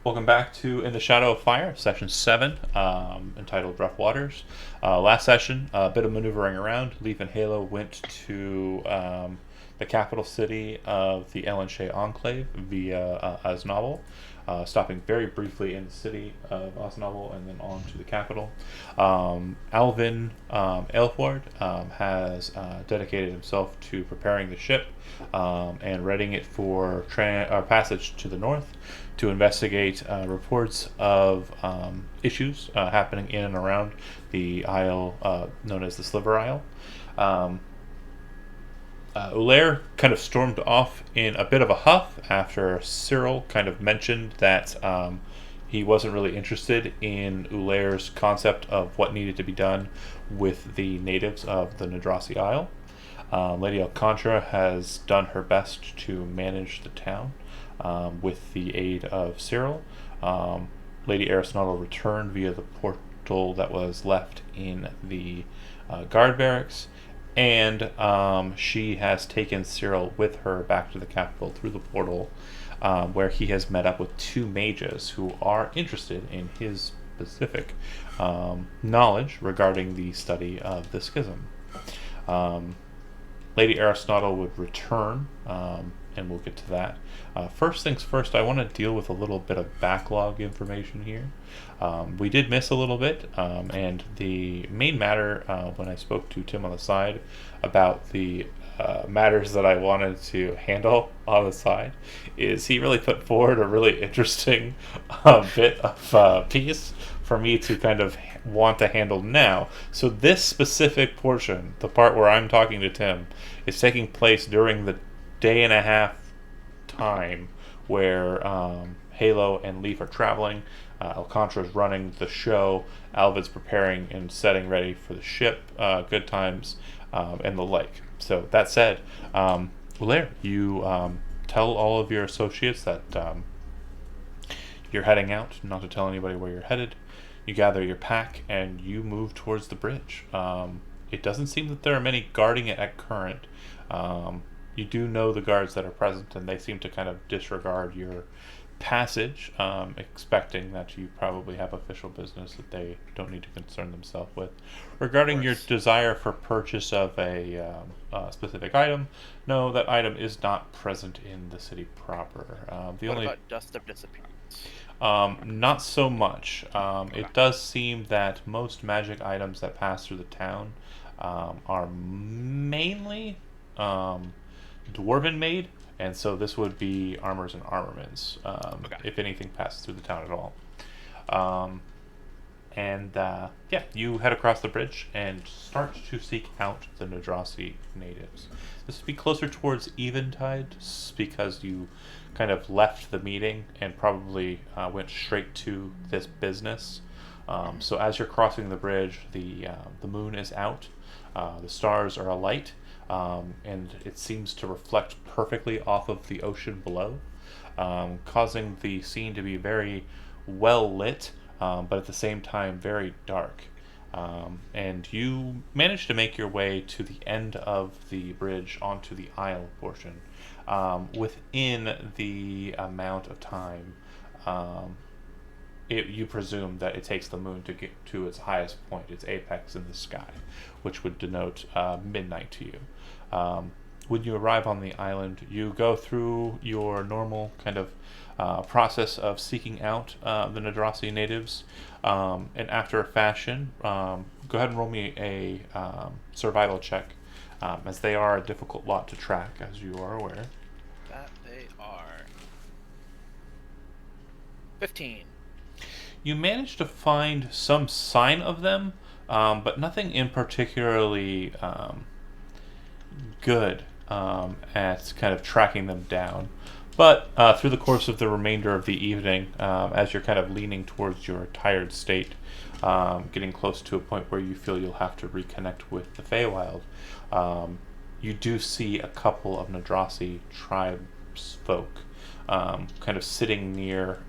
Welcome back to In the Shadow of Fire, Session 7, entitled Rough Waters. Last session, a bit of maneuvering around. Leaf and Halo went to the capital city of the Ellen Shea Enclave via Aznavour, stopping very briefly in the city of Aznavour and then on to the capital. Alvin Aelfward has dedicated himself to preparing the ship and readying it for passage to the north to investigate reports of issues happening in and around the isle known as the Sliver Isle. Um, Ulair kind of stormed off in a bit of a huff after Cyril kind of mentioned that he wasn't really interested in Ulair's concept of what needed to be done with the natives of the Nadrasi Isle. Lady Alcantara has done her best to manage the town with the aid of Cyril. Lady Aristotle returned via the portal that was left in the guard barracks, and she has taken Cyril with her back to the capital through the portal, where he has met up with two mages who are interested in his specific knowledge regarding the study of the schism. Um, Lady Aristotle would return, and we'll get to that. First things first, I want to deal with a little bit of backlog information here. We did miss a little bit, and the main matter when I spoke to Tim on the side about the matters that I wanted to handle on the side is he really put forward a really interesting bit of piece for me to kind of want to handle now. So this specific portion, the part where I'm talking to Tim, is taking place during the day and a half time where Halo and Leaf are traveling. Alcantara's running the show. Alvid's preparing and setting ready for the ship. Good times and the like. So that said, Ulair, you tell all of your associates that you're heading out. Not to tell anybody where you're headed. You gather your pack and you move towards the bridge. It doesn't seem that there are many guarding it at current. You do know the guards that are present, and they seem to kind of disregard your passage, expecting that you probably have official business that they don't need to concern themselves with. Regarding your desire for purchase of a specific item, no, that item is not present in the city proper. What about Dust of Disappearance? Not so much. Okay. It does seem that most magic items that pass through the town are mainly dwarven made, and so this would be armors and armaments, Okay. if anything passes through the town at all. Yeah, you head across the bridge and start to seek out the Nadrasi natives. This would be closer towards eventide because you kind of left the meeting and probably went straight to this business. So as you're crossing the bridge, the moon is out, the stars are alight, and it seems to reflect perfectly off of the ocean below, causing the scene to be very well lit, but at the same time very dark. And you manage to make your way to the end of the bridge onto the aisle portion within the amount of time you presume that it takes the moon to get to its highest point, its apex in the sky, which would denote midnight to you. When you arrive on the island, you go through your normal kind of process of seeking out the Nadrasi natives, and after a fashion, go ahead and roll me a survival check, as they are a difficult lot to track, as you are aware. That they are. 15. You manage to find some sign of them, but nothing in particularly good at kind of tracking them down. But through the course of the remainder of the evening, as you're kind of leaning towards your tired state, getting close to a point where you feel you'll have to reconnect with the Feywild, you do see a couple of Nadrasi tribesfolk kind of sitting near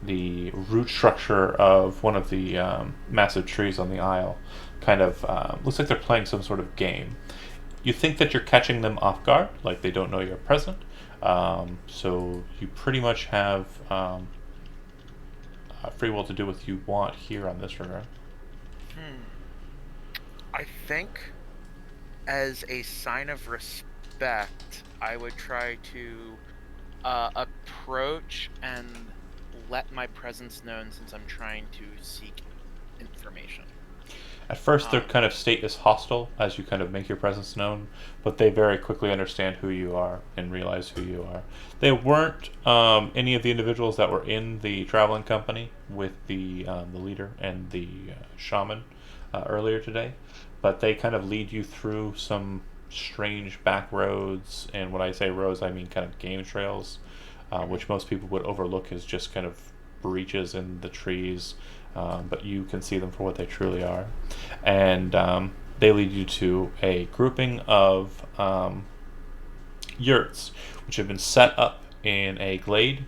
the root structure of one of the massive trees on the isle. Kind of looks like they're playing some sort of game. You think that you're catching them off guard, like they don't know you're present. So you pretty much have free will to do what you want here on this regard. I think, as a sign of respect, I would try to approach and let my presence known, since I'm trying to seek information. At first, their kind of state is hostile as you kind of make your presence known, but they very quickly understand who you are and realize who you are. They weren't any of the individuals that were in the traveling company with the leader and the shaman earlier today, but they kind of lead you through some strange back roads, and when I say roads, I mean kind of game trails, which most people would overlook as just kind of breaches in the trees, but you can see them for what they truly are. And they lead you to a grouping of yurts, which have been set up in a glade.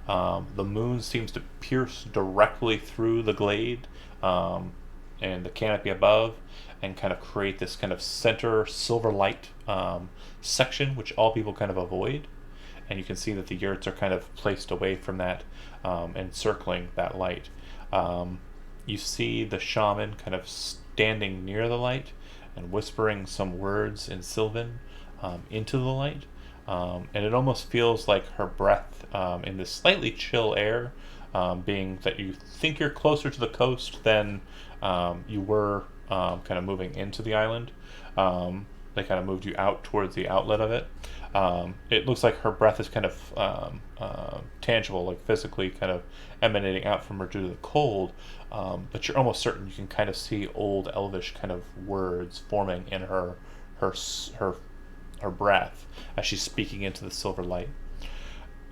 The moon seems to pierce directly through the glade and the canopy above, and kind of create this kind of center silver light section, which all people kind of avoid. And you can see that the yurts are kind of placed away from that, encircling that light. You see the shaman kind of standing near the light and whispering some words in Sylvan into the light. And it almost feels like her breath in this slightly chill air, being that you think you're closer to the coast than you were kind of moving into the island. They kind of moved you out towards the outlet of it. It looks like her breath is kind of tangible, like physically kind of emanating out from her due to the cold, but you're almost certain you can kind of see old elvish kind of words forming in her breath as she's speaking into the silver light.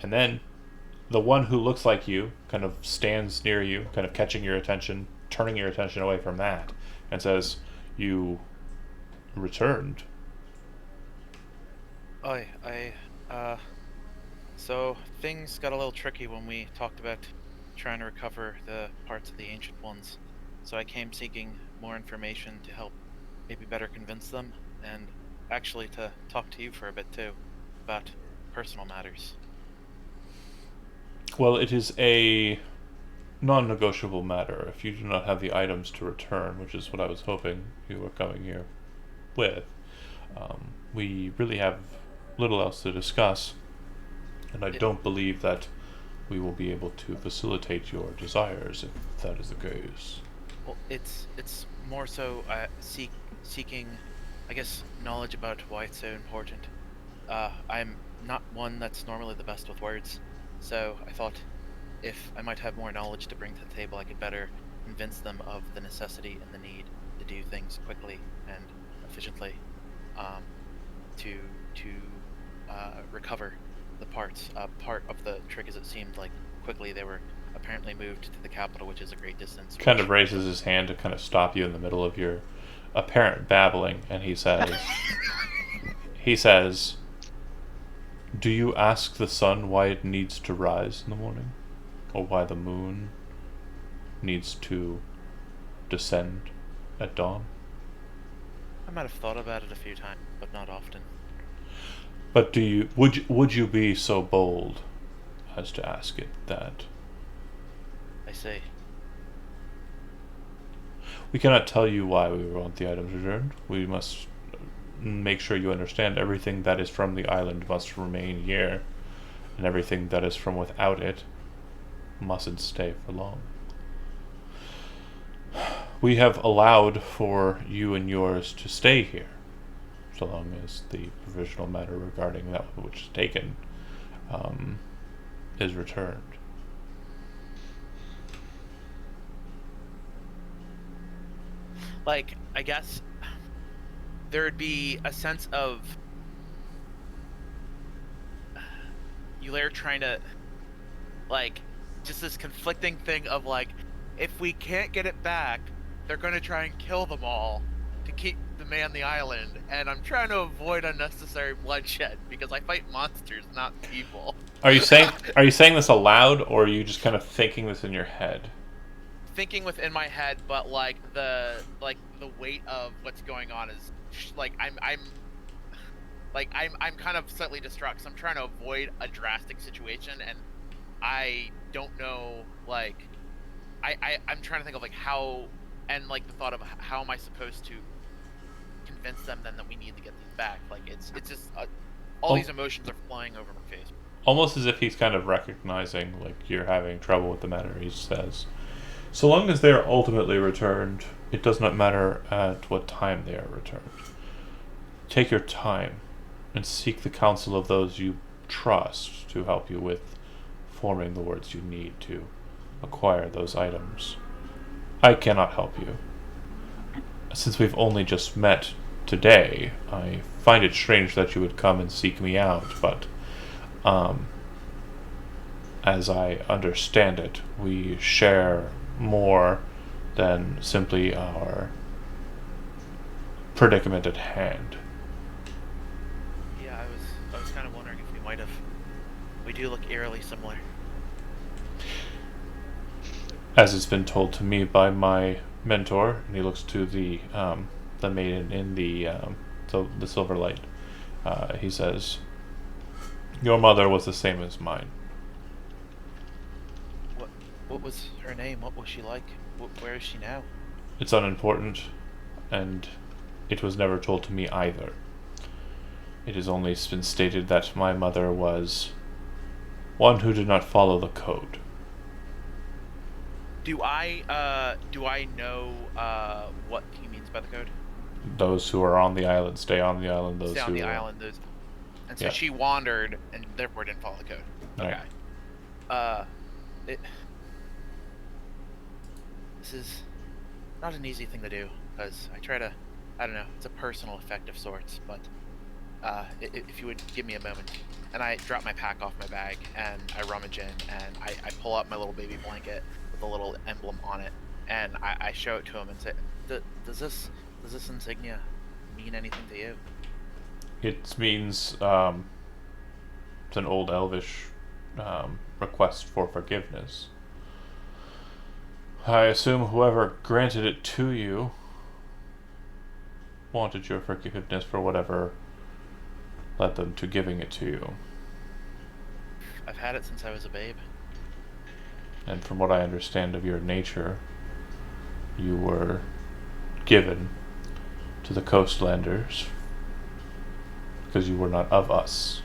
And then the one who looks like you kind of stands near you, kind of catching your attention, turning your attention away from that, and says, "You returned." So things got a little tricky when we talked about trying to recover the parts of the Ancient Ones. So I came seeking more information to help maybe better convince them, and actually to talk to you for a bit too, about personal matters. Well, it is a non-negotiable matter. If you do not have the items to return, which is what I was hoping you were coming here with, we really have little else to discuss, and I don't believe that we will be able to facilitate your desires if that is the case. Well, it's more so seeking, I guess, knowledge about why it's so important. I'm not one that's normally the best with words, so I thought if I might have more knowledge to bring to the table, I could better convince them of the necessity and the need to do things quickly and efficiently, to recover the parts. Part of the trick is it seemed like quickly they were apparently moved to the capital, which is a great distance. Kind of raises his hand to kind of stop you in the middle of your apparent babbling, and he says, he says, "Do you ask the sun why it needs to rise in the morning? Or why the moon needs to descend at dawn?" I might have thought about it a few times, but not often. But would you be so bold as to ask it that? I see. We cannot tell you why we want the items returned. We must make sure you understand everything that is from the island must remain here, and everything that is from without it mustn't stay for long. We have allowed for you and yours to stay here, so long as the provisional matter regarding that which is taken is returned. Like, I guess there would be a sense of Ulair trying to, like, just this conflicting thing of, like, if we can't get it back, they're going to try and kill them all to keep the man the island, and I'm trying to avoid unnecessary bloodshed because I fight monsters, not people. Are you saying this aloud, or are you just kind of thinking this in your head? Thinking within my head, but like the weight of what's going on is like I'm kind of slightly distraught because I'm trying to avoid a drastic situation, and I don't know, like, I'm trying to think of like how, and like the thought of how am I supposed to convince them then that we need to get these back. Like it's just all these Al- emotions are flying over my face. Almost as if he's kind of recognizing like you're having trouble with the matter. He says, "So long as they are ultimately returned, it does not matter at what time they are returned. Take your time and seek the counsel of those you trust to help you with forming the words you need to acquire those items. I cannot help you. Since we've only just met today, I find it strange that you would come and seek me out, but um, as I understand it, we share more than simply our predicament at hand. Yeah, I was kind of wondering if we might have. We do look eerily similar. As it's been told to me by my mentor, and he looks to the maiden in the silver light. He says, "Your mother was the same as mine. What what was her name? What was she like? Where is she now? It's unimportant, and it was never told to me either. It has only been stated that my mother was one who did not follow the code." Do I know what he means by the code? Those who are on the island stay on the island. Those Stay on who the island. Those, and so yeah, she wandered and therefore didn't follow the code. right. Okay. Uh, it, this is not an easy thing to do because I try to, I don't know, it's a personal effect of sorts. But if you would give me a moment, and I drop my pack off my bag and I rummage in and I pull out my little baby blanket with a little emblem on it and I show it to him and say, does this insignia mean anything to you? It means it's an old elvish request for forgiveness. I assume whoever granted it to you wanted your forgiveness for whatever led them to giving it to you. I've had it since I was a babe. And from what I understand of your nature, you were given to the coastlanders because you were not of us.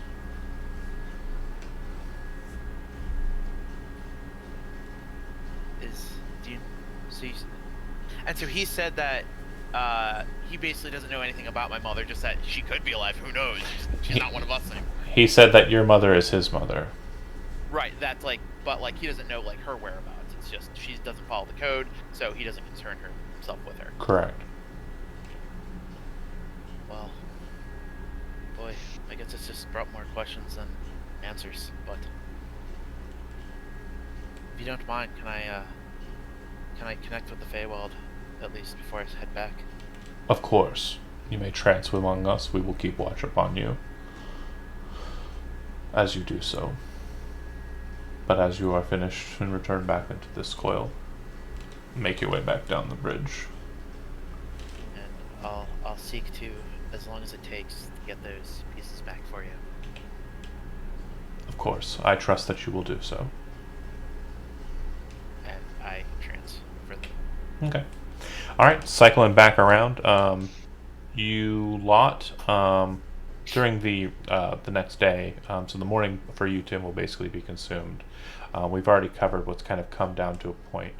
Do you see? And so he said that he basically doesn't know anything about my mother, just that she could be alive. Who knows? She's not one of us anymore. He said that your mother is his mother. Right. That's like, but like he doesn't know like her whereabouts. It's just she doesn't follow the code, so he doesn't concern himself with her. Correct. Well, boy, I guess it's just brought more questions than answers. But if you don't mind, can I connect with the Feywild at least before I head back? Of course. You may trance among us. We will keep watch upon you as you do so. But as you are finished and return back into this coil, make your way back down the bridge. And I'll seek to, as long as it takes, to get those pieces back for you. Of course, I trust that you will do so. And I transfer them. Okay. Alright, cycling back around. You lot, during the next day, so the morning for you, Tim, will basically be consumed. We've already covered what's kind of come down to a point.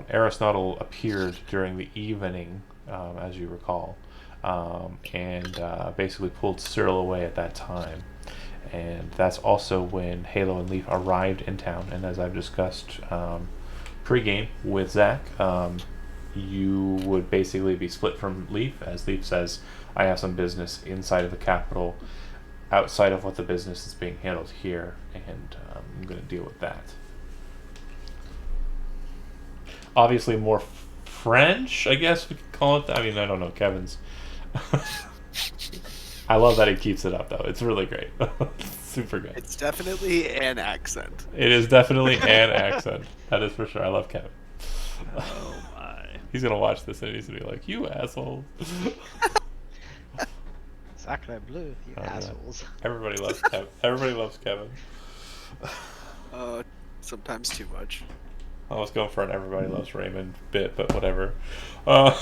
Aristotle appeared during the evening, as you recall, and basically pulled Cyril away at that time. And that's also when Halo and Leaf arrived in town. And as I've discussed pre-game with Zach, you would basically be split from Leaf, as Leaf says, I have some business inside of the capital, outside of what the business is being handled here, and I'm going to deal with that. Obviously more French, I guess we could call it. I mean, I don't know, Kevin's. I love that he keeps it up, though. It's really great. Super good. It's definitely an accent. It is definitely an accent. That is for sure. I love Kevin. Oh my. He's going to watch this and he's going to be like, you asshole. Sacre bleu, you assholes. Everybody loves Kevin. Everybody loves Kevin. Sometimes too much. I was going for an Everybody Loves Raymond bit, but whatever. Uh,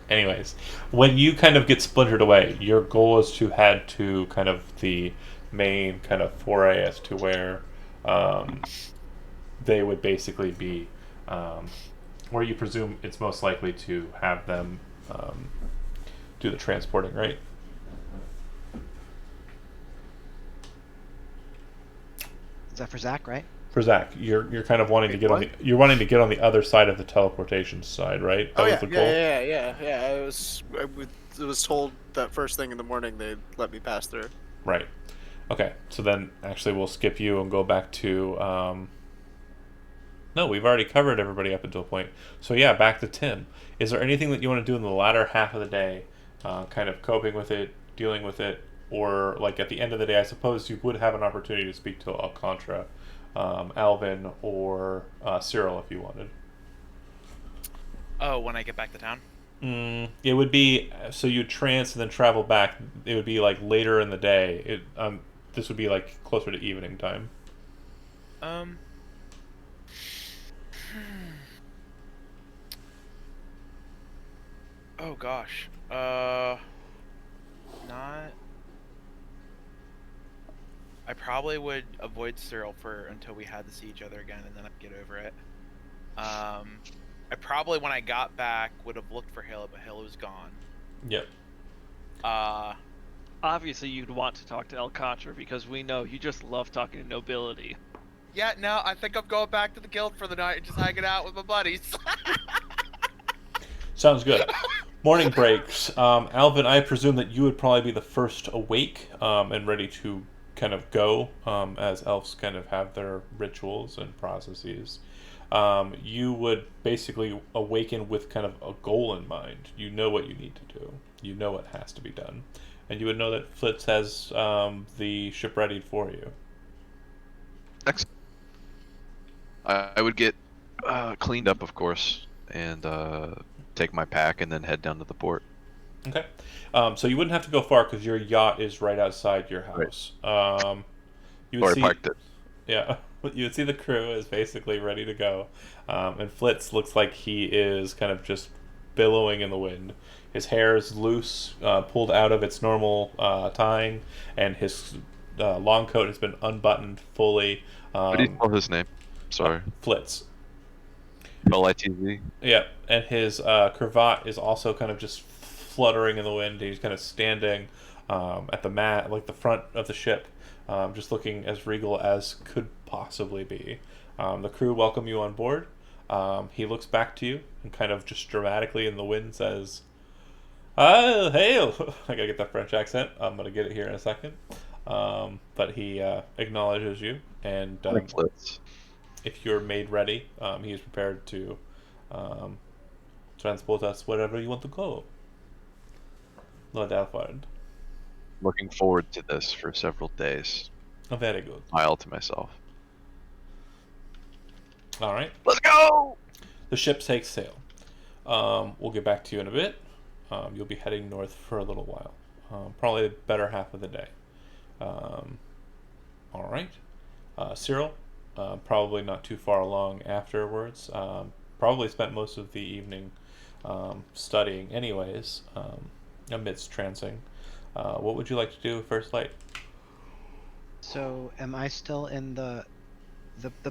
anyways, when you kind of get splintered away, your goal is to head to kind of the main kind of foray as to where um, they would basically be, um, where you presume it's most likely to have them do the transporting, right? Is that for Zach, right? For Zach, you're kind of wanting to Wait, get on what? the you're wanting to get on the other side of the teleportation side, right? That Oh was yeah, the goal. yeah. I was told that first thing in the morning they'd let me pass through. Right. Okay. So then, actually, we'll skip you and go back to. No, we've already covered everybody up until a point. So yeah, back to Tim. Is there anything that you want to do in the latter half of the day, kind of coping with it, dealing with it, or like at the end of the day? I suppose you would have an opportunity to speak to Alcantara, Alvin, or Cyril if you wanted. Oh, when I get back to town. It would be so you trance and then travel back. It would be like later in the day. This would be like closer to evening time. Um. Oh gosh. Not. I probably would avoid Cyril for until we had to see each other again, and then I'd get over it. I probably, when I got back, would have looked for Halo, but Halo was gone. Yep. Obviously, you'd want to talk to Alcantara because we know you just love talking to nobility. Yeah, no, I think I'm going back to the guild for the night and just hanging out with my buddies. Sounds good. Morning breaks. Alvin, I presume that you would probably be the first awake and ready to kind of go, as elves kind of have their rituals and processes. You would basically awaken with kind of a goal in mind. You know what you need to do. You know what has to be done. And you would know that Flitz has the ship readied for you. Excellent. I would get cleaned up, of course, and take my pack and then head down to the port. Okay. So you wouldn't have to go far because your yacht is right outside your house. You would Or I see, parked it. yeah, you would see the crew is basically ready to go, and Flitz looks like he is kind of just billowing in the wind. His hair is loose, pulled out of its normal tying, and his long coat has been unbuttoned fully. What do you call his name? Sorry. Flitz. LITZ. Yeah, and his cravat is also kind of just fluttering in the wind. He's kind of standing at the mat, like the front of the ship, just looking as regal as could possibly be. The crew welcome you on board. He looks back to you and kind of just dramatically in the wind says, "Oh, hail!" I gotta get that French accent. I'm gonna get it here in a second. But he acknowledges you, and Flitz. if you're made ready, he is prepared to transport us wherever you want to go. Lord Alfred. Looking forward to this for several days. Oh, very good. Smile to myself. All right. Let's go! The ship takes sail. We'll get back to you in a bit. You'll be heading north for a little while. Probably the better half of the day. All right. Cyril, probably not too far along afterwards. Probably spent most of the evening studying anyways, amidst trancing. What would you like to do with first light? So, am I still in the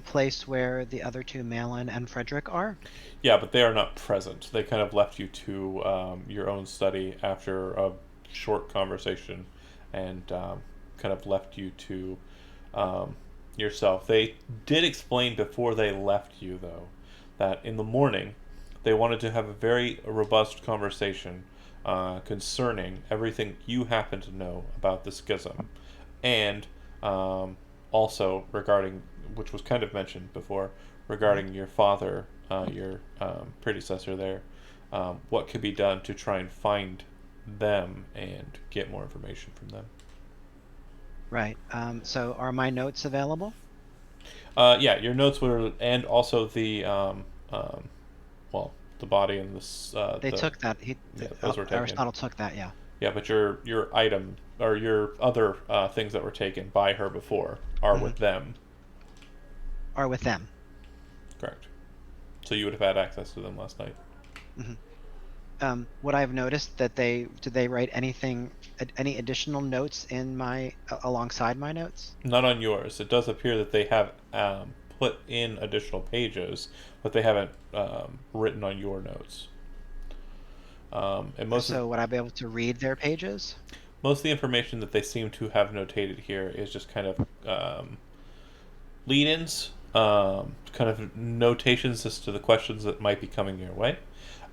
place where the other two, Malin and Frederick, are? Yeah, but they are not present. They kind of left you to your own study after a short conversation and kind of left you to yourself. They did explain before they left you, though, that in the morning they wanted to have a very robust conversation concerning everything you happen to know about the schism, and also regarding, which was kind of mentioned before, regarding your father, your predecessor there, what could be done to try and find them and get more information from them. Right. So, are my notes available? Yeah, your notes were, and also the well, the body and this. They took that. Those were taken. Aristotle took that. Yeah. Yeah, but your item or your other things that were taken by her before are with them. Are with them. Correct. So you would have had access to them last night. Would I have noticed that did they write anything, any additional notes in alongside my notes? Not on yours. It does appear that they have put in additional pages, but they haven't written on your notes. And So would I be able to read their pages? most of the information that they seem to have notated here is just kind of lead-ins, kind of notations as to the questions that might be coming your way.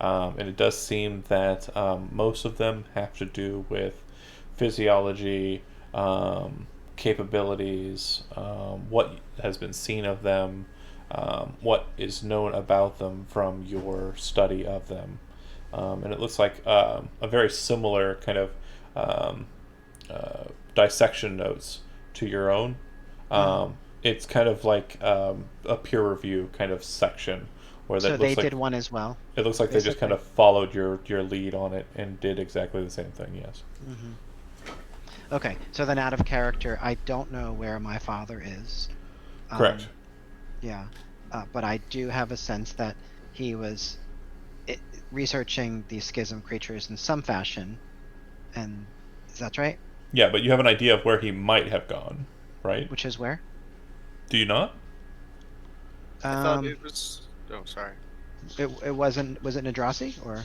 And it does seem that most of them have to do with physiology, capabilities, what has been seen of them, what is known about them from your study of them. And it looks like a very similar kind of dissection notes to your own. It's kind of like a peer review kind of section where So they did one as well. it looks like they just kind of followed your lead on it and did exactly the same thing. Yes. Okay, so then out of character, I don't know where my father is. Correct. Yeah, but I do have a sense that he was researching these schism creatures in some fashion, and that's right. Yeah, but you have an idea of where he might have gone, right? Which is where? Do you not? I thought it was. Oh, sorry. It wasn't. Was it Nadrasi or?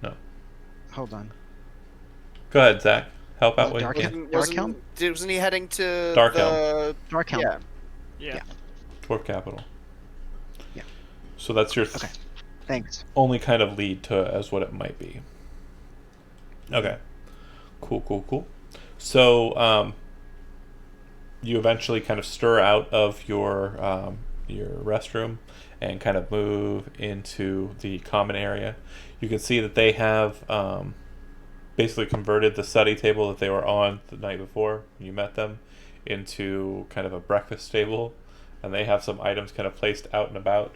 No. Hold on. Go ahead, Zach. Help out with. Wasn't he heading to Darkhelm. Darkhelm. Yeah. Yeah. Dwarf capital. Yeah. So that's your Okay. Thanks. only kind of lead to as what it might be. Okay. Cool. So you eventually kind of stir out of your restroom and kind of move into the common area. You can see that they have basically converted the study table that they were on the night before when you met them into kind of a breakfast table, and they have some items kind of placed out and about.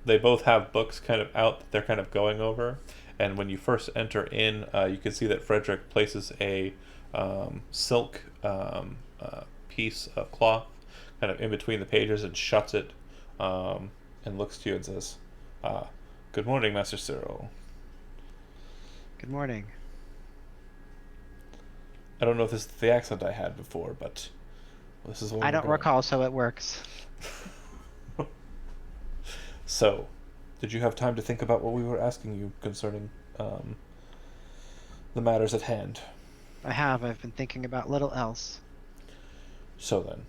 They both have books kind of out that they're kind of going over, and when you first enter in, you can see that Frederick places a silk piece of cloth kind of in between the pages and shuts it, and looks to you and says, "Good morning, Master Cyril. Good morning. I don't know if this is the accent I had before, but this is one. I don't recall, so it works. So, did you have time to think about what we were asking you concerning the matters at hand? I have. I've been thinking about little else. So then,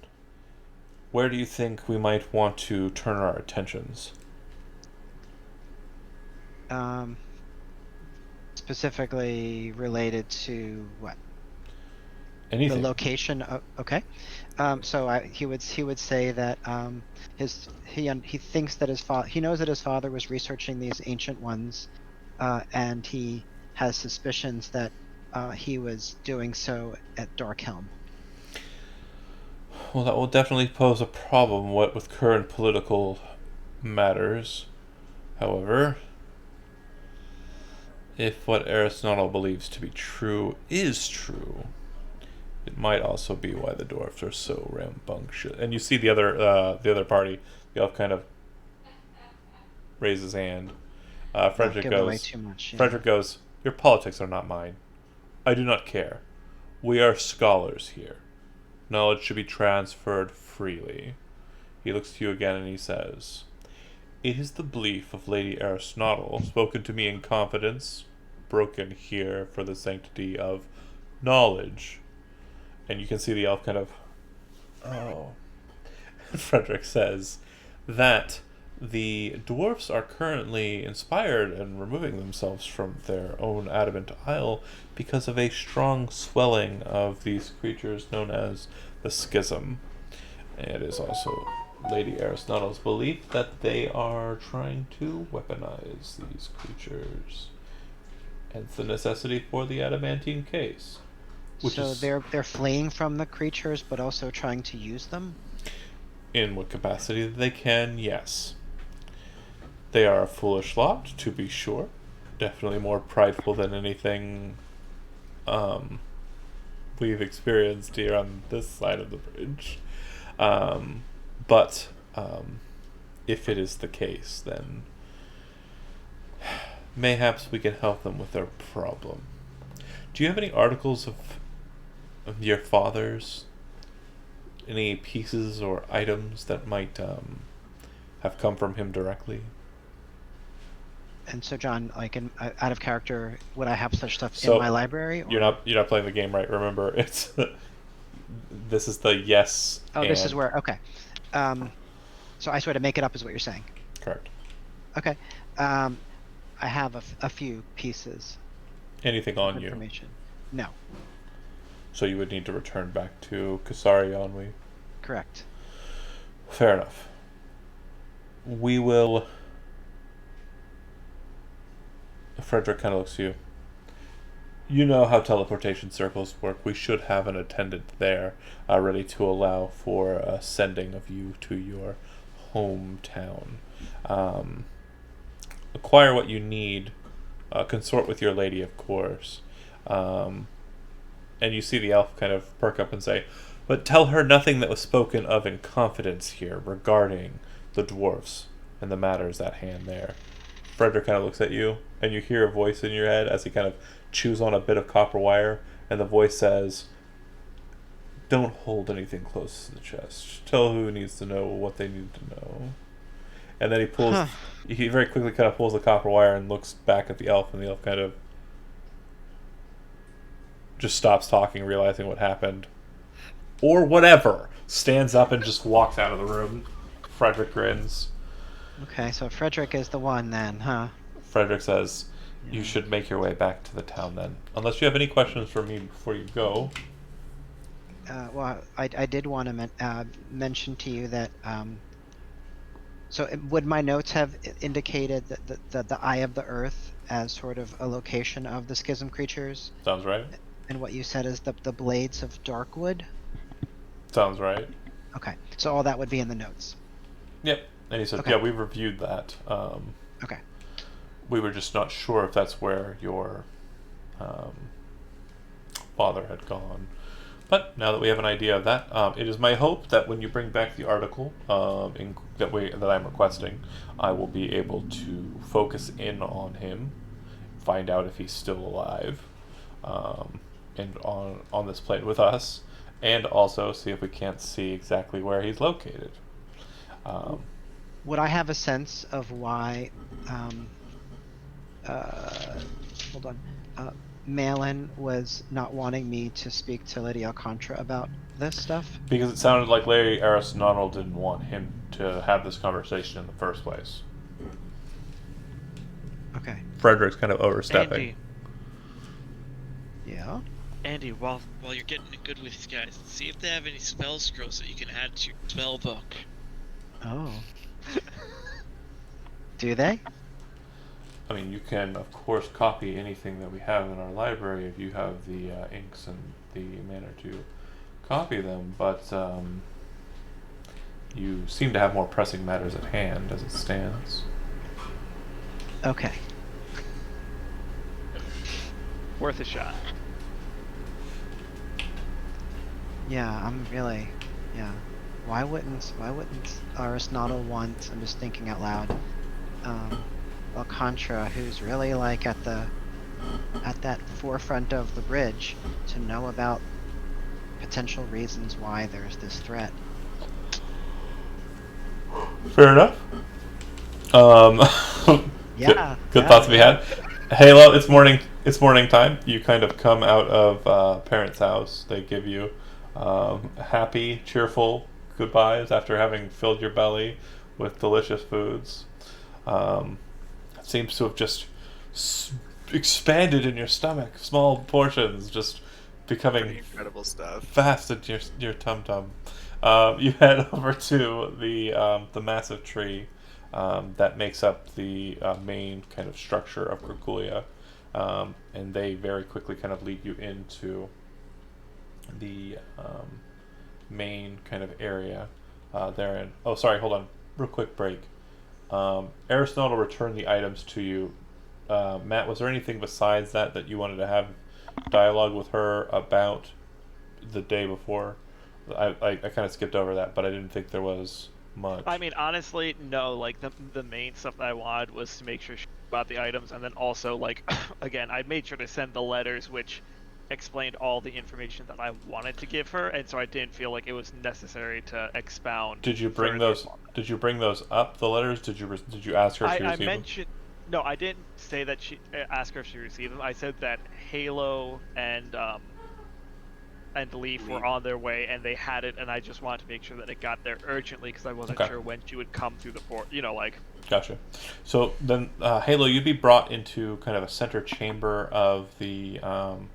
where do you think we might want to turn our attentions? Specifically related to what? Anything. The location of, okay. So he would say that he thinks that he knows that his father was researching these ancient ones, and he has suspicions that he was doing so at Darkhelm. Well, that will definitely pose a problem with current political matters. However, if what Aristotle believes to be true is true, it might also be why the dwarves are so rambunctious. And you see the other party, the elf kind of raises his hand. Frederick Give away goes. too much, yeah. Frederick goes. Your politics are not mine. I do not care. We are scholars here. Knowledge should be transferred freely. He looks to you again and he says, "It is the belief of Lady Aristotle, spoken to me in confidence, broken here for the sanctity of knowledge." And you can see the elf kind of, oh. Frederick says that the dwarfs are currently inspired and removing themselves from their own adamant isle because of a strong swelling of these creatures known as the schism. And it is also Lady Aristotle's belief that they are trying to weaponize these creatures. Hence the necessity for the adamantine case. So they're fleeing from the creatures, but also trying to use them? In what capacity they can, yes. They are a foolish lot, to be sure. Definitely more prideful than anything we've experienced here on this side of the bridge. But if it is the case, then mayhaps we can help them with their problem. Do you have any articles of your father's? Any pieces or items that might have come from him directly? And so, John, like, out of character, would I have such stuff So, in my library? You're not playing the game right. Remember, it's this is the yes. Oh, this is and- where. Okay. So I sort of make it up, is what you're saying. Correct. Okay. I have a few pieces Anything of on you? information. No, So you would need to return back to Kasari Onwi. correct. Fair enough. We will. Frederick kind of looks to you. You know how teleportation circles work. We should have an attendant there, ready to allow for sending of you to your hometown. Acquire what you need. Consort with your lady, of course. And you see the elf kind of perk up and say, "But tell her nothing that was spoken of in confidence here regarding the dwarfs and the matters at hand there." Frederick kind of looks at you, and you hear a voice in your head as he kind of chews on a bit of copper wire, and the voice says, "Don't hold anything close to the chest. Tell who needs to know what they need to know." And then he pulls, Huh. he very quickly kind of pulls the copper wire and looks back at the elf, and the elf kind of just stops talking, realizing what happened. Or whatever. Stands up and just walks out of the room. Frederick grins. Okay, so Frederick is the one then, huh? Frederick says, "You Yeah. should make your way back to the town then. Unless you have any questions for me before you go." Well, I did want to mention to you that. So would my notes have indicated that the Eye of the Earth as sort of a location of the schism creatures, Sounds right? and what you said is the blades of Darkwood? Sounds right. Okay, so all that would be in the notes. Yep. And he said, Okay. "Yeah, we reviewed that. Okay. We were just not sure if that's where your father had gone. But now that we have an idea of that, it is my hope that when you bring back the article that I'm requesting, I will be able to focus in on him, find out if he's still alive, and on this plane with us, and also see if we can't see exactly where he's located." Would I have a sense of why? Hold on. Malin was not wanting me to speak to Lady Alcantara about this stuff. Because it sounded like Larry Aristotle didn't want him to have this conversation in the first place. Okay. Frederick's kind of overstepping. Andy, Yeah. Andy, while you're getting good with these guys, see if they have any spell scrolls that you can add to your spell book. Oh. Do they? I mean, you can, of course, copy anything that we have in our library if you have the inks and the manner to copy them, but you seem to have more pressing matters at hand as it stands. Okay. worth a shot. Yeah, I'm really. Yeah. Why wouldn't Aristotle want? I'm just thinking out loud. Alcantara, who's really like at that forefront of the bridge, to know about potential reasons why there's this threat. Fair enough. Yeah. Good yeah, thoughts to be yeah. had. Halo, it's morning. It's morning time. You kind of come out of parents' house. They give you happy, cheerful goodbyes after having filled your belly with delicious foods. It seems to have just expanded in your stomach. Small portions just becoming Pretty incredible stuff. fast at your tum tum. You head over to the massive tree that makes up the main kind of structure of Krakulia, and they very quickly kind of lead you into the main kind of area therein. Oh, sorry, hold on, real quick break. Aristotle will return the items to you. Matt, was there anything besides that you wanted to have dialogue with her about the day before? I kind of skipped over that, but I didn't think there was much. I mean, honestly, no. Like the main stuff that I wanted was to make sure she knew about the items, and then also like again, I made sure to send the letters which explained all the information that I wanted to give her, and so I didn't feel like it was necessary to expound. Did you bring further those? upon that. Did you bring those up? The letters? Did you ask her if she I received them? mentioned. No, I didn't say that she ask her if she received them. I said that Halo and Leaf were on their way and they had it, and I just wanted to make sure that it got there urgently because I wasn't Okay. sure when she would come through the port. You know, like. Gotcha. So then, Halo, you'd be brought into kind of a center chamber of um,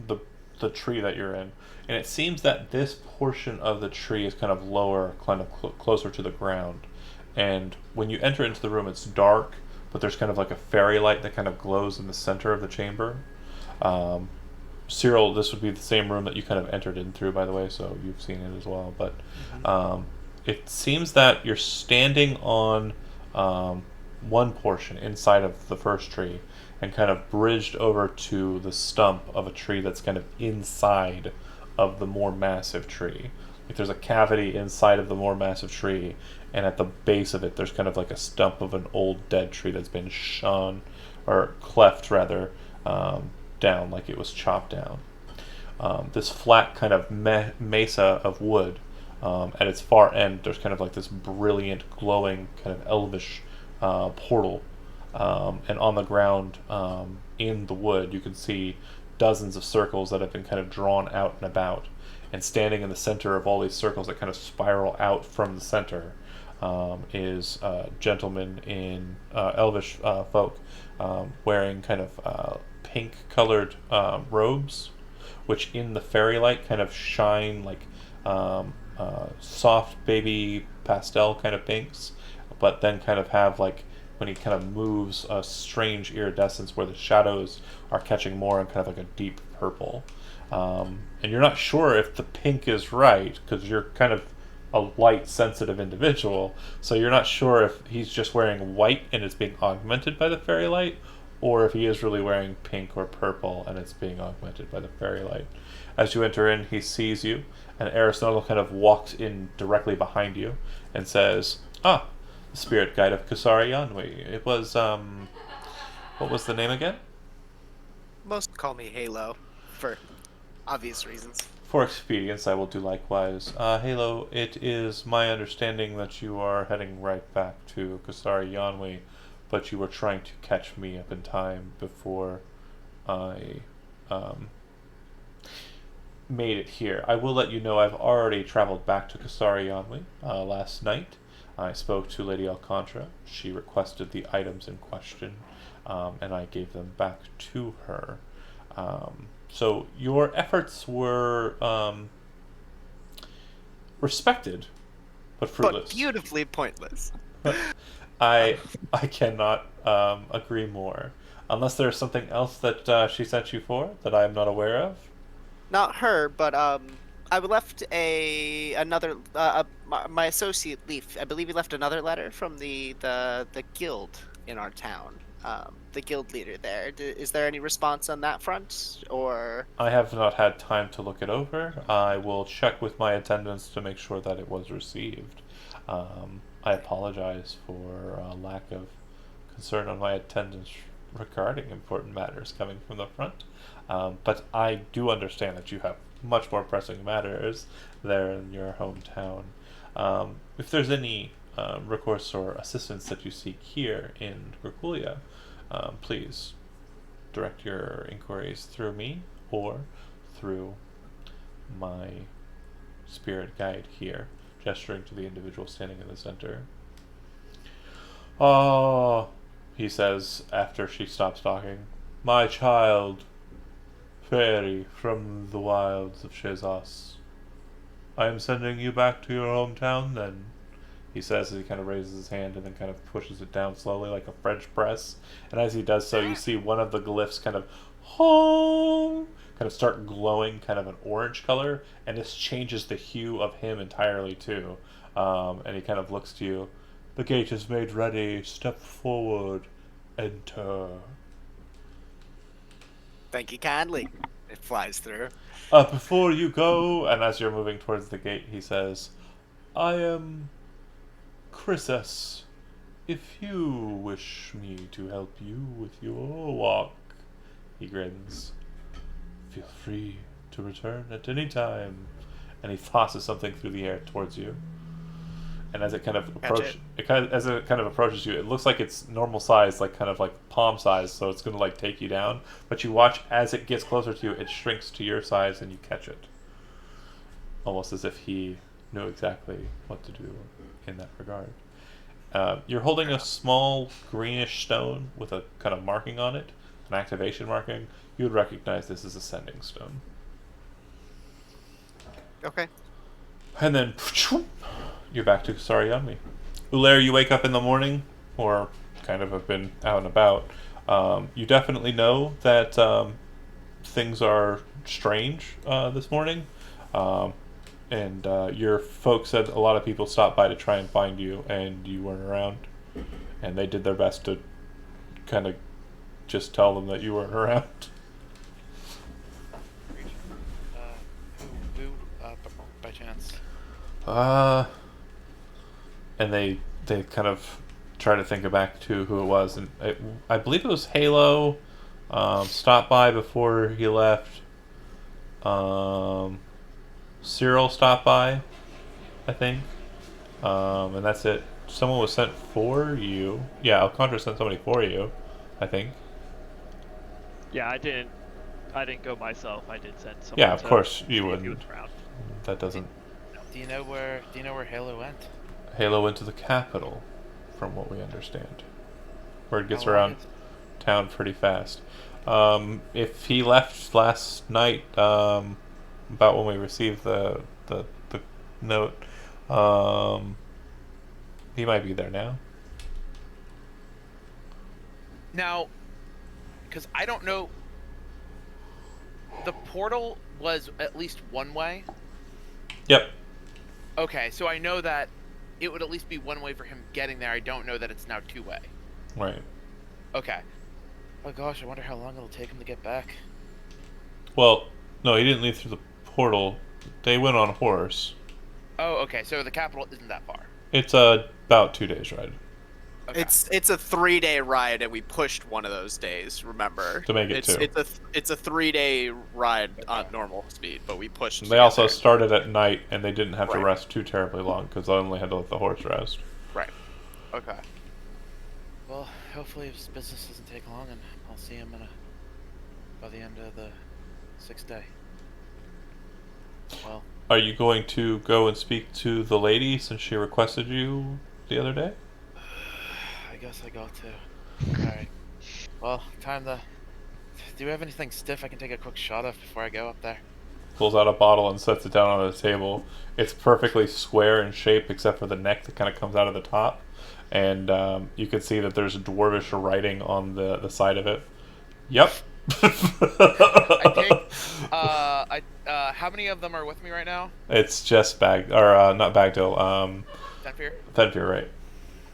the tree that you're in, and it seems that this portion of the tree is kind of lower, kind of closer to the ground. And when you enter into the room, it's dark, but there's kind of like a fairy light that kind of glows in the center of the chamber. Cyril, this would be the same room that you kind of entered in through, by the way, so you've seen it as well. But it seems that you're standing on one portion inside of the first tree and kind of bridged over to the stump of a tree that's kind of inside of the more massive tree. Like there's a cavity inside of the more massive tree, and at the base of it, there's kind of like a stump of an old dead tree that's been shone, or cleft rather, down, like it was chopped down. This flat kind of mesa of wood, at its far end, there's kind of like this brilliant, glowing, kind of elvish portal. And on the ground, in the wood, you can see dozens of circles that have been kind of drawn out and about. And standing in the center of all these circles that kind of spiral out from the center is a gentleman in elvish folk, wearing kind of pink-colored robes, which in the fairy light kind of shine like soft baby pastel kind of pinks, but then kind of have like, when he kind of moves, a strange iridescence where the shadows are catching more in kind of like a deep purple. And you're not sure if the pink is right because you're kind of a light sensitive individual, so you're not sure if he's just wearing white and it's being augmented by the fairy light, or if he is really wearing pink or purple and it's being augmented by the fairy light. As you enter in, he sees you, and Aristotle kind of walks in directly behind you and says, the spirit guide of Kusari Yanwi. It was, what was the name again? Most call me Halo, for obvious reasons. For expedience, I will do likewise. Halo, it is my understanding that you are heading right back to Kusari Yanwi, but you were trying to catch me up in time before I made it here. I will let you know I've already traveled back to Kusari Yanwi last night. I spoke to Lady Alcantara. She requested the items in question, and I gave them back to her. So your efforts were respected, but fruitless. But beautifully pointless. I cannot agree more. Unless there's something else that she sent you for that I am not aware of. Not her, but I left my associate Leaf. I believe he left another letter from the guild in our town. The guild leader there. Is there any response on that front, or? I have not had time to look it over. I will check with my attendants to make sure that it was received. I apologize for lack of concern on my attendants regarding important matters coming from the front. But I do understand that you have much more pressing matters there in your hometown. If there's any recourse or assistance that you seek here in Graculia, please direct your inquiries through me or through my spirit guide here, gesturing to the individual standing in the center. "Oh," he says after she stops talking, "my child, fairy from the wilds of Shezas. I am sending you back to your hometown then," he says as he kind of raises his hand and then kind of pushes it down slowly like a French press. And as he does so, you see one of the glyphs kind of start glowing kind of an orange color, and this changes the hue of him entirely too. And he kind of looks to you. "The gate is made ready. Step forward. Enter." Thank you kindly. It flies through. "Before you go," and as you're moving towards the gate, he says, I am Chryses. If you wish me to help you with your walk, he grins. Feel free to return at any time. And he tosses something through the air towards you. And as it kind of approaches you, it looks like it's normal size, like kind of like palm size, so it's going to like take you down. But you watch as it gets closer to you, it shrinks to your size, and you catch it, almost as if he knew exactly what to do in that regard. You're holding a small greenish stone with a kind of marking on it, an activation marking. You would recognize this as a sending stone. Okay. And then you're back to Sariyami. Ulair, you wake up in the morning, or kind of have been out and about. You definitely know that things are strange this morning. And your folks said a lot of people stopped by to try and find you, and you weren't around. And they did their best to kind of just tell them that you weren't around. Who, by chance? And they kind of try to think back to who it was, and I believe it was Halo. Stopped by before he left. Cyril stopped by, I think, and that's it. Someone was sent for you. Yeah, Alcantara sent somebody for you, I think. Yeah, I didn't go myself. I did send someone. Yeah, of course see you if he wouldn't. was around. That doesn't. Do you know where Halo went? Halo went to the capital, from what we understand. Word gets How long around town pretty fast. If he left last night, about when we received the note, he might be there now. Now, because I don't know, the portal was at least one way. Yep. Okay, so I know that it would at least be one way for him getting there. I don't know that it's now two way. Right. Okay. Oh gosh, I wonder how long it'll take him to get back. Well, no, he didn't leave through the portal. They went on a horse. Oh, okay, so the capital isn't that far. It's about 2 days ride Okay. It's a 3-day ride, and we pushed one of those days. Remember, to make it two. It's a 3-day ride on normal speed, but we pushed. They also together. started at night, and they didn't have to Right. rest too terribly long because they only had to let the horse rest. Right. Okay. Well, hopefully his business doesn't take long, and I'll see him by the end of the 6th day. Well, Are you going to go and speak to the lady since she requested you the other day? I guess I got to. Alright. Well, time to... Do you have anything stiff I can take a quick shot of before I go up there? Pulls out a bottle and sets it down on the table. It's perfectly square in shape except for the neck that kind of comes out of the top. And you can see that there's dwarvish writing on the side of it. Yep. I take... how many of them are with me right now? It's just not Bagdil. Fenfear? Fenfear, right.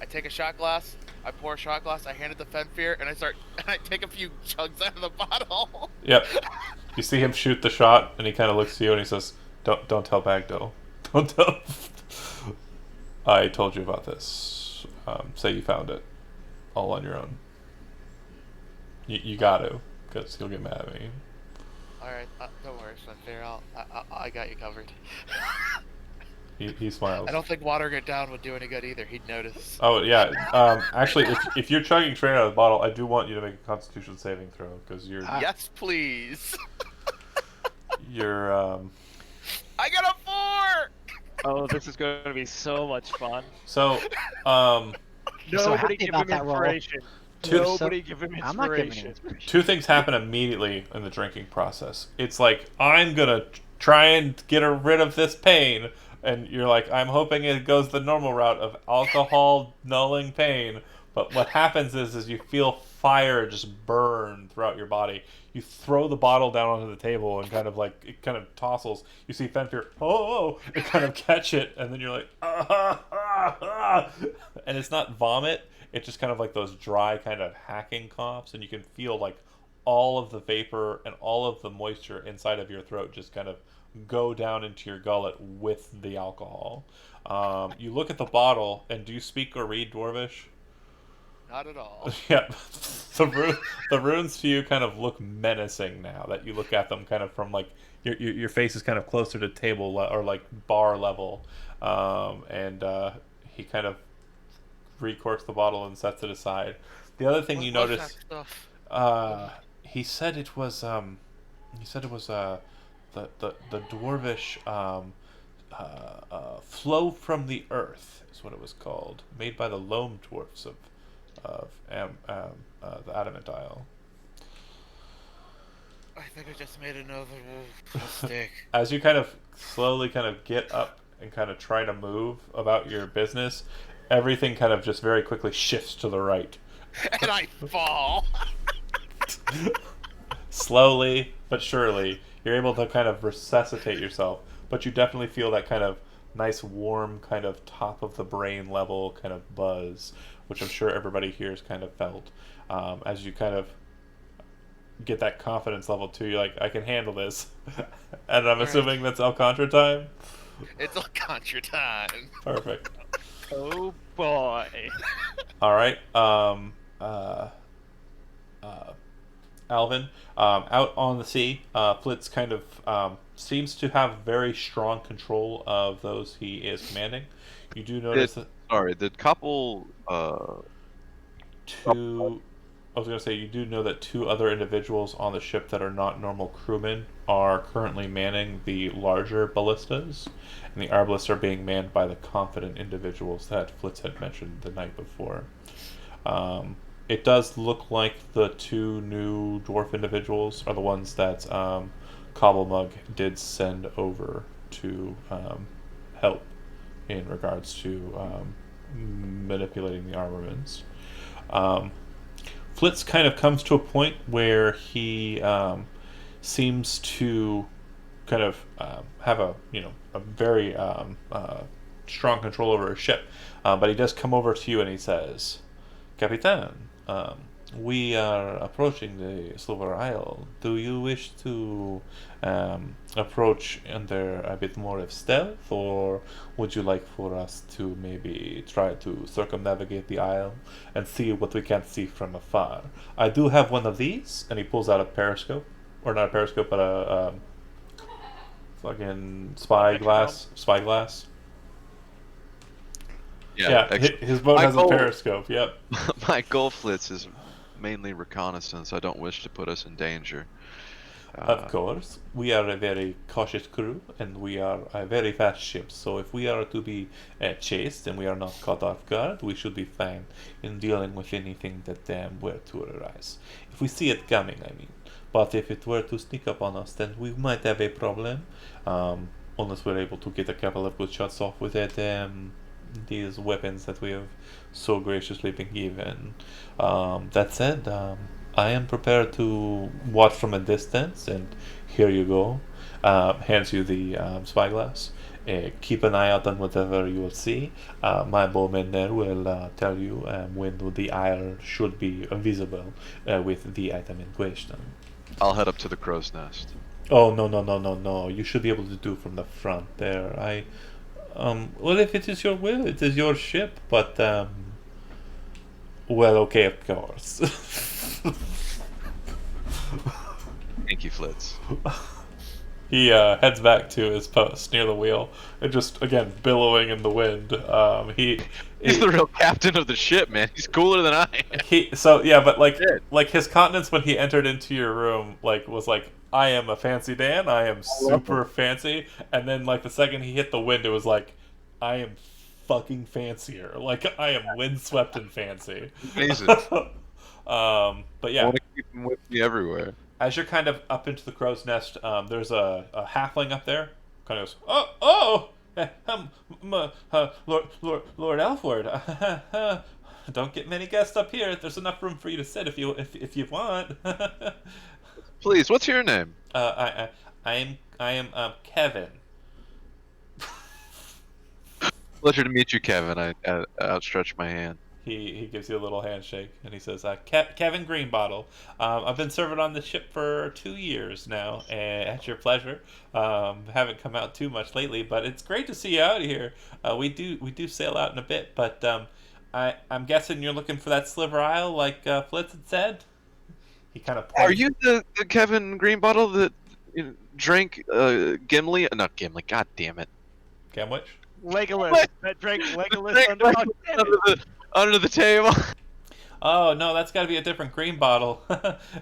I take a shot glass, I pour a shot glass, I hand it to Fenfear, and I take a few chugs out of the bottle. Yep. You see him shoot the shot, and he kind of looks to you and he says, "Don't tell Bagdil. Don't tell." I told you about this. Say you found it, all on your own. You got to, because he'll get mad at me. Alright, don't worry, Fenfear, I got you covered. He smiles. I don't think watering it down would do any good either. He'd notice. Oh yeah. Actually, if you're chugging straight out of the bottle, I do want you to make a Constitution saving throw because you're Yes, please. you're I got a 4. Oh, this is going to be so much fun. so I'm so Nobody happy give about him that roll. inspiration. Two- Nobody give him I'm not giving inspiration. him inspiration. two things happen immediately in the drinking process. It's like, I'm gonna try and get rid of this pain, and you're like, I'm hoping it goes the normal route of alcohol nulling pain. But what happens is you feel fire just burn throughout your body. You throw the bottle down onto the table and kind of like, it kind of tossles. You see Fenfear, and kind of catch it, and then you're like, and it's not vomit. It's just kind of like those dry kind of hacking coughs, and you can feel like all of the vapor and all of the moisture inside of your throat just kind of go down into your gullet with the alcohol. You look at the bottle, and do you speak or read Dwarvish? Not at all. Yeah, the runes to you kind of look menacing now that you look at them kind of from like your face is kind of closer to or like bar level, and he kind of recorks the bottle and sets it aside. The other thing you What was notice, that stuff? he said it was the dwarvish flow from the earth is what it was called, made by the loam dwarfs of the Adamant Isle. I think I just made another mistake. As you kind of slowly kind of get up and kind of try to move about your business, everything kind of just very quickly shifts to the right. And I fall. Slowly but surely, you're able to kind of resuscitate yourself, but you definitely feel that kind of nice, warm, kind of top of the brain level kind of buzz, which I'm sure everybody here has kind of felt. As you kind of get that confidence level too, you're like, I can handle this. And I'm assuming that's Alcantara time? It's Alcantara time. Perfect. Oh boy. Alright, Alvin, out on the sea, Flitz kind of seems to have very strong control of those he is commanding. You do notice that Sorry, did Koppel, two. I was going to say, you do know that two other individuals on the ship that are not normal crewmen are currently manning the larger ballistas, and the arbalists are being manned by the confident individuals that Flitz had mentioned the night before. It does look like the two new dwarf individuals are the ones that Cobblemug did send over to help in regards to manipulating the armaments. Flitz kind of comes to a point where he seems to kind of have a very strong control over his ship, but he does come over to you and he says, "Capitan, we are approaching the Silver Isle. Do you wish to approach under a bit more of stealth, or would you like for us to maybe try to circumnavigate the isle and see what we can't see from afar? I do have one of these," and he pulls out a periscope, or not a periscope, but a fucking spyglass. Yeah, his boat has a periscope. Yep. My goal, Flitz, is mainly reconnaissance. I don't wish to put us in danger. Of course, we are a very cautious crew, and we are a very fast ship. So if we are to be chased and we are not caught off guard, we should be fine in dealing with anything that were to arise. If we see it coming, I mean. But if it were to sneak up on us, then we might have a problem. Unless we're able to get a couple of good shots off with it. These weapons that we have so graciously been given. That said, I am prepared to watch from a distance, and here you go. Hands you the spyglass. Keep an eye out on whatever you will see. My bowman there will tell you when the isle should be visible with the item in question. I'll head up to the crow's nest. Oh, no. You should be able to do from the front there. Well, if it is your will, it is your ship, but, well, okay, of course. Thank you, Flitz. He heads back to his post near the wheel, and just, again, billowing in the wind. He's the real captain of the ship, man. He's cooler than I am. Like his countenance when he entered into your room, was like, I am a fancy Dan, I am super fancy, and then, the second he hit the wind, it was like, I am fucking fancier. I am windswept and fancy. Amazing. But yeah. I want to keep him with me everywhere. As you're kind of up into the crow's nest, there's a halfling up there. Kind of goes, Lord Alfred. Don't get many guests up here. There's enough room for you to sit if you want. Please, what's your name? I am Kevin. Pleasure to meet you, Kevin. I outstretch my hand. he gives you a little handshake and he says, Kevin Greenbottle. I've been serving on this ship for 2 years now, and at your pleasure. Haven't come out too much lately, but it's great to see you out here. We do sail out in a bit, but I'm guessing you're looking for that Sliver Isle, like Flitz had said. He kind of points. Are you the Kevin Greenbottle that drank Gimli? Not Gimli. God damn it. Gamwich? Legolas. What? That drank Legolas Drank under. Legolas under the table. Oh no, that's got to be a different green bottle.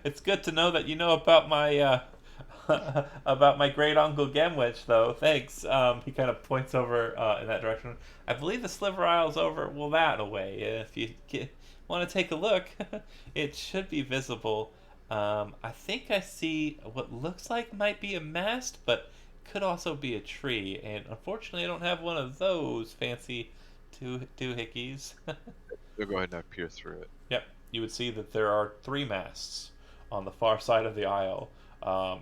It's good to know that you know about my about my great uncle Gemwich, though. Thanks. He kind of points over in that direction. I believe the Sliver Isle's over that away. If you want to take a look, it should be visible. I think I see what looks like might be a mast, but could also be a tree. And unfortunately, I don't have one of those fancy doohickeys. We'll go ahead and peer through it. Yep, you would see that there are 3 masts on the far side of the isle.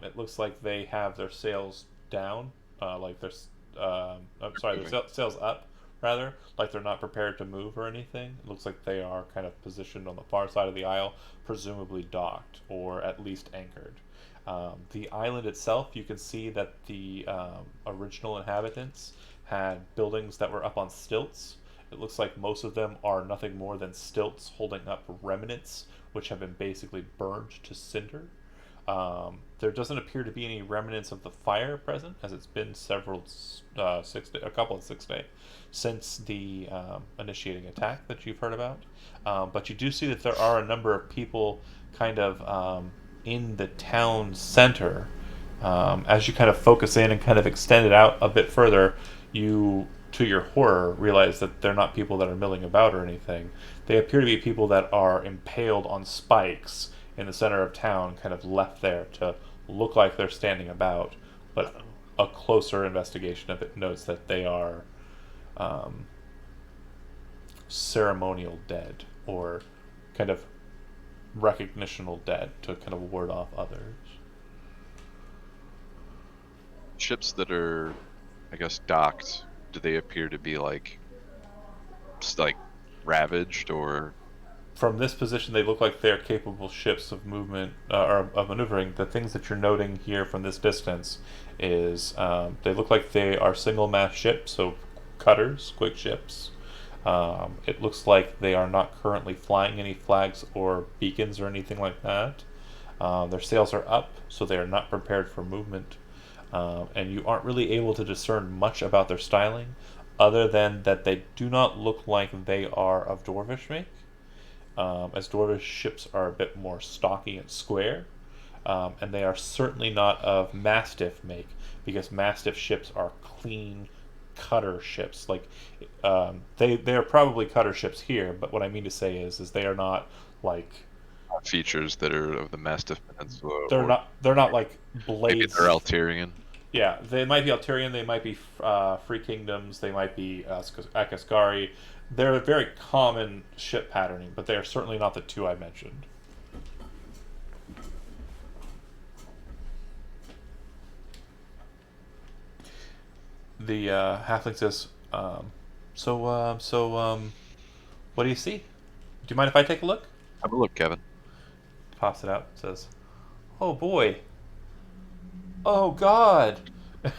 It looks like they have their sails down, like their their sails up, rather, like they're not prepared to move or anything. It looks like they are kind of positioned on the far side of the isle, presumably docked or at least anchored. The island itself, you can see that the original inhabitants had buildings that were up on stilts. It looks like most of them are nothing more than stilts holding up remnants, which have been basically burned to cinder. There doesn't appear to be any remnants of the fire present, as it's been a couple of 6 days since the initiating attack that you've heard about. But you do see that there are a number of people kind of in the town center. As you kind of focus in and kind of extend it out a bit further, you, to your horror, realize that they're not people that are milling about or anything. They appear to be people that are impaled on spikes in the center of town, kind of left there to look like they're standing about, but a closer investigation of it notes that they are ceremonial dead, or kind of recognitional dead, to kind of ward off others. Ships that are, I guess, docked, do they appear to be like ravaged, or? From this position, they look like they're capable ships of movement or of maneuvering. The things that you're noting here from this distance is they look like they are single-mast ships, so cutters, quick ships. It looks like they are not currently flying any flags or beacons or anything like that. Their sails are up, so they are not prepared for movement. And you aren't really able to discern much about their styling, other than that they do not look like they are of Dwarvish make. As Dwarvish ships are a bit more stocky and square, and they are certainly not of Mastiff make, because Mastiff ships are clean cutter ships. Like they are probably cutter ships here, but what I mean to say is they are not like Features that are of the Mastiff Peninsula. They're not like blades. Maybe they're Alterian. Yeah, they might be Alterian, they might be Free Kingdoms, they might be Akaskari. They're a very common ship patterning, but they are certainly not the 2 I mentioned. The halfling says, what do you see? Do you mind if I take a look? Have a look, Kevin. Pops it out, says, oh boy. Oh god.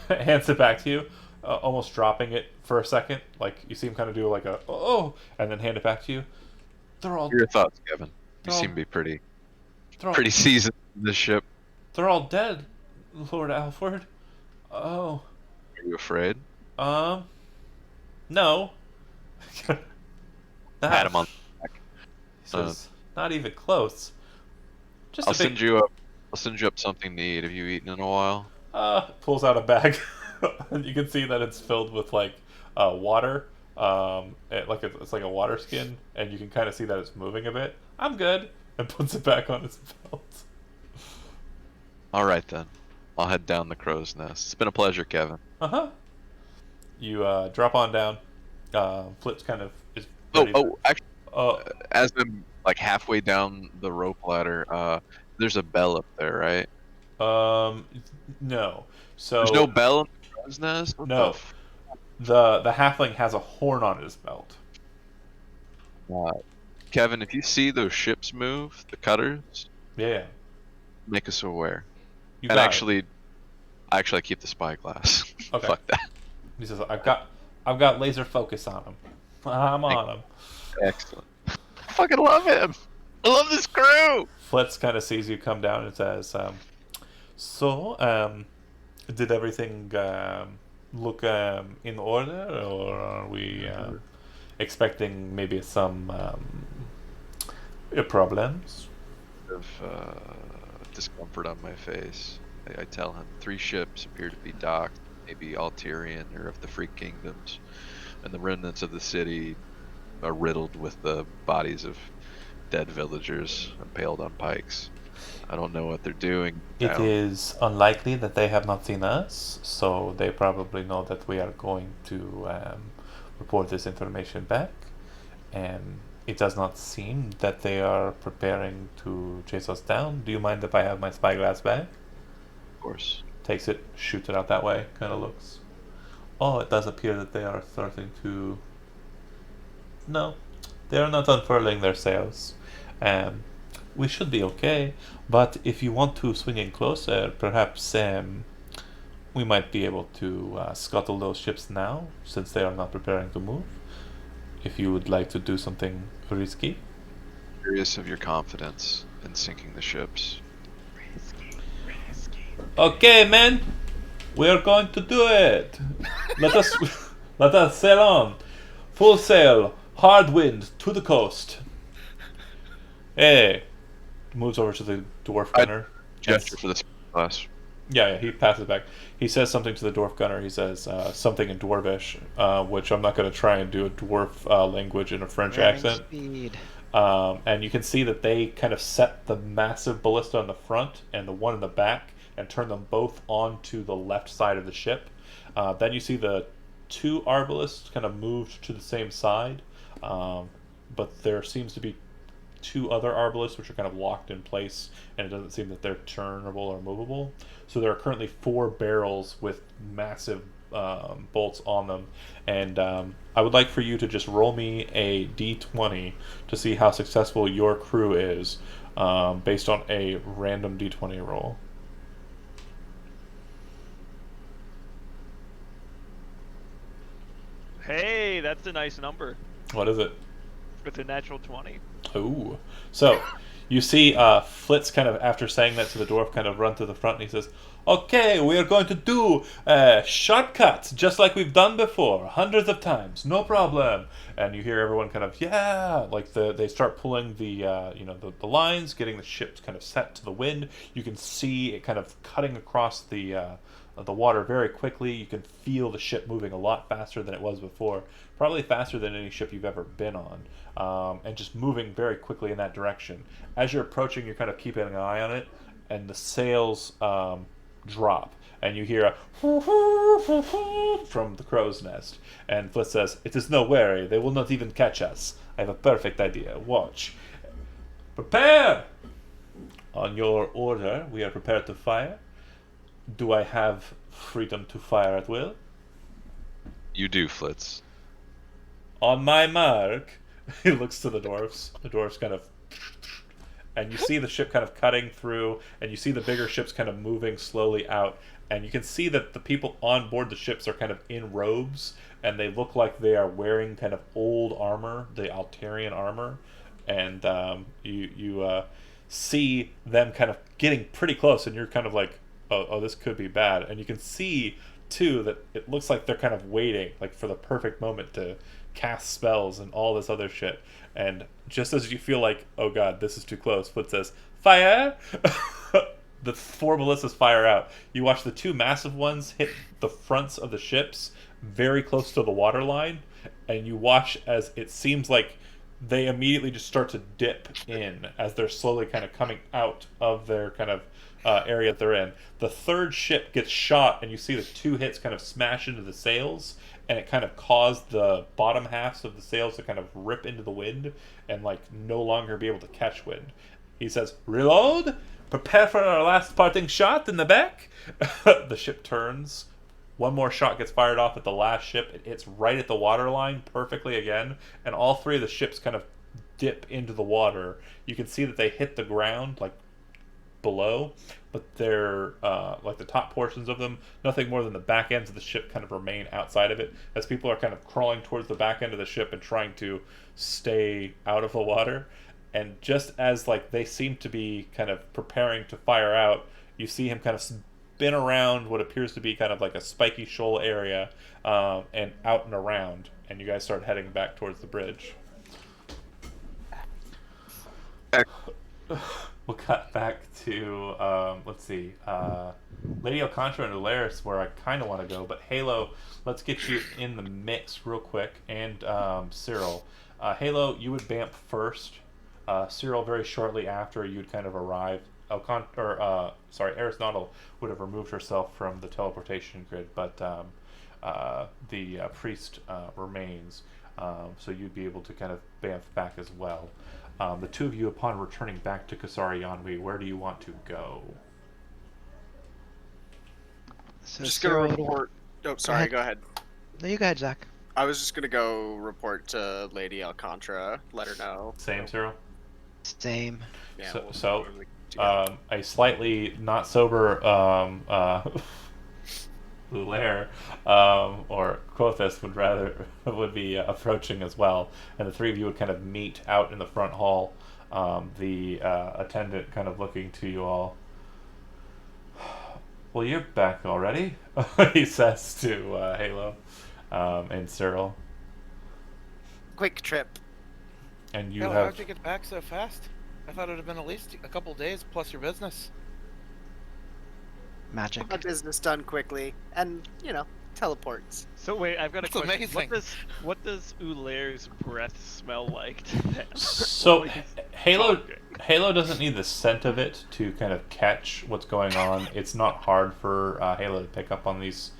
Hands it back to you, almost dropping it for a second. Like, you see him kind of do like a, oh, and then hand it back to you. They're all... Your thoughts, Kevin. You all- seem to be pretty They're all, seasoned in this ship. they're all dead, Lord Alfred. Oh. Are you afraid? No. Pat him on. He says, not even close. Just I'll a big... send you up something to eat. Have you eaten in a while? Pulls out a bag. And you can see that it's filled with like water. It's like a water skin, and you can kind of see that it's moving a bit. I'm good, and puts it back on his belt. All right then. I'll head down the crow's nest. It's been a pleasure, Kevin. You drop on down. Flip's kind of is. Actually, Oh, as I'm like halfway down the rope ladder, there's a bell up there, right? no. So There's no bell in the crow's nest? What No. the the halfling has a horn on his belt. Kevin, if you see those ships move, the cutters, Yeah. make us aware. You And got it. actually, I keep the spyglass. Okay. Fuck that. He says, I've got laser focus on him. I'm on him. Excellent. I fucking love him. I love this crew. Flitz kind of sees you come down and says, so, did everything look in order, or are we expecting maybe some problems? Of discomfort on my face. I tell him 3 ships appear to be docked, maybe Alterian or of the Freak Kingdoms, and the remnants of the city are riddled with the bodies of dead villagers impaled on pikes. I don't know what they're doing. It is unlikely that they have not seen us, so they probably know that we are going to report this information back. And it does not seem that they are preparing to chase us down. Do you mind if I have my spyglass back? Of course. Takes it, shoots it out that way, kind of looks. Oh, it does appear that they are starting to... No, they are not unfurling their sails. We should be okay, but if you want to swing in closer, perhaps we might be able to scuttle those ships now, since they are not preparing to move. If you would like to do something risky. Curious of your confidence in sinking the ships. Okay, men, we are going to do it. Let us sail on. Full sail, hard wind to the coast. Hey, moves over to the dwarf gunner. Gesture for the spyglass. Yeah, he passes back. He says something to the dwarf gunner. He says something in Dwarvish, which I'm not going to try and do a dwarf language in a French Ramming accent. Speed. And you can see that they kind of set the massive ballista on the front and the one in the back and turn them both onto the left side of the ship. Then you see the 2 arbalists kind of moved to the same side, but there seems to be 2 other arbalists which are kind of locked in place, and it doesn't seem that they're turnable or movable. So there are currently 4 barrels with massive bolts on them, and I would like for you to just roll me a d20 to see how successful your crew is, based on a random d20 roll. Hey, that's a nice number. What is it? With a natural 20. Ooh. So, you see Flitz kind of, after saying that to the dwarf, kind of run to the front, and he says, okay, we are going to do shortcuts, just like we've done before, hundreds of times, no problem. And you hear everyone kind of, yeah, like they start pulling the lines, getting the ships kind of set to the wind. You can see it kind of cutting across the water very quickly. You can feel the ship moving a lot faster than it was before, probably faster than any ship you've ever been on, and just moving very quickly in that direction. As you're approaching, you're kind of keeping an eye on it, and the sails drop, and you hear a from the crow's nest, and Flitz says, it is no worry, they will not even catch us. I have a perfect idea. Watch. Prepare! On your order, we are prepared to fire. Do I have freedom to fire at will? You do, Flitz. On my mark. He looks to the dwarves. The dwarves kind of... And you see the ship kind of cutting through, and you see the bigger ships kind of moving slowly out. And you can see that the people on board the ships are kind of in robes, and they look like they are wearing kind of old armor, the Alterian armor. And you see them kind of getting pretty close, and you're kind of like, oh, this could be bad. And you can see, too, that it looks like they're kind of waiting, like, for the perfect moment to cast spells and all this other shit. And just as you feel like, oh god, this is too close, Foot says, fire! The 4 ballistas fire out. You watch the 2 massive ones hit the fronts of the ships very close to the water line, and you watch as it seems like they immediately just start to dip in as they're slowly kind of coming out of their kind of area that they're in. The 3rd ship gets shot, and you see the 2 hits kind of smash into the sails, and it kind of caused the bottom halves of the sails to kind of rip into the wind and like no longer be able to catch wind. He says, reload! Prepare for our last parting shot in the back! The ship turns. 1 more shot gets fired off at the last ship. It hits right at the water line perfectly again, and all 3 of the ships kind of dip into the water. You can see that they hit the ground like below, but they're like the top portions of them, nothing more than the back ends of the ship kind of remain outside of it as people are kind of crawling towards the back end of the ship and trying to stay out of the water. And just as like they seem to be kind of preparing to fire out, you see him kind of spin around what appears to be kind of like a spiky shoal area, and out and around, and you guys start heading back towards the bridge. We'll cut back to, let's see, Lady Alcantara and Ularis, where I kind of want to go, but Halo, let's get you in the mix real quick, and Cyril. Halo, you would Bamf first. Cyril, very shortly after you'd kind of arrive. Eris Naudel would have removed herself from the teleportation grid, but the priest remains, so you'd be able to kind of Bamf back as well. The two of you, upon returning back to Kasari Yanwi, where do you want to go? So Just Cyril gonna would- report. Oh, sorry. Go ahead. No, you go ahead, Zach. I was just gonna go report to Lady Alcantara, let her know. Same, Cyril? Same. Yeah, So, we'll do that. a slightly not sober Ulair or Quothus would be approaching as well, and the three of you would kind of meet out in the front hall. The attendant kind of looking to you all. Well, you're back already, he says to Halo and Cyril. Quick trip. And you Hell, have how'd you get back so fast? I thought it'd have been at least a couple days plus your business. Magic. My business done quickly, and teleports. So wait, I've got a That's question. amazing. What does Ulair's breath smell like? So Like he's Halo talking. Halo doesn't need the scent of it to kind of catch what's going on. It's not hard for Halo to pick up on these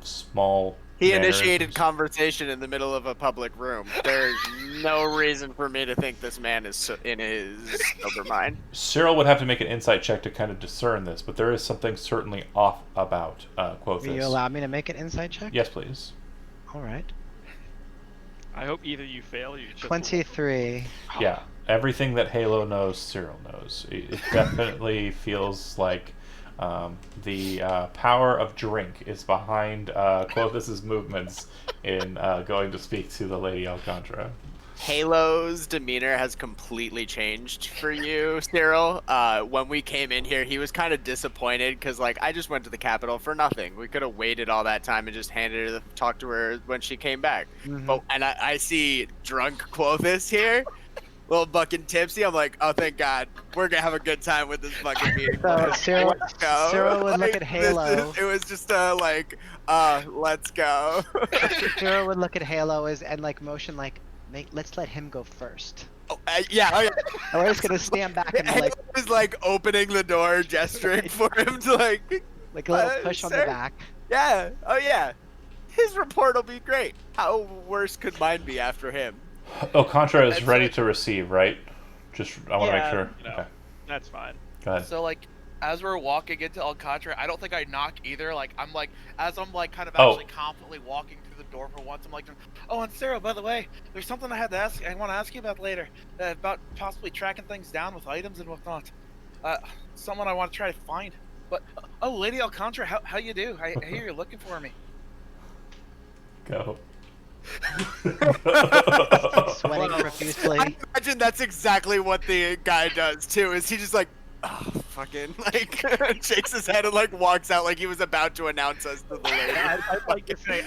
small. He initiated mannerisms. conversation in the middle of a public room. There's no reason for me to think this man is in his sober mind. Cyril would have to make an insight check to kind of discern this, but there is something certainly off about Will you Quothus. allow me to make an insight check? Yes, please. All right. I hope either you fail or you just 23. Yeah, everything that Halo knows, Cyril knows. It definitely feels like the power of drink is behind Quothus's movements in going to speak to the Lady Alcantara. Halo's demeanor has completely changed for you, Cyril. When we came in here, he was kind of disappointed because, I just went to the Capitol for nothing. We could have waited all that time and just talked to her when she came back. Mhm. Oh, and I see drunk Quothus here, little fucking tipsy. I'm like, oh, thank God, we're gonna have a good time with this fucking meeting. So Cyril, Let's go. Cyril would look at this Halo. it was just let's go. Cyril would look at Halo and motion let's let him go first. Oh, yeah. And we're just gonna stand back and Halo was opening the door, gesturing for him to like a little push on the sir? back. yeah, oh yeah. His report will be great. How worse could mine be after him? Alcantara is That's ready it. to receive, right? I want to make Yeah, sure. you know. Okay, That's fine. go ahead. So as we're walking into Alcantara, I don't think I knock either. As I'm kind of Oh. actually confidently walking through the door for once, I'm like, oh, and Sarah, by the way, there's something I want to ask you about later, about possibly tracking things down with items and whatnot. Someone I want to try to find. But Lady Alcantara, how you do? I hear you're looking for me. Go. Sweating profusely. I imagine that's exactly what the guy does too. Is he just fucking shakes his head and walks out like he was about to announce us to the lady. I'd like to say,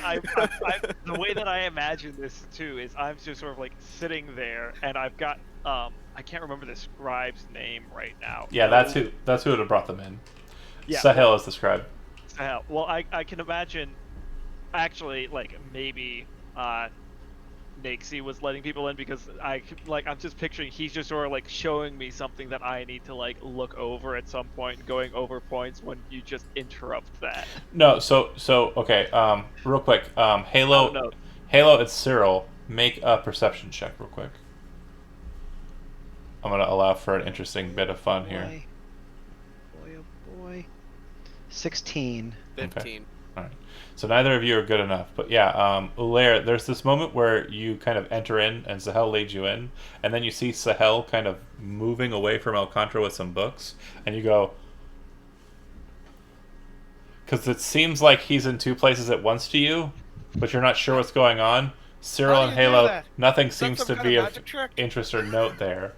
the way that I imagine this too is I'm just sort of sitting there, and I've got I can't remember the scribe's name right now. Yeah, that's who would have brought them in. Yeah. Sahel is the scribe. Sahel. Well, I can imagine, actually, maybe Nixie was letting people in because I'm just picturing he's just sort of showing me something that I need to look over at some point, going over points when you just interrupt that. No, so okay. Real quick. Halo. Oh, no. Halo and Cyril, make a perception check real quick. I'm gonna allow for an interesting bit of fun here. Boy, oh boy. 16. 15. All right. So neither of you are good enough. But yeah, Ulair, there's this moment where you kind of enter in and Sahel leads you in, and then you see Sahel kind of moving away from Alcantara with some books, and you go, because it seems like he's in two places at once to you, but you're not sure what's going on. Cyril How and do you do Halo, that? nothing Is that seems some to kind be of of magic trick? interest or note there.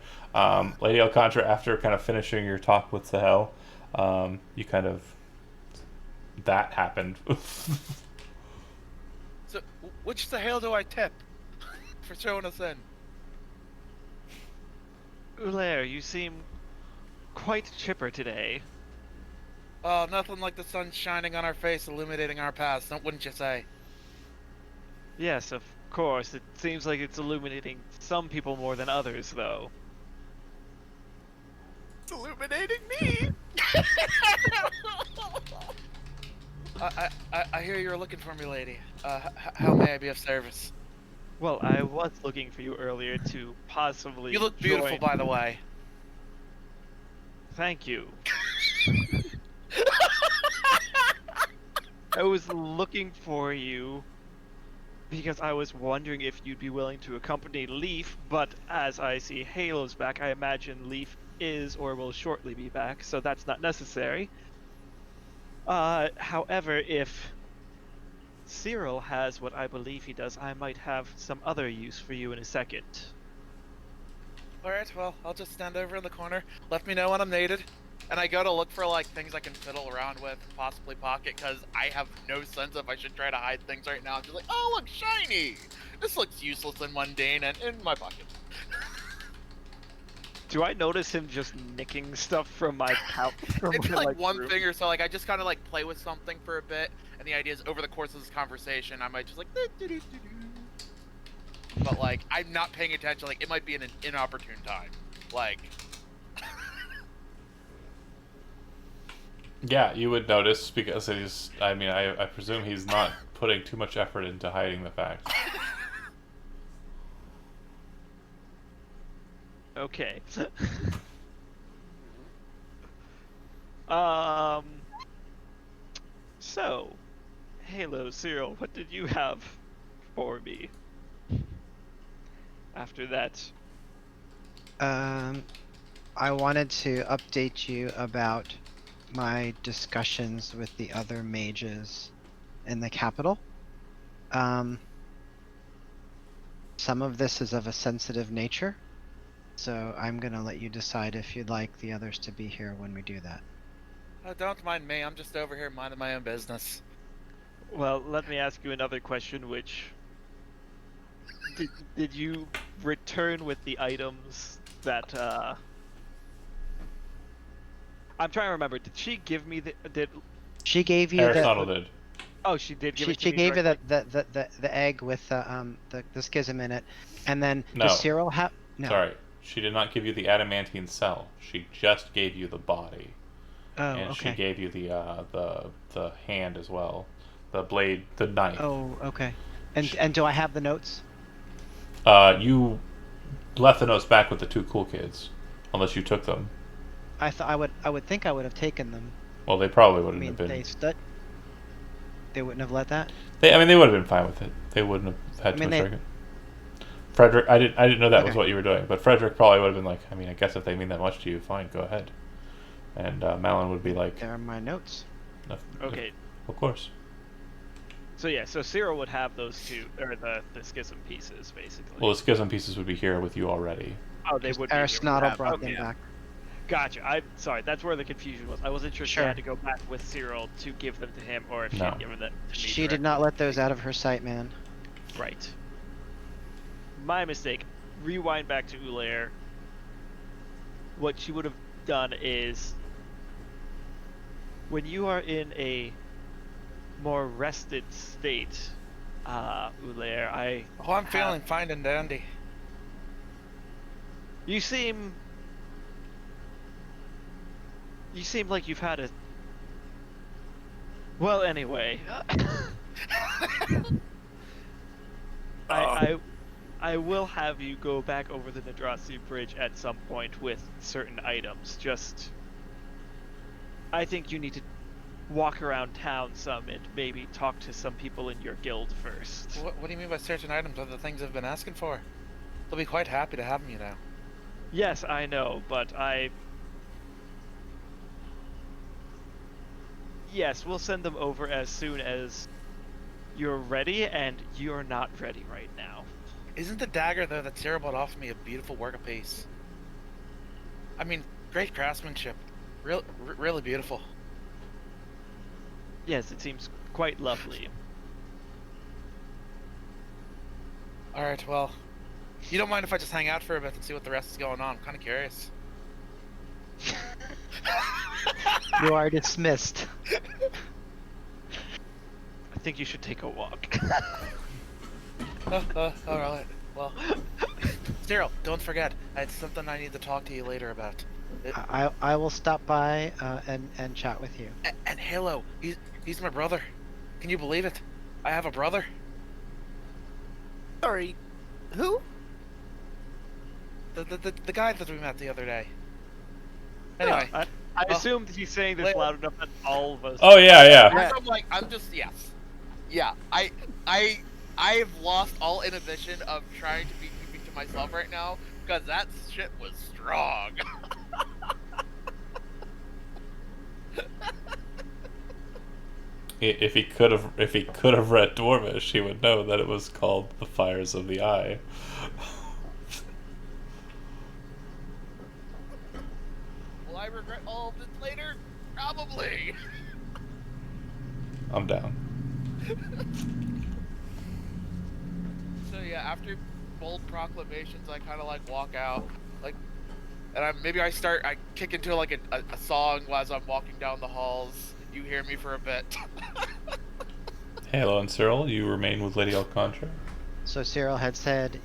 Lady Alcantara, after kind of finishing your talk with Sahel, you kind of... That happened. So, which Sahel do I tip for showing us in? Ulair, you seem quite chipper today. Oh, nothing like the sun shining on our face, illuminating our paths, wouldn't you say? Yes, of course. It seems like it's illuminating some people more than others, though. It's illuminating me. I hear you're looking for me, lady. How may I be of service? Well, I was looking for you earlier to possibly You look beautiful, join- by the way. Thank you. I was looking for you because I was wondering if you'd be willing to accompany Leaf, but as I see Halo's back, I imagine Leaf is or will shortly be back, so that's not necessary. However, if Cyril has what I believe he does, I might have some other use for you in a second. Alright, well, I'll just stand over in the corner. Let me know when I'm needed. And I go to look for, like, things I can fiddle around with, possibly pocket, because I have no sense if I should try to hide things right now. I'm just like, oh, look, shiny! This looks useless and mundane and in my pocket. Do I notice him just nicking stuff from my pouch? It's like one thing or so, like, I just kind of, like, play with something for a bit, and the idea is over the course of this conversation, I might just, like, but, like, I'm not paying attention, like, it might be in an inopportune time. Like... Yeah, you would notice because he's... I mean, I presume he's not putting too much effort into hiding the fact. Okay. So, Halo, Cyril, what did you have for me? After that, I wanted to update you about my discussions with the other mages in the capital. Some of this is of a sensitive nature, so I'm gonna let you decide if you'd like the others to be here when we do that. Oh, don't mind me, I'm just over here minding my own business. well, let me ask you another question, which... Did you return with the items that, I'm trying to remember, did she give me She gave you Aristotle the... did. Oh, she did give it to She me gave you directly? the egg with the schism in it, and then No. does Cyril have... No. Sorry, she did not give you the adamantine cell. She just gave you the body, Oh, and okay. she gave you the hand as well, the blade, the knife. Oh, okay. And do I have the notes? You left the notes back with the two cool kids, unless you took them. I thought I would think I would have taken them. Well, they probably I wouldn't mean, have been. they wouldn't have let that. I mean, they would have been fine with it. They wouldn't have had I too mean, much they- argument. Frederick, I didn't know that was Okay. what you were doing, but Frederick probably would have been like, I mean, I guess if they mean that much to you, fine, go ahead. And Malin would be like, There are my notes. Okay, of course. so yeah, so Cyril would have those two, or the schism pieces, basically. Well, the schism pieces would be here with you already. Oh, they would be here. Aristotle Yeah, brought okay. them back. Gotcha. I'm sorry. That's where the confusion was. I wasn't sure if she Sure. had to go back with Cyril to give them to him, or if she No. had given them to me. She did not let those out of her sight, man. Right. My mistake. Rewind back to Ulair. What she would have done is, when you are in a more rested state, Ulair, Oh, I'm feeling fine and dandy. You seem like you've had a... Well, anyway. I will have you go back over the Nadrasi Bridge at some point with certain items. Just... I think you need to walk around town some and maybe talk to some people in your guild first. What do you mean by certain items are the things I've been asking for? They'll be quite happy to have them, you know. Yes, I know, but Yes, we'll send them over as soon as you're ready, and you're not ready right now. Isn't the dagger, though, that Sarah bought off me a beautiful work of piece? I mean, great craftsmanship. Really beautiful. Yes, it seems quite lovely. Alright, well, you don't mind if I just hang out for a bit and see what the rest is going on? I'm kind of curious. You are dismissed. I think you should take a walk. Alright. Well, Cyril, don't forget. It's something I need to talk to you later about. I will stop by and chat with you. And Halo, he's my brother. Can you believe it? I have a brother. Sorry, who? The guy that we met the other day. Anyway. I assumed he's saying this loud enough that all of us. Oh yeah. I've lost all inhibition of trying to be keeping to myself right now because that shit was strong. If he could have read Dwarvish, he would know that it was called the Fires of the Eye. Will I regret all of this later? Probably. I'm down. So yeah, after bold proclamations, I kind of like walk out, like, and I kick into like a song as I'm walking down the halls. You hear me for a bit. Halo and Cyril, you remain with Lady Alcontra. So Cyril had said,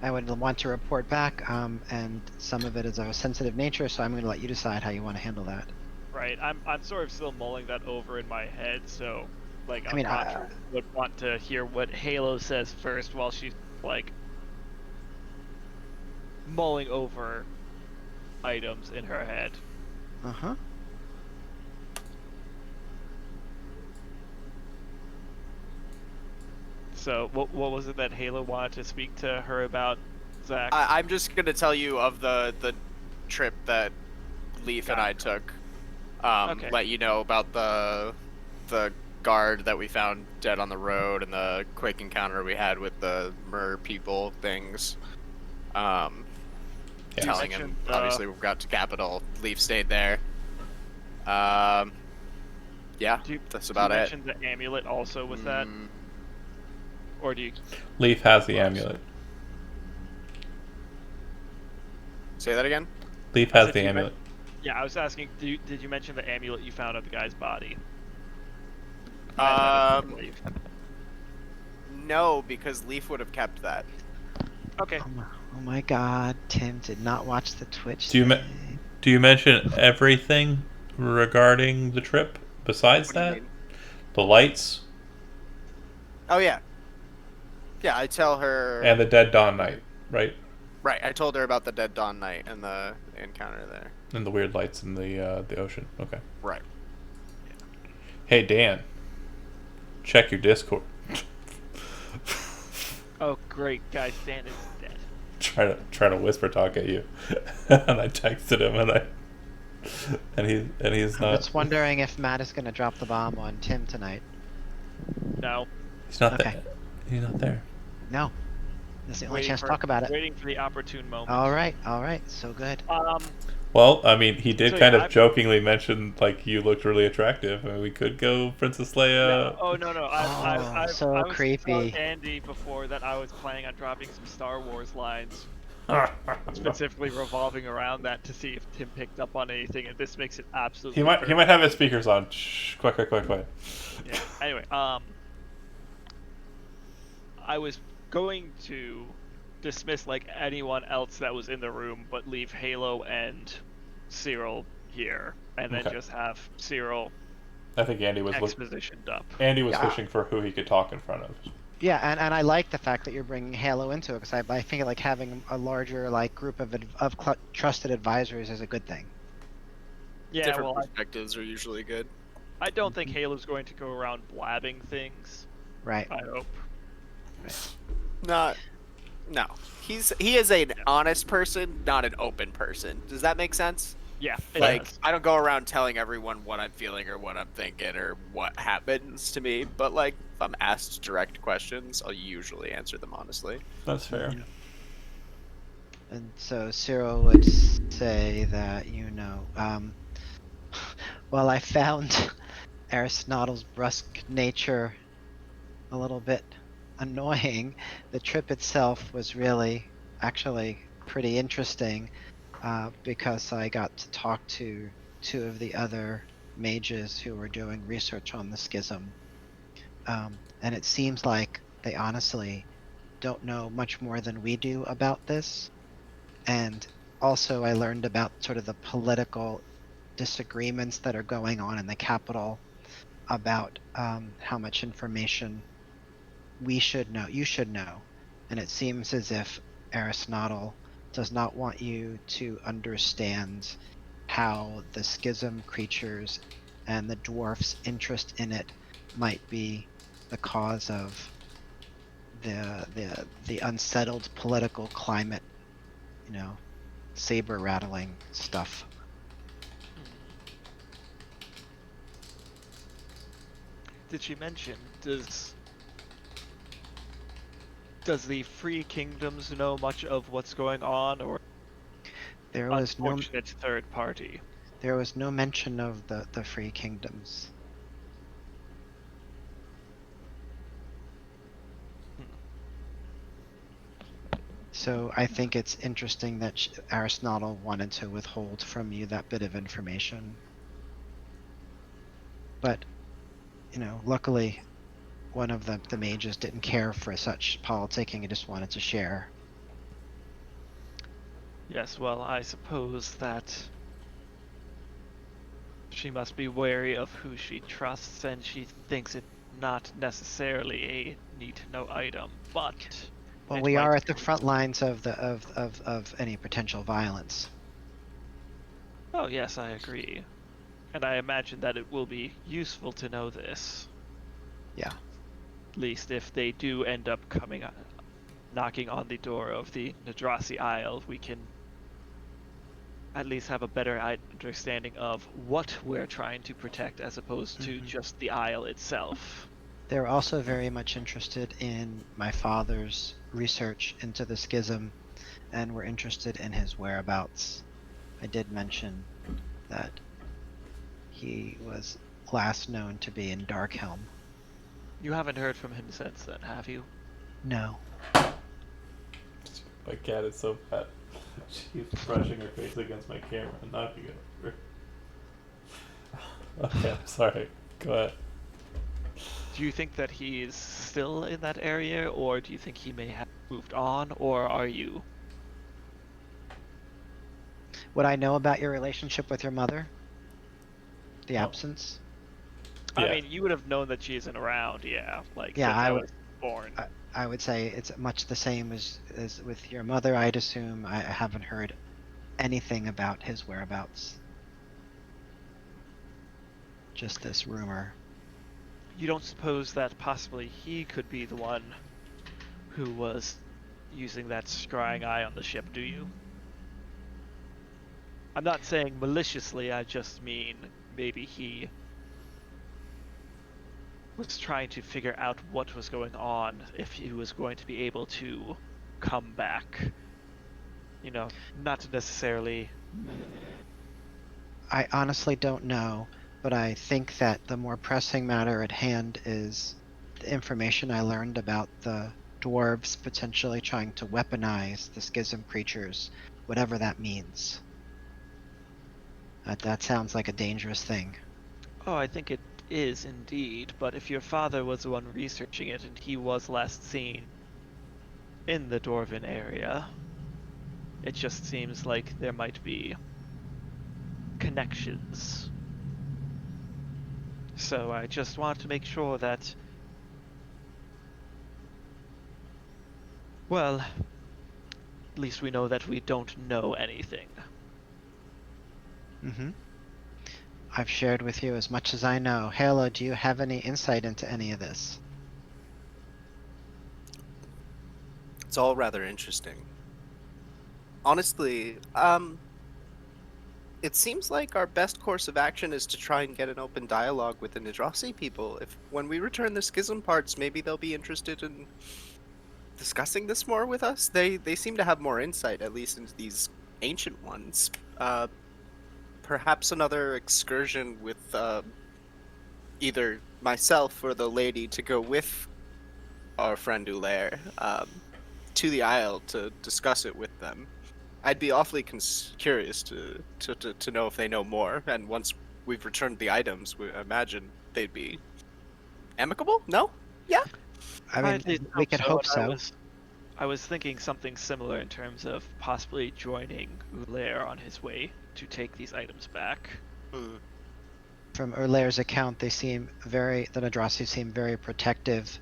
I would want to report back, and some of it is of a sensitive nature, so I'm going to let you decide how you want to handle that. Right, I'm sort of still mulling that over in my head, so like I would want to hear what Halo says first while she's like mulling over items in her head. Uh-huh. So what was it that Halo wanted to speak to her about, Zach? I'm just gonna tell you of the trip that Leaf and I took. Okay. Let you know about the guard that we found dead on the road and the quick encounter we had with the mer people things. Telling him mentioned, obviously we got to Capital. Leaf stayed there. Yeah, that's about you it. mentioned the amulet also with that, or do you? Leaf has the amulet. Say that again. Leaf I has said the you amulet. Yeah, I was asking. Did you mention the amulet you found on the guy's body? No, because Leaf would have kept that. Okay. Oh my God, Tim did not watch the Twitch. Do you mention everything regarding the trip besides What do you that? mean? The lights Oh yeah. Yeah, I tell her. and the Dead Dawn Night, right? Right, I told her about the Dead Dawn Night and the encounter there. And the weird lights in the ocean. Okay. Right. Hey Dan, check your Discord. Oh great, guys, Dan is dead. try to whisper talk at you, and I texted him, and he's I'm not. just wondering if Matt is going to drop the bomb on Tim tonight. No. He's not Okay. there. He's not there. No. That's the only Waiting chance to for- talk about it. Waiting for the opportune moment. All right, so good. Well, I mean, he did So, kind yeah, of I've- jokingly mention like you looked really attractive. I mean, we could go Princess Leia. No. Oh no. I so I was creepy. telling Andy before that I was planning on dropping some Star Wars lines, specifically revolving around that to see if Tim picked up on anything, and this makes it absolutely. He might perfect. have his speakers on. Shh, quiet. Yeah. Anyway, I was going to dismiss like anyone else that was in the room, but leave Halo and Cyril here, and then Okay. just have Cyril I think Andy was expositioned up. Andy fishing for who he could talk in front of. Yeah, and I like the fact that you're bringing Halo into it, because I think like having a larger like group of trusted advisors is a good thing. Yeah, Different well, perspectives are usually good. I don't think Halo's going to go around blabbing things. Right. I hope. Not, no. He is an honest person, not an open person. Does that make sense? Yeah, it Like, does. I don't go around telling everyone what I'm feeling or what I'm thinking or what happens to me, but like, if I'm asked direct questions, I'll usually answer them honestly. That's fair. And so Cyril would say that, well, I found Aristotle's brusque nature a little bit annoying. The trip itself was really, actually, pretty interesting because I got to talk to two of the other mages who were doing research on the schism. And it seems like they honestly don't know much more than we do about this. And also, I learned about sort of the political disagreements that are going on in the capital about how much information we should know, you should know. And it seems as if Aristotle does not want you to understand how the schism creatures and the dwarfs' interest in it might be the cause of the unsettled political climate, saber rattling stuff. Did she mention, does the Free Kingdoms know much of what's going on, or There was no unfortunate third party? there was no mention of the Free Kingdoms. So I think it's interesting that Aristotle wanted to withhold from you that bit of information. But, luckily, one of the mages didn't care for such politicking and just wanted to share. Yes, well, I suppose that she must be wary of who she trusts, and she thinks it not necessarily a need-to-know item, but Well, it we might are at the be- front lines of any potential violence. Oh, yes, I agree. And I imagine that it will be useful to know this. Yeah. At least if they do end up knocking on the door of the Nadrasi Isle, we can at least have a better understanding of what we're trying to protect as opposed to just the Isle itself. They're also very much interested in my father's research into the schism, and were interested in his whereabouts. I did mention that he was last known to be in Darkhelm. You haven't heard from him since then, have you? No. My cat is so fat. She's brushing her face against my camera and knocking it over. Okay, I'm sorry. Go ahead. Do you think that he's still in that area, or do you think he may have moved on, or are you? Would I know about your relationship with your mother? The Oh. absence? I Yeah. mean, you would have known that she isn't around, yeah. Like, Yeah, since I I would- was born. I would say it's much the same as with your mother. I'd assume I haven't heard anything about his whereabouts. Just this rumor. You don't suppose that possibly he could be the one who was using that scrying eye on the ship, do you? I'm not saying maliciously, I just mean maybe he was trying to figure out what was going on, if he was going to be able to come back. Not necessarily. I honestly don't know, but I think that the more pressing matter at hand is the information I learned about the dwarves potentially trying to weaponize the schism creatures, whatever that means. That sounds like a dangerous thing. Oh, I think it is indeed, but if your father was the one researching it and he was last seen in the Dwarven area, it just seems like there might be connections. So I just want to make sure that, well, at least we know that we don't know anything. Mm-hmm. I've shared with you as much as I know. Halo, do you have any insight into any of this? It's all rather interesting. Honestly, it seems like our best course of action is to try and get an open dialogue with the Nidrasi people. If when we return the schism parts, maybe they'll be interested in discussing this more with us. They seem to have more insight, at least into these ancient ones. Perhaps another excursion with either myself or the lady to go with our friend Ulair to the Isle to discuss it with them. I'd be awfully curious to know if they know more, and once we've returned the items, we imagine they'd be amicable? No? Yeah? I mean, at least we could hope and so. I was thinking something similar in terms of possibly joining Ulair on his way to take these items back. Hmm. From Urlair's account, the Nadrasi seem very protective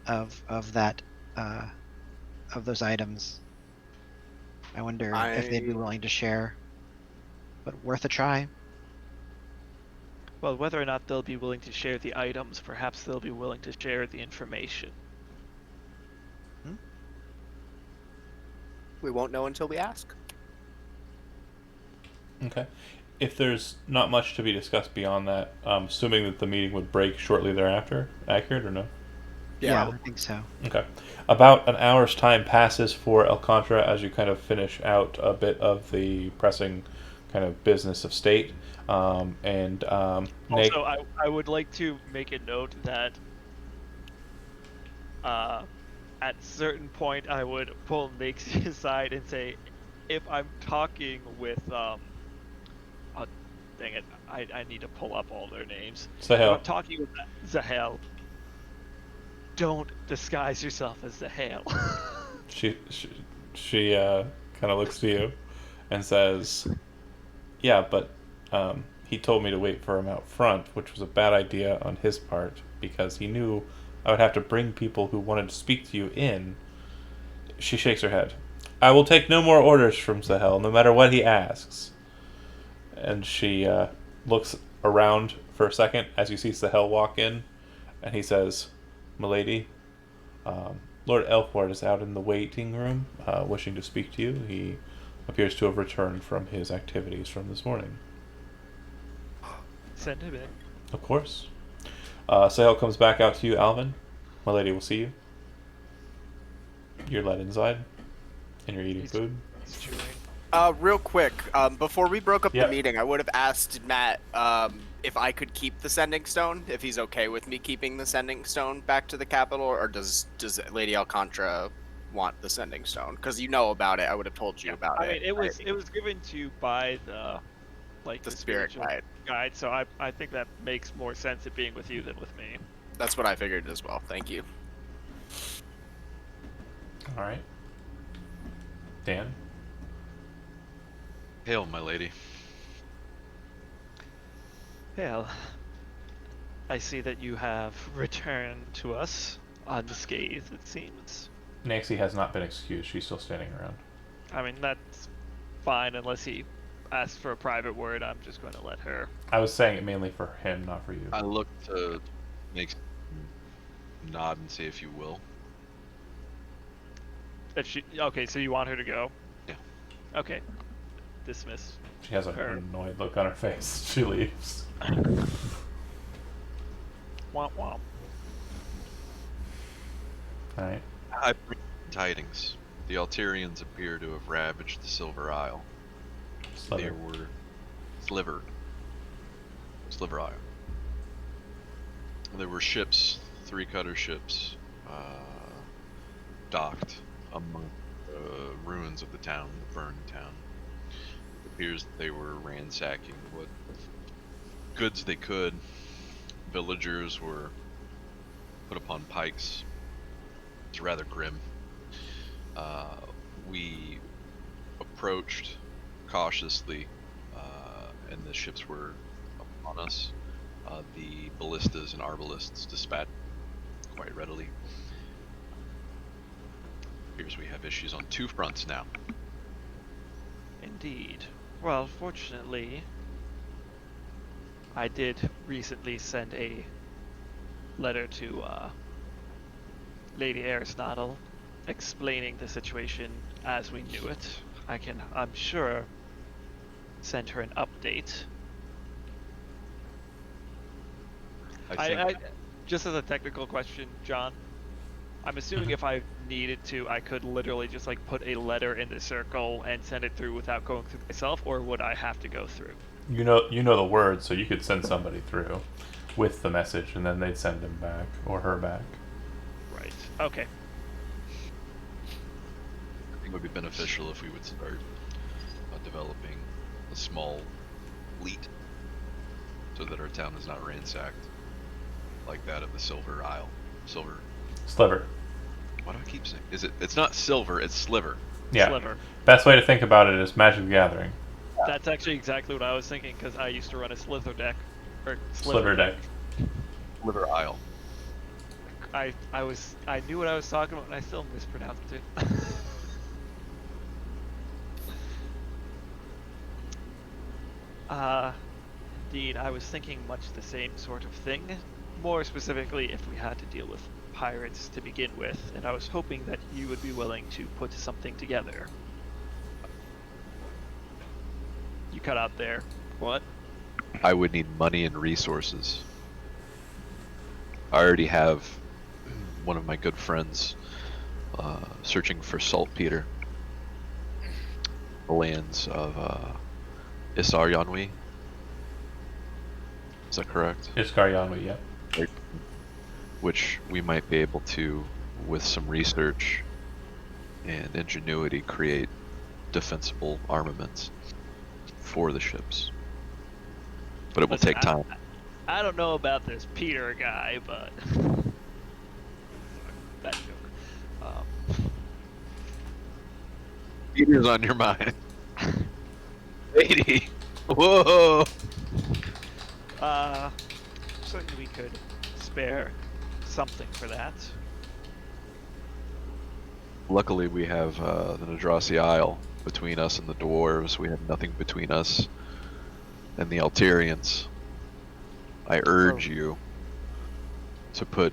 of that, of those items. I wonder if they'd be willing to share, but worth a try. Well, whether or not they'll be willing to share the items, perhaps they'll be willing to share the information. We won't know until we ask. Okay. If there's not much to be discussed beyond that, assuming that the meeting would break shortly thereafter, accurate or no? Yeah, I think so. Okay. About an hour's time passes for El Contra as you kind of finish out a bit of the pressing kind of business of state. Nate, Also, I would like to make a note that at certain point I would pull Nate aside and say, if I'm talking with dang it, I need to pull up all their names. Sahel. If I'm talking with Zahel, don't disguise yourself as Zahel. She kind of looks to you and says, "Yeah, but he told me to wait for him out front, which was a bad idea on his part because he knew I would have to bring people who wanted to speak to you in." She shakes her head. "I will take no more orders from Sahel, no matter what he asks." And she looks around for a second as you see Sahel walk in, and he says, "Milady, Lord Elfward is out in the waiting room, wishing to speak to you. He appears to have returned from his activities from this morning." Send him in. Of course. Sahel comes back out to you, Alvin. Milady will see you. You're led inside, and you're eating food. He's chewing. Real quick, before we broke up Yep. the meeting, I would have asked Matt if I could keep the sending stone, if he's okay with me keeping the sending stone back to the capital, or does Lady Alcontra want the sending stone? Because you know about it, I would have told you about I it. mean, it was given to you by the The spirit spiritual guide. so I think that makes more sense it being with you than with me. That's what I figured as well. Thank you. All right. Dan? Hail, my lady. Well, I see that you have returned to us unscathed, it seems. Nancy has not been excused. She's still standing around. I mean, that's fine unless he asks for a private word. I'm just going to let her. I was saying it mainly for him, not for you. I look to make nod and say, if you will. If she, okay, so you want her to go? Yeah. Okay. Dismiss. She has an Her. annoyed look on her face. She leaves. Womp womp. All right. I bring tidings. The Alterians appear to have ravaged the Silver Isle. Slither. There were Sliver Isle. There were ships, 3 cutter ships, docked among the ruins of the town, the burned town. It appears that they were ransacking what goods they could. Villagers were put upon pikes. It's rather grim. We approached cautiously, and the ships were upon us. The ballistas and arbalists dispatched quite readily. Appears we have issues on 2 fronts now. Indeed. Well, fortunately, I did recently send a letter to Lady Aristotle explaining the situation as we knew it. I'm sure, send her an update. I think Just as a technical question, John, I'm assuming if I needed to, I could literally just like put a letter in the circle and send it through without going through myself, or would I have to go through? You know the words, so you could send somebody through with the message, and then they'd send him back or her back. Right. Okay. I think it would be beneficial if we would start developing a small fleet so that our town is not ransacked like that of the Silver Isle. Sliver. Why do I keep saying? It's not silver, it's sliver. Yeah. Sliver. Best way to think about it is Magic the Gathering. That's actually exactly what I was thinking, because I used to run a Slither deck. Or Sliver deck. Sliver Isle. I knew what I was talking about, and I still mispronounced it. Indeed, I was thinking much the same sort of thing. More specifically, if we had to deal with pirates to begin with, and I was hoping that you would be willing to put something together. You cut out there. What? I would need money and resources. I already have one of my good friends searching for saltpeter. The lands of Isar Yanwi. Is that correct? Iskar Yanwi, yeah. Which we might be able to, with some research and ingenuity, create defensible armaments for the ships. But it will Listen, take time. I don't know about this Peter guy, but bad joke. Peter's on your mind. 80. Whoa. Certainly we could spare something for that. Luckily, we have the Nadrasi Isle between us and the dwarves. We have nothing between us and the Alterians. I urge you to put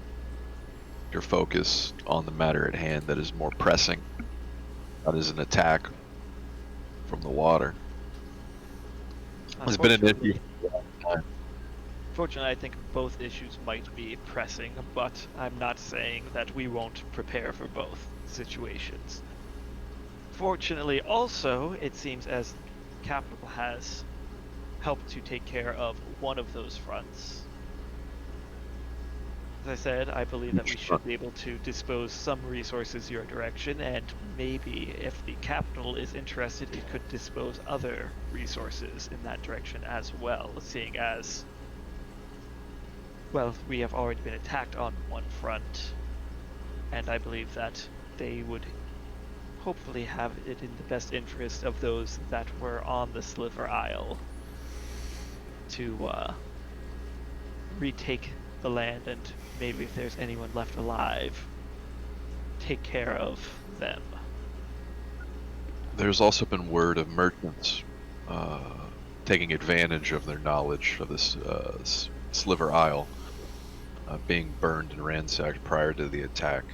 your focus on the matter at hand that is more pressing. That is an attack from the water. It's been an issue. Fortunately, I think both issues might be pressing, but I'm not saying that we won't prepare for both situations. Fortunately, also, it seems as Capital has helped to take care of one of those fronts. As I said, I believe that we should be able to dispose some resources your direction, and maybe if the Capital is interested, it could dispose other resources in that direction as well, seeing as, well, we have already been attacked on one front, and I believe that they would hopefully have it in the best interest of those that were on the Sliver Isle to retake the land, and maybe if there's anyone left alive, take care of them. There's also been word of merchants taking advantage of their knowledge of this Sliver Isle being burned and ransacked prior to the attack.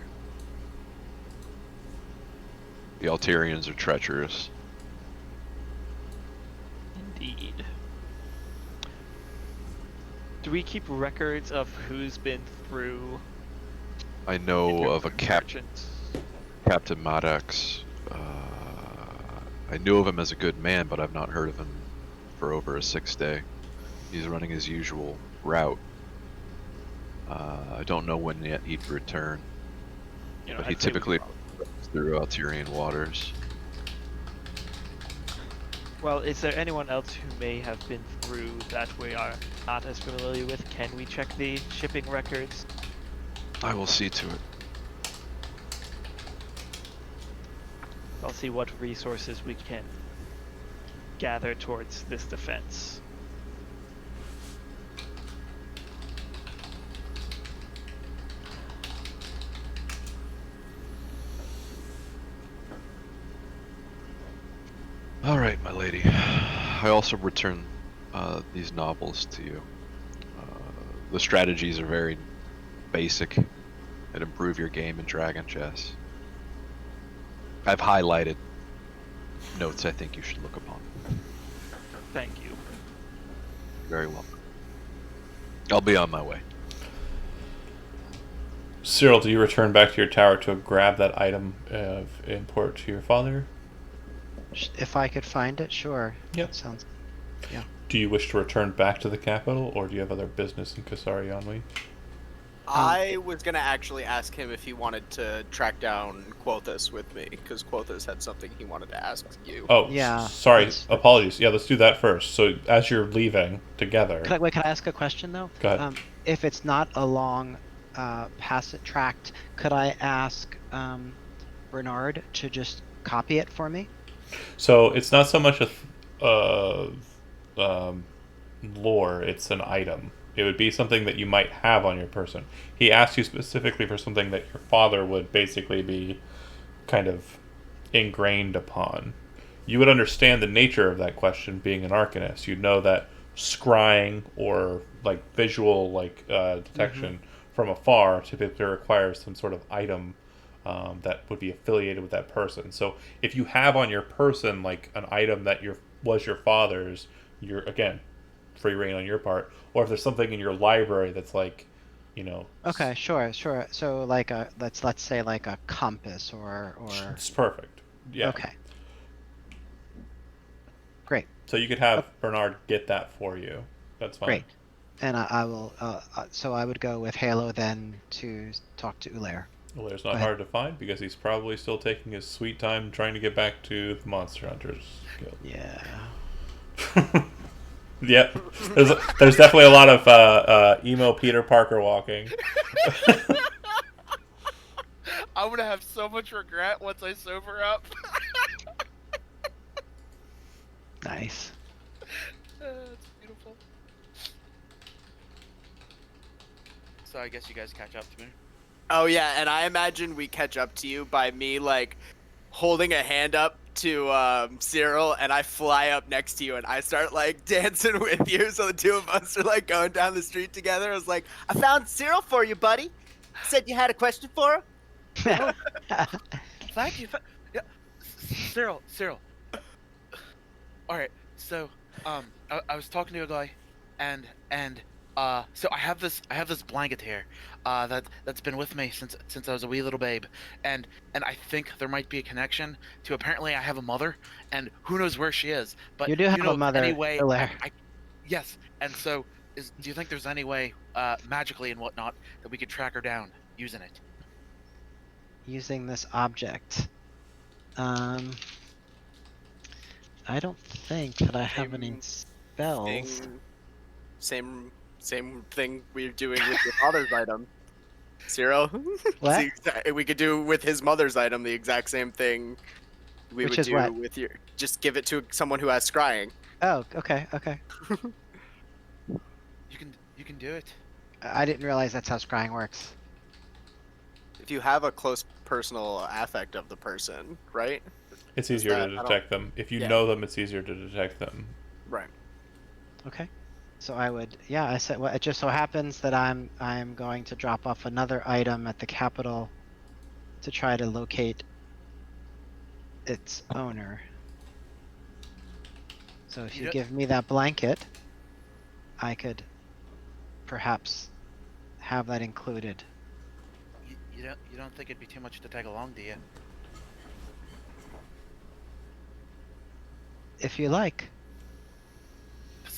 The Alterians are treacherous. Indeed. Do we keep records of who's been through? I know of a merchants? Captain Maddox. I knew of him as a good man, but I've not heard of him for over a 6 day. He's running his usual route. I don't know when yet he'd return, but he I'd say we typically could runs through Alterian waters. Well, is there anyone else who may have been through that we are not as familiar with? Can we check the shipping records? I will see to it. I'll see what resources we can gather towards this defense. All right, my lady. I also return these novels to you. The strategies are very basic and improve your game in Dragon Chess. I've highlighted notes I think you should look upon. Thank you. You're very welcome. I'll be on my way. Cyril, do you return back to your tower to grab that item of import to your father? If I could find it, sure. Yep. That sounds. Do you wish to return back to the capital, or do you have other business in Kasari Anwi? I was gonna actually ask him if he wanted to track down Quothus with me, because Quothus had something he wanted to ask you. Oh, Yeah, sorry. that's- Apologies. Yeah, let's do that first. So, as you're leaving together... Can I ask a question though? Go ahead. If it's not a long passage tract, could I ask Bernard to just copy it for me? So, it's not so much a lore, it's an item. It would be something that you might have on your person. He asked you specifically for something that your father would basically be kind of ingrained upon. You would understand the nature of that question being an Arcanist. You'd know that scrying or like visual detection from afar typically requires some sort of item that would be affiliated with that person. So if you have on your person like an item that was your father's, you're again free reign on your part. Or if there's something in your library that's like, Okay, sure. So like let's say like a compass or. it's perfect. Yeah. Okay. Great. So you could have Bernard get that for you. That's fine. Great. And I will. So I would go with Halo then to talk to Ulair. Well, there's Go not ahead. hard to find because he's probably still taking his sweet time trying to get back to the Monster Hunters Guild. Yeah. Yep. There's definitely a lot of emo Peter Parker walking. I'm gonna have so much regret once I sober up. Nice. It's beautiful. So I guess you guys catch up to me. Oh yeah, and I imagine we catch up to you by me like holding a hand up to Cyril, and I fly up next to you and I start like dancing with you. So the two of us are like going down the street together. I was like, I found Cyril for you, buddy. Said you had a question for him. Thank you. Yeah, Cyril. All right. So, I was talking to a guy, and so I have this blanket here, that's been with me since I was a wee little babe, and I think there might be a connection to apparently I have a mother, and who knows where she is. But You do have know, a mother, Anyway, Hilaire. yes. And so, do you think there's any way, magically and whatnot, that we could track her down using it? Using this object. I don't think that I have any spells. Same thing we're doing with your father's item. Cyril. What? We could do with his mother's item the exact same thing we Which would is do what? with your. Just give it to someone who has scrying. Oh, okay. You can do it. I didn't realize that's how scrying works. If you have a close personal affect of the person, right? It's easier that- to I don't- detect them. If you Yeah. know them, it's easier to detect them. Right. Okay. So I would, yeah. I said, well, it just so happens that I'm going to drop off another item at the capital to try to locate its owner. So if You you don't- give me that blanket, I could perhaps have that included. You don't think it'd be too much to tag along, do you? If you like.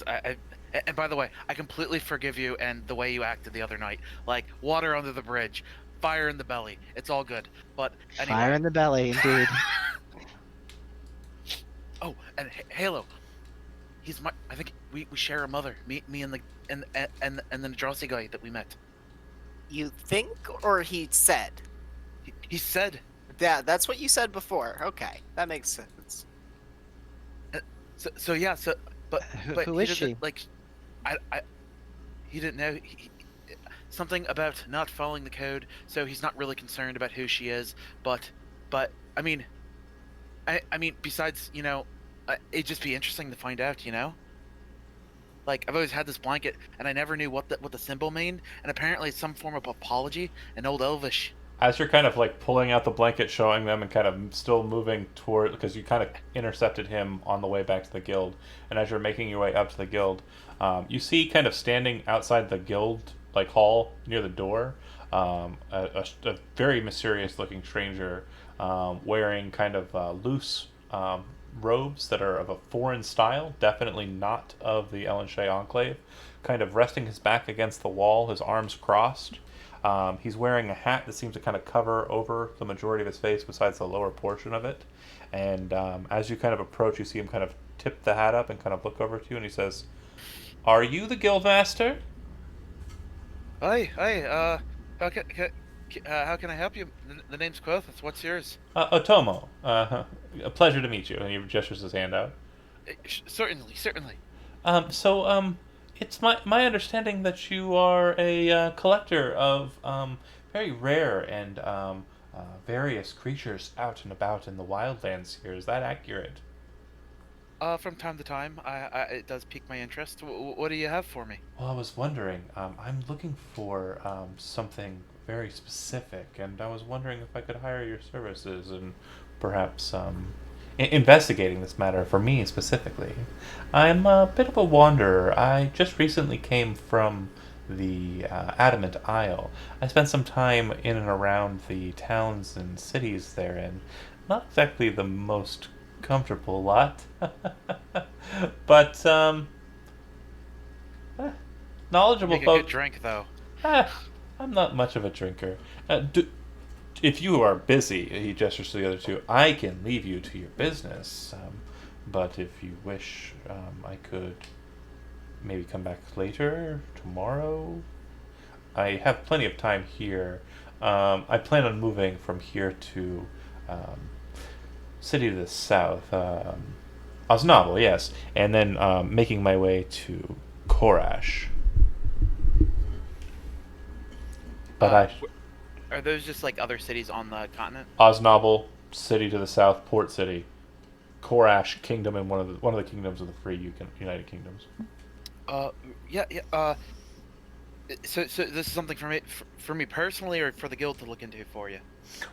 And by the way, I completely forgive you and the way you acted the other night. Like water under the bridge, fire in the belly. It's all good. But anyway. Fire in the belly, indeed. Oh, and Halo. I think we share a mother. Me and the Nadrasi guy that we met. You think, or he said? He said. Yeah, that's what you said before. Okay, that makes sense. So yeah. So but Who he is she? doesn't, like, he didn't know something about not following the code. So he's not really concerned about who she is. But I mean, besides, it'd just be interesting to find out. Like I've always had this blanket, and I never knew what the symbol meant. And apparently, it's some form of apology in Old Elvish. As you're kind of like pulling out the blanket, showing them, and kind of still moving toward, because you kind of intercepted him on the way back to the guild, and as you're making your way up to the guild, you see kind of standing outside the guild like hall near the door, a very mysterious looking stranger, wearing kind of loose robes that are of a foreign style, definitely not of the Ellenshay Enclave, kind of resting his back against the wall, his arms crossed. He's wearing a hat that seems to kind of cover over the majority of his face besides the lower portion of it. And as you kind of approach, you see him kind of tip the hat up and kind of look over to you, and he says, "Are you the Guildmaster?" Hi, how can I help you? The name's Quothus. What's yours? Otomo. A pleasure to meet you. And he gestures his hand out. Certainly, certainly. It's my understanding that you are a collector of very rare and various creatures out and about in the wildlands here. Is that accurate? From time to time, it does pique my interest. What do you have for me? Well, I was wondering. I'm looking for something very specific, and I was wondering if I could hire your services and perhaps investigating this matter for me specifically. I'm a bit of a wanderer. I just recently came from the Adamant Isle. I spent some time in and around the towns and cities therein. Not exactly the most comfortable lot, but knowledgeable Make a folk. good drink, though. I'm not much of a drinker. If you are busy, he gestures to the other two, I can leave you to your business. But if you wish, I could maybe come back later, tomorrow. I have plenty of time here. I plan on moving from here to city to the south, Osnobble, yes, and then making my way to Korash. But Are those just like other cities on the continent? Osnobble, city to the south, port city. Korash, kingdom, and one of the kingdoms of the free United Kingdoms. Yeah. So this is something for me personally, or for the guild to look into for you?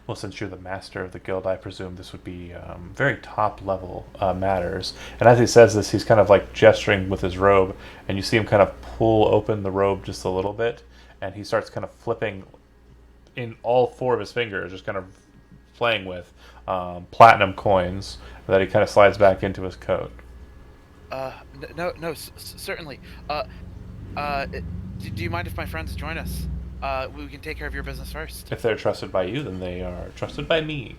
Well, since you're the master of the guild, I presume this would be very top level matters. And as he says this, he's kind of like gesturing with his robe, and you see him kind of pull open the robe just a little bit, and he starts kind of flipping in all four of his fingers, just kind of playing with platinum coins that he kind of slides back into his coat. No, certainly. Do you mind if my friends join us? We can take care of your business first. If they're trusted by you, then they are trusted by me.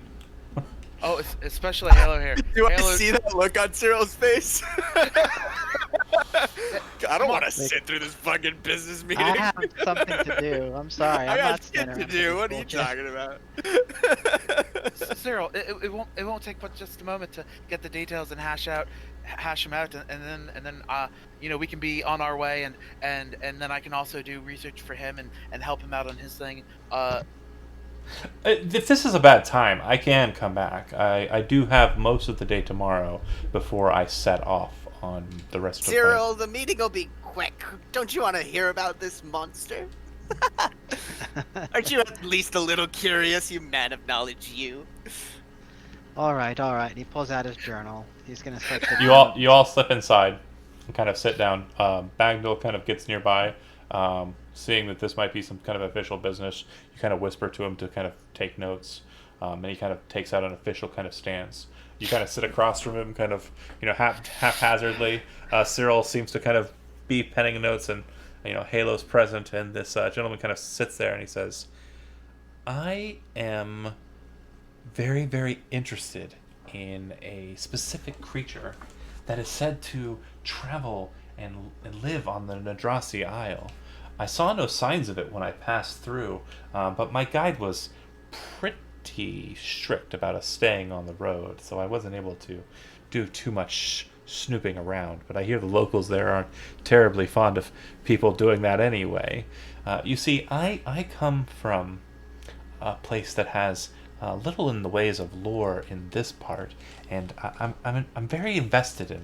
Oh, especially Halo here. Do I Halo... see that look on Cyril's face? I don't want to sit through this fucking business meeting. I have something to do. I'm sorry. I I'm got not shit standing to around for do. this What are you bullshit. talking about? Cyril, it won't take but just a moment to get the details and hash them out, and then we can be on our way, and then I can also do research for him and help him out on his thing. If this is a bad time, I can come back. I do have most of the day tomorrow before I set off on the rest of Cyril, the meeting will be quick. Don't you want to hear about this monster? Aren't you at least a little curious, you man of knowledge, you? All right. He pulls out his journal. He's gonna start. You all slip inside and kind of sit down. Bagnall kind of gets nearby, seeing that this might be some kind of official business. You kind of whisper to him to kind of take notes, and he kind of takes out an official kind of stance. You kind of sit across from him, kind of haphazardly. Cyril seems to kind of be penning notes, and Halo's present, and this gentleman kind of sits there and he says, "I am very, very interested in a specific creature that is said to travel and live on the Nadrasi Isle. I saw no signs of it when I passed through, but my guide was pretty strict about us staying on the road, so I wasn't able to do too much snooping around. But I hear the locals there aren't terribly fond of people doing that anyway. You see, I come from a place that has little in the ways of lore in this part, and I'm very invested in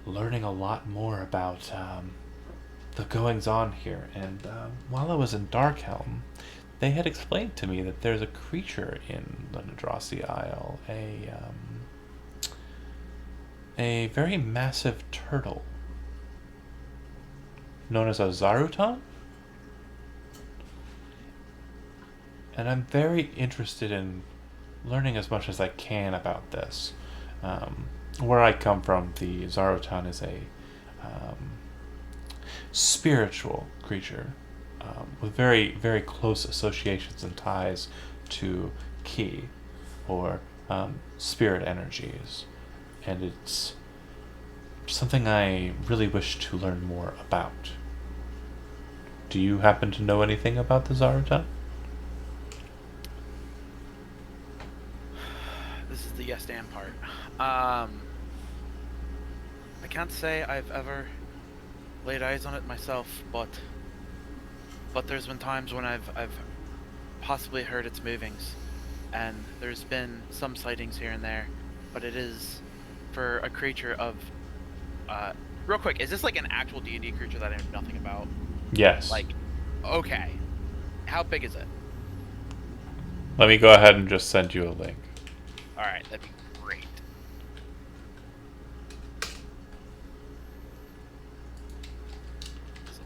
learning a lot more about the goings on here. And while I was in Darkhelm, they had explained to me that there's a creature in the Nadrasi Isle, a very massive turtle known as a Zarutan. And I'm very interested in learning as much as I can about this. Where I come from, the Zarutan is a spiritual creature with very, very close associations and ties to Ki, or spirit energies. And it's something I really wish to learn more about. Do you happen to know anything about the Zarutan? This is the yes and part. I can't say I've ever laid eyes on it myself, but there's been times when I've possibly heard its movings, and there's been some sightings here and there. But it is for a creature of real quick. Is this like an actual D&D creature that I know nothing about? Yes. Like, okay, how big is it? Let me go ahead and just send you a link. All right, that'd be great.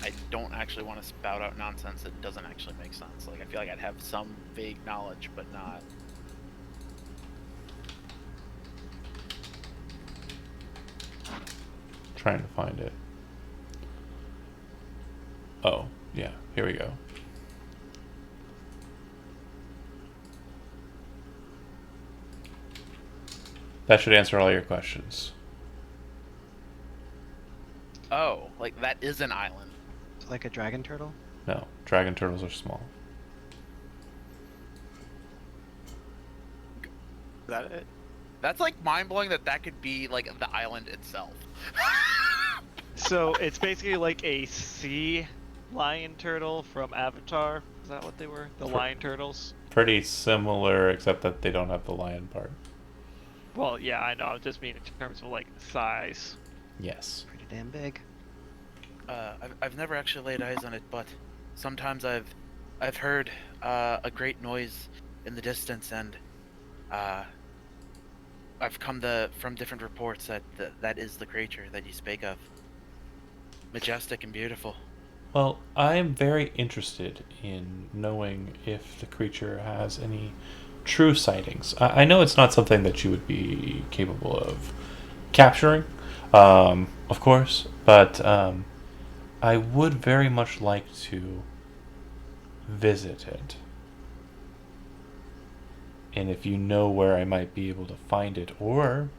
I don't actually want to spout out nonsense that doesn't actually make sense. Like, I feel like I'd have some vague knowledge, but not. Trying to find it. Oh, yeah, here we go. That should answer all your questions. Oh, like that is an island. Like a dragon turtle? No, dragon turtles are small. Is that it? That's like mind-blowing that could be like the island itself. So it's basically like a sea lion turtle from Avatar. Is that what they were? The lion turtles? Pretty similar, except that they don't have the lion part. Well, yeah, I know. I just mean in terms of like size. Yes. Pretty damn big. I've never actually laid eyes on it, but sometimes I've heard a great noise in the distance, and I've come from different reports that that is the creature that you spake of. Majestic and beautiful. Well, I am very interested in knowing if the creature has any true sightings. I know it's not something that you would be capable of capturing, of course, but I would very much like to visit it. And if you know where I might be able to find it, or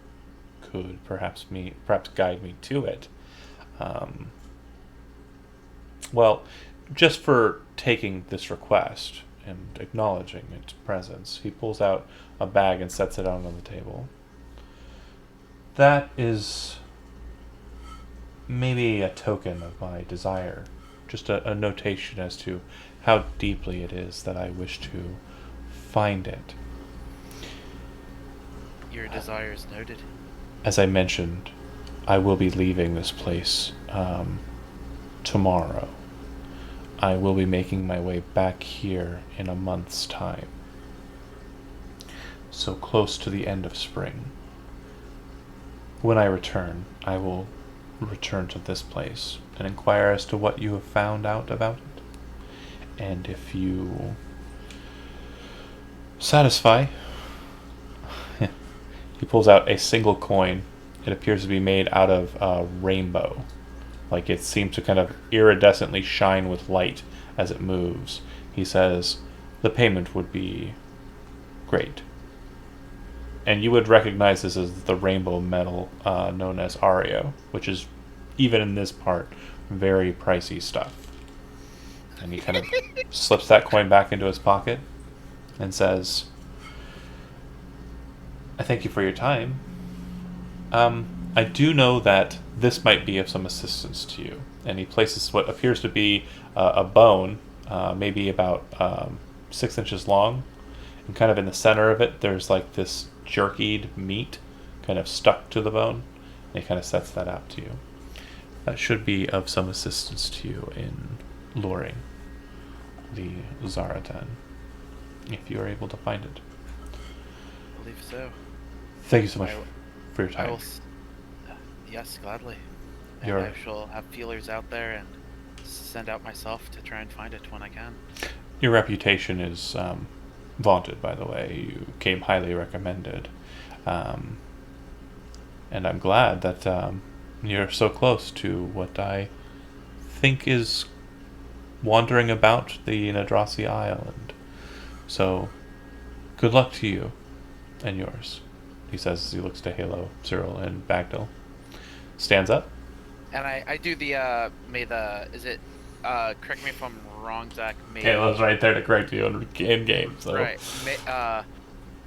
could perhaps guide me to it, well, just for taking this request and acknowledging its presence, he pulls out a bag and sets it out on the table. That is maybe a token of my desire, just a notation as to how deeply it is that I wish to find it. Your desire is noted. As I mentioned, I will be leaving this place tomorrow. I will be making my way back here in a month's time. So close to the end of spring. When I return, I will return to this place and inquire as to what you have found out about it. And if you satisfy, he pulls out a single coin. It appears to be made out of a rainbow. Like it seems to kind of iridescently shine with light as it moves. He says the payment would be great. And you would recognize this as the rainbow metal known as Ario, which is, even in this part, very pricey stuff. And he kind of slips that coin back into his pocket and says, I thank you for your time. I do know that this might be of some assistance to you. And he places what appears to be a bone, maybe about 6 inches long. And kind of in the center of it, there's like this jerkied meat kind of stuck to the bone. And he kind of sets that out to you. That should be of some assistance to you in luring the Zaratan, if you are able to find it. I believe so. Thank you so much I- for your I time. will. Yes, gladly. And You're- I shall have feelers out there and send out myself to try and find it when I can. Your reputation is vaunted, by the way. You came highly recommended. And I'm glad that you're so close to what I think is wandering about the Nadrasi Island. So, good luck to you and yours, he says as he looks to Halo, Cyril, and Bagdell. Stands up. And I do the is it correct me if I'm wrong, Zach. Halo's right there to correct you in game. So. Right.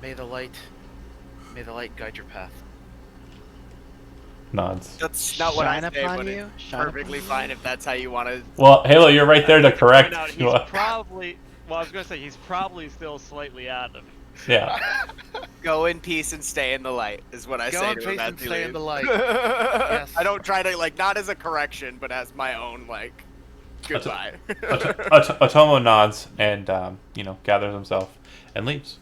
May the light guide your path. Nods. That's not what I Shine say, upon but you? it's Shine perfectly upon fine if that's how you want to. Well, Halo, you're right there to correct. Point out, you. he's probably. Well, I was gonna say he's probably still slightly out of it. Yeah. Go in peace and stay in the light is what I Go say in to peace him as and he stay in leaves. the light. Yes. I don't try to not as a correction, but as my own goodbye. Otomo nods and gathers himself and leaves.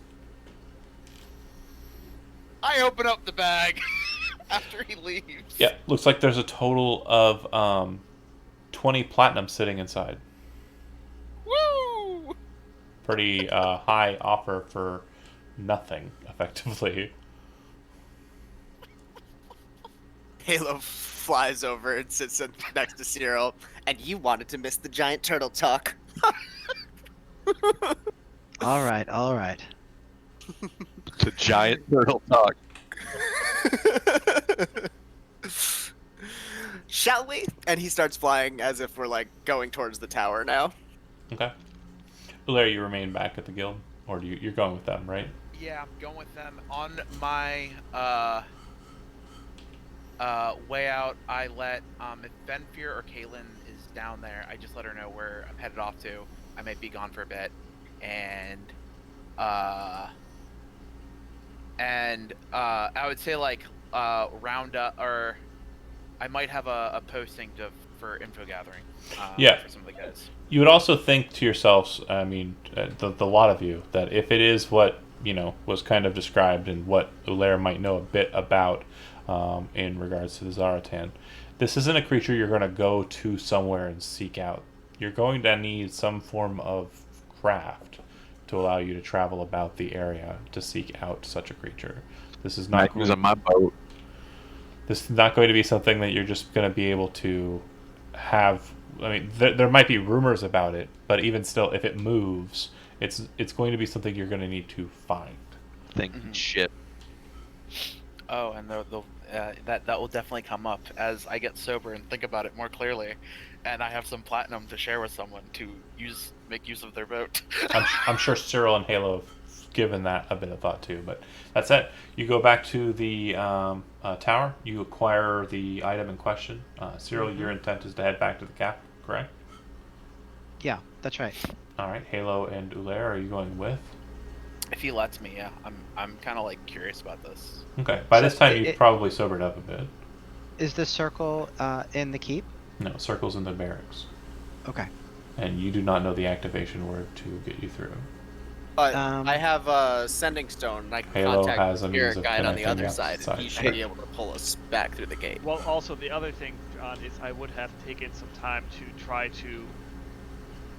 I open up the bag after he leaves. Yeah, looks like there's a total of 20 platinum sitting inside. Woo! Pretty high offer for nothing, effectively. Halo flies over and sits next to Cyril, and you wanted to miss the giant turtle talk. All right, all right. The giant turtle talk. Shall we? And he starts flying as if we're going towards the tower now. Okay. Ulair, you remain back at the guild? Or you're going with them, right? Yeah, I'm going with them. On my way out, I let if Benfear or Kaylin is down there, I just let her know where I'm headed off to. I might be gone for a bit, and I would say round up, or I might have a posting for info gathering. Yeah. For some of the guys. You would also think to yourselves, I mean, the lot of you, that if it is what, was kind of described and what Ulair might know a bit about in regards to the Zaratan, this isn't a creature you're going to go to somewhere and seek out. You're going to need some form of craft to allow you to travel about the area to seek out such a creature. This is not Use on my boat. This is not going to be something that you're just going to be able to have. I mean, there might be rumors about it, but even still, if it moves, it's going to be something you're going to need to find. Thinking shit. Oh, and that will definitely come up as I get sober and think about it more clearly, and I have some platinum to share with someone to make use of their vote. I'm sure Cyril and Halo have given that a bit of thought too, but that's it. You go back to the tower. You acquire the item in question. Cyril, your intent is to head back to the cap, correct? Yeah, that's right. All right. Halo and Ulair, are you going with? If he lets me, yeah. I'm kind of curious about this. Okay. By So this time, it- you've it- probably sobered up a bit. Is the circle in the keep? No, circle's in the barracks, Okay. and you do not know the activation word to get you through. But Um, I have a sending stone, and I can Halo contact has a the means spirit of guide on the connecting other the side, outside. and he should be able to pull us back through the gate. Well, also the other thing, John, is I would have taken some time to try to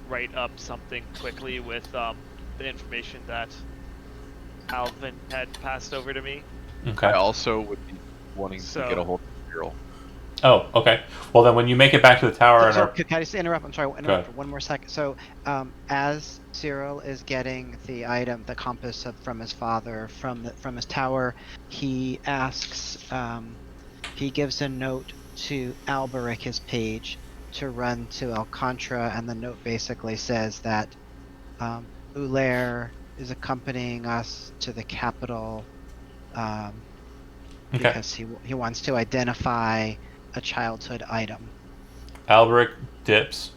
write up something quickly with the information that Alvin had passed over to me. Okay. I also would be wanting So- to get a hold of Cyril. Oh, okay. Well, then when you make it back to the tower and So, are... can I just interrupt? I'm sorry, ahead. interrupt for one more second. So, as Cyril is getting the item, the compass from his father, from his tower, he asks, he gives a note to Alberic, his page, to run to Alcantara, and the note basically says that Ulair is accompanying us to the capital Okay. because he wants to identify a childhood item. Alberic dips.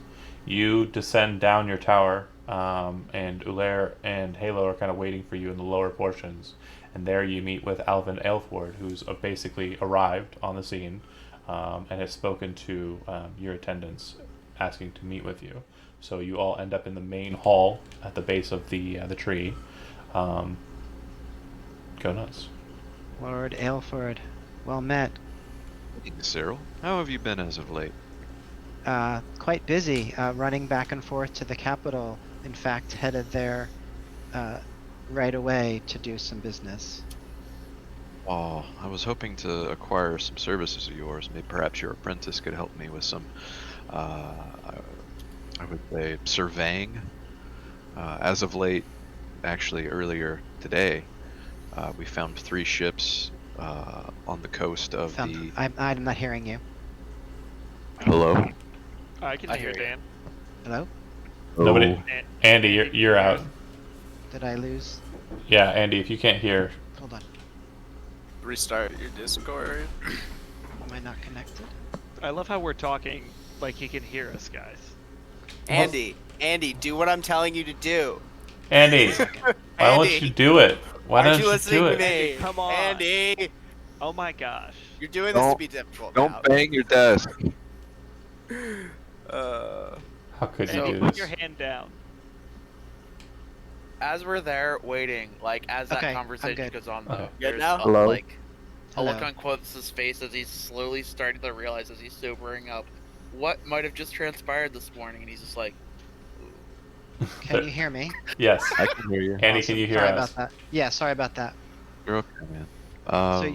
You descend down your tower, and Ulair and Halo are kind of waiting for you in the lower portions. and there you meet with Alvin Aelford, who's basically arrived on the scene and has spoken to your attendants, asking to meet with you. So you all end up in the main hall at the base of the tree. Go nuts. Lord Aelford, well met. Hey, Cyril, how have you been as of late? Quite busy, running back and forth to the capital. In fact, headed there right away to do some business. Oh, I was hoping to acquire some services of yours. Maybe perhaps your apprentice could help me with some, I would say, surveying. As of late, actually earlier today, we found 3 ships on the coast of the... I'm not hearing you. Hello? I can I hear hear you. Dan. Hello? Nobody. Oh. Andy, you're out. Did I lose? Yeah, Andy, if you can't hear, Hold on. Restart your Discord. Am I not connected? I love how we're talking like he can hear us, guys. Andy, do what I'm telling you to do. Andy, why don't you Andy. do it? Why Aren't don't you you listening do to it? me? Andy, come on. Andy, Oh my gosh. you're doing this to Don't- be difficult. Don't now. bang your desk. How could you Andy, do put your this? hand down. As we're there waiting, like as that Okay, I'm conversation good. goes on, Okay. though, Good there's now? Hello? like a look Hello. on Quoth's face as he's slowly starting to realize, as he's sobering up, what might have just transpired this morning, and he's just like, Can you hear me? Yes. I can hear you. Andy, Awesome. can you hear sorry us? about that. Yeah, sorry about that. You're okay, man.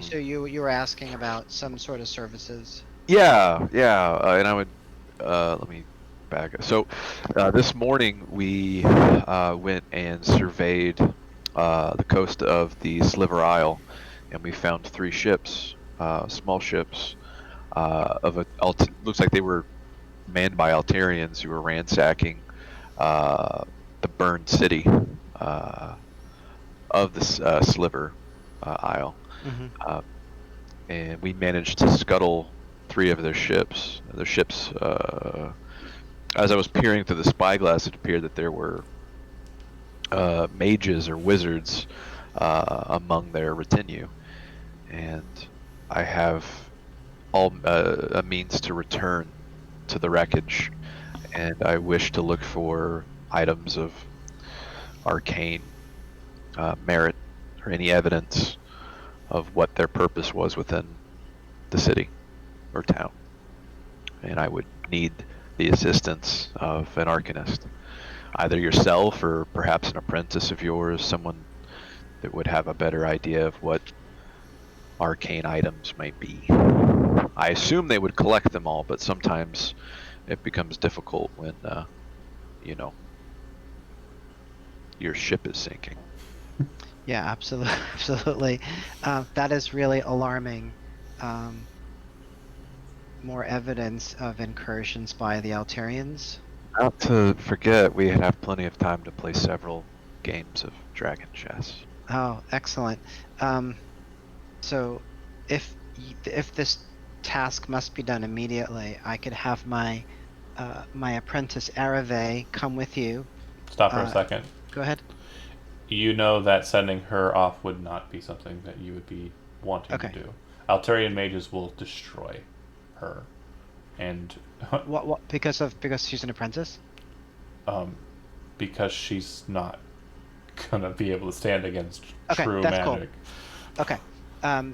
So you were asking about some sort of services. Yeah, and I would let me back up. So this morning we went and surveyed the coast of the Sliver Isle, and we found 3 ships, small ships, looks like they were manned by Altarians who were ransacking the burned city of this Sliver Isle. Mm-hmm. And we managed to scuttle 3 of their ships. As I was peering through the spyglass, it appeared that there were mages or wizards among their retinue, and I have all a means to return to the wreckage, and I wish to look for items of arcane merit or any evidence of what their purpose was within the city or town. And I would need the assistance of an arcanist, either yourself or perhaps an apprentice of yours, someone that would have a better idea of what arcane items might be. I assume they would collect them all, but sometimes it becomes difficult when, your ship is sinking. Yeah, absolutely, absolutely. That is really alarming. More evidence of incursions by the Altarians. Not to forget, we have plenty of time to play several games of Dragon Chess. Oh, excellent. So, if this task must be done immediately, I could have my my apprentice Arave come with you. Stop for a second. Go ahead. You know that sending her off would not be something that you would be wanting Okay. to do. Altarian mages will destroy her, and What? Because she's an apprentice. because she's not gonna be able to stand against Okay, true that's cool. magic. Okay.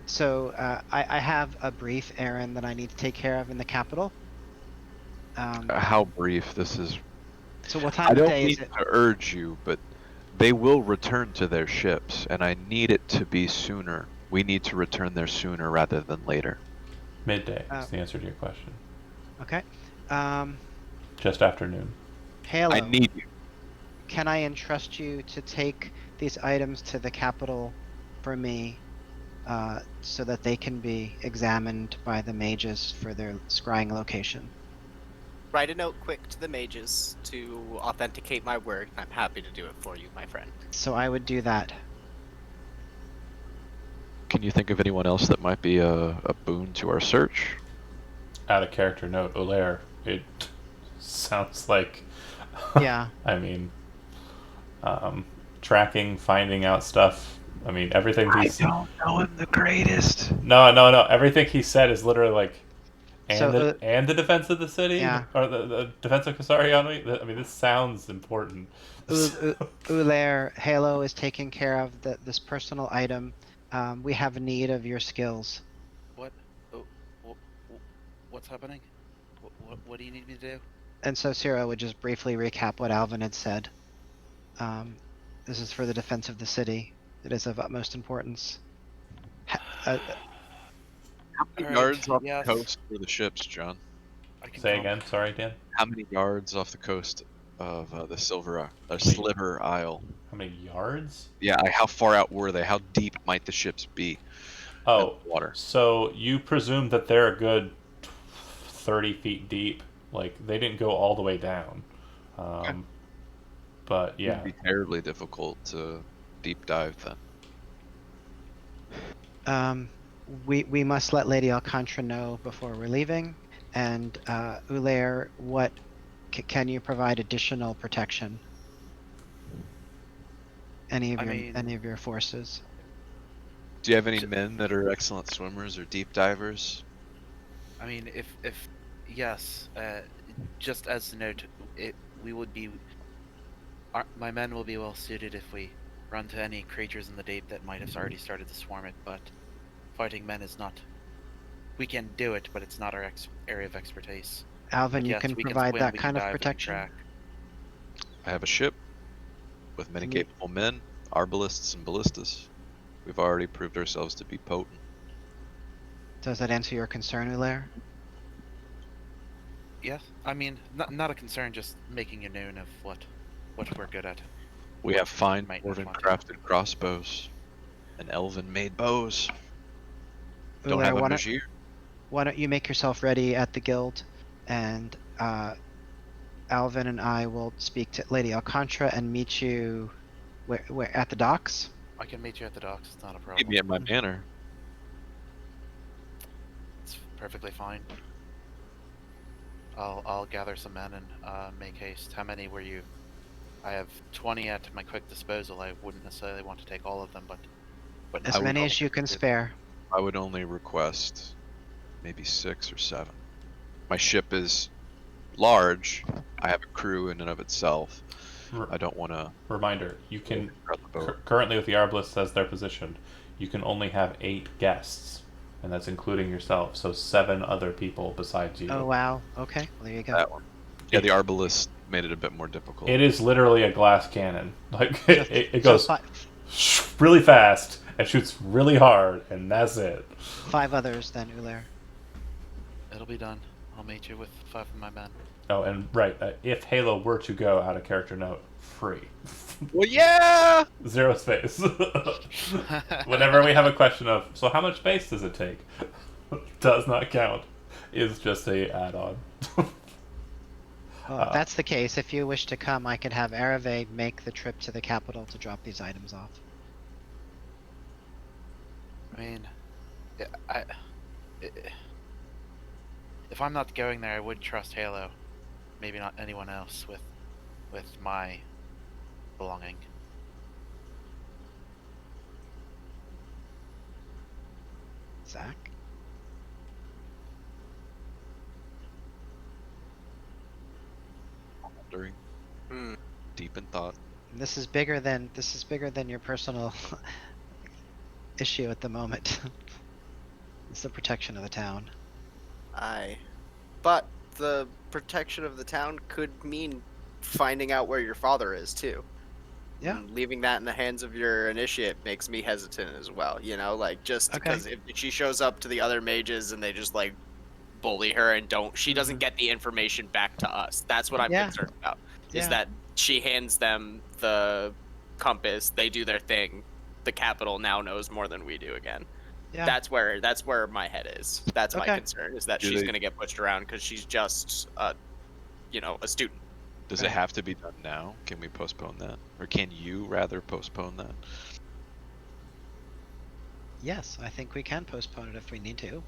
So I have a brief errand that I need to take care of in the capital. How brief this is. So what I time of don't day mean is it? to urge you, but they will return to their ships, and I need it to be sooner. We need to return there sooner rather than later. Midday is the answer to your question. Okay. Just afternoon. Halo. I need you. Can I entrust you to take these items to the capital for me, so that they can be examined by the mages for their scrying location? Write a note quick to the mages to authenticate my word. I'm happy to do it for you, my friend. So I would do that. Can you think of anyone else that might be a boon to our search? Out of character note, Olaire. It sounds like. Yeah. I mean, tracking, finding out stuff I mean, everything I he's don't know him the greatest. no. Everything he said is literally like, and So, the defense of the city, yeah. or the defense of Kasarian. I mean, this sounds important. Ulair, Halo is taking care of this personal item. We have need of your skills. What? Oh, what's happening? What do you need me to do? And so Cyril would just briefly recap what Alvin had said. This is for the defense of the city. It is of utmost importance. How many Alright, yards off yes. the coast were the ships, John? I can Say come. again. Sorry, Dan. How many yards off the coast of the Sliver Isle? How many yards? Yeah, how far out were they? How deep might the ships be in Oh, the water? so you presume that they're a good 30 feet deep. Like, they didn't go all the way down. But, yeah. It would be terribly difficult to deep dive then. We must let Lady Alcantara know before we're leaving. And Ulair, what can you provide additional protection? Any of your forces? Do you have any men that are excellent swimmers or deep divers? I mean, if yes, just as a note, we would be. My men will be well suited if we run to any creatures in the deep that might have already started to swarm it. But fighting men is not. We can do it, but it's not our area of expertise. Alvin, But you yes, can we provide swim, that we can kind of dive, we can protection. track. I have a ship with many Mm. capable men, arbalists and ballistas. We've already proved ourselves to be potent. Does that answer your concern, Ulair? Yes, I mean, not a concern, just making you known of what we're good at. We have fine Might not dwarven want to. crafted crossbows and elven made bows. Don't Ulair, have a why Magier. don't you make yourself ready at the guild, and Alvin and I will speak to Lady Alcantara and meet you where at the docks. I can meet you at the docks. It's not a Meet problem. me at my manor. It's perfectly fine. I'll gather some men and make haste. How many were you? I have 20 at my quick disposal. I wouldn't necessarily want to take all of them, but As I would many hope as you can it- spare. I would only request maybe 6 or 7. My ship is large. I have a crew in and of itself. I don't want to Reminder, you can the boat. currently with the Arbalist as they're positioned, you can only have 8 guests, and that's including yourself. So 7 other people besides you. Oh wow. Okay. Well, there you go. That one. Yeah, the arbalist made it a bit more difficult. It is literally a glass cannon. Like it So goes really fast and shoots really hard, and that's it. 5 others then, Ulair. it'll be done. I'll meet you with 5 of my men. Oh, and right, if Halo were to go out of character note, free. Well, yeah. 0 space. Whenever we have a question of, so how much space does it take? Does not count. Is just a add-on. Well, if that's the case, if you wish to come, I could have Arave make the trip to the capital to drop these items off. I mean, if I'm not going there, I would trust Halo. Maybe not anyone else with my belonging. Zach? Wondering, Hmm. deep in thought. This is bigger than your personal issue at the moment. It's the protection of the town. Aye. But the protection of the town could mean finding out where your father is too. Yeah. And leaving that in the hands of your initiate makes me hesitant as well, you know, like just Okay. because if she shows up to the other mages and they just like bully her and she doesn't get the information back to us. That's what I'm Yeah. concerned about. Yeah. Is that she hands them the compass, they do their thing. The capital now knows more than we do again. Yeah. That's where my head is. That's my Okay. concern is that Do she's they- going to get pushed around because she's just a student. Does Right. it have to be done now? Can we postpone that? Or can you rather postpone that? Yes, I think we can postpone it if we need to.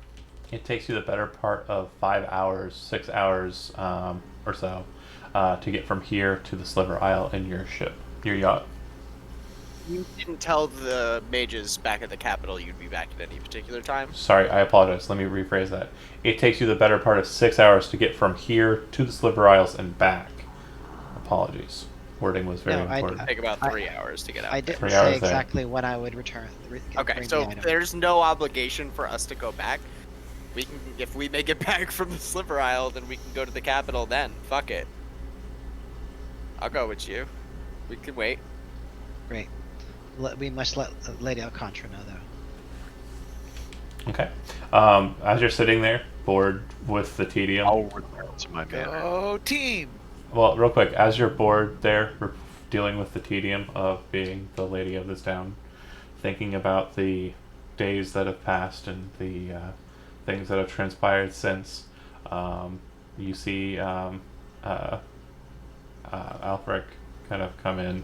It takes you the better part of 5 hours, 6 hours or so to get from here to the Sliver Isle in your ship, your yacht. You didn't tell the mages back at the capital you'd be back at any particular time. Sorry, I apologize. Let me rephrase that. It takes you the better part of 6 hours to get from here to the Sliver Isles and back. Apologies. Wording was very No, important. Take about 3 hours to get out. I there. didn't 3 hours say there. exactly when I would return. Okay, bring so the item. there's no obligation for us to go back. We can, if we make it back from the Sliver Isle, then we can go to the capital. Then fuck it. I'll go with you. We can wait. Great. We must let Lady Alcontra know, though. Okay. As you're sitting there, bored with the tedium. I'll return to my manor. Go team! Well, real quick, as you're bored there, dealing with the tedium of being the lady of this town, thinking about the days that have passed and the things that have transpired since, you see Alfric kind of come in,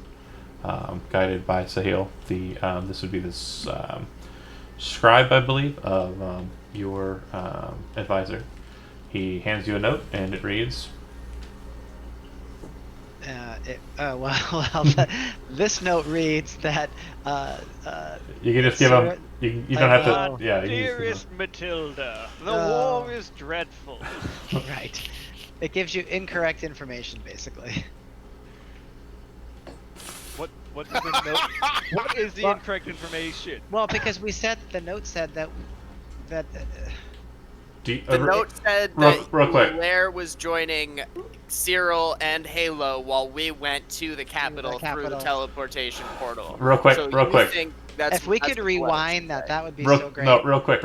guided by Sahil. This would be this scribe, I believe, of your advisor. He hands you a note, and it reads, This note reads that. you can just give him. Sarah- You don't have Oh. to. Yeah, you can just give Dearest him. Matilda, the No. war is dreadful. Right. It gives you incorrect information, basically. What is the note? What is the Well- incorrect information? Well, because we said the note said that The note said real- that real quick. Blair was joining Cyril and Halo while we went to the capital through the capital. teleportation portal. Real quick, So real you quick. think that's, if we that's could what the letter rewind should that, say. that would be Real, so great. no, real quick.